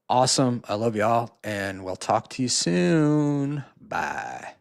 awesome. I love y'all, and we'll talk to you soon. Bye.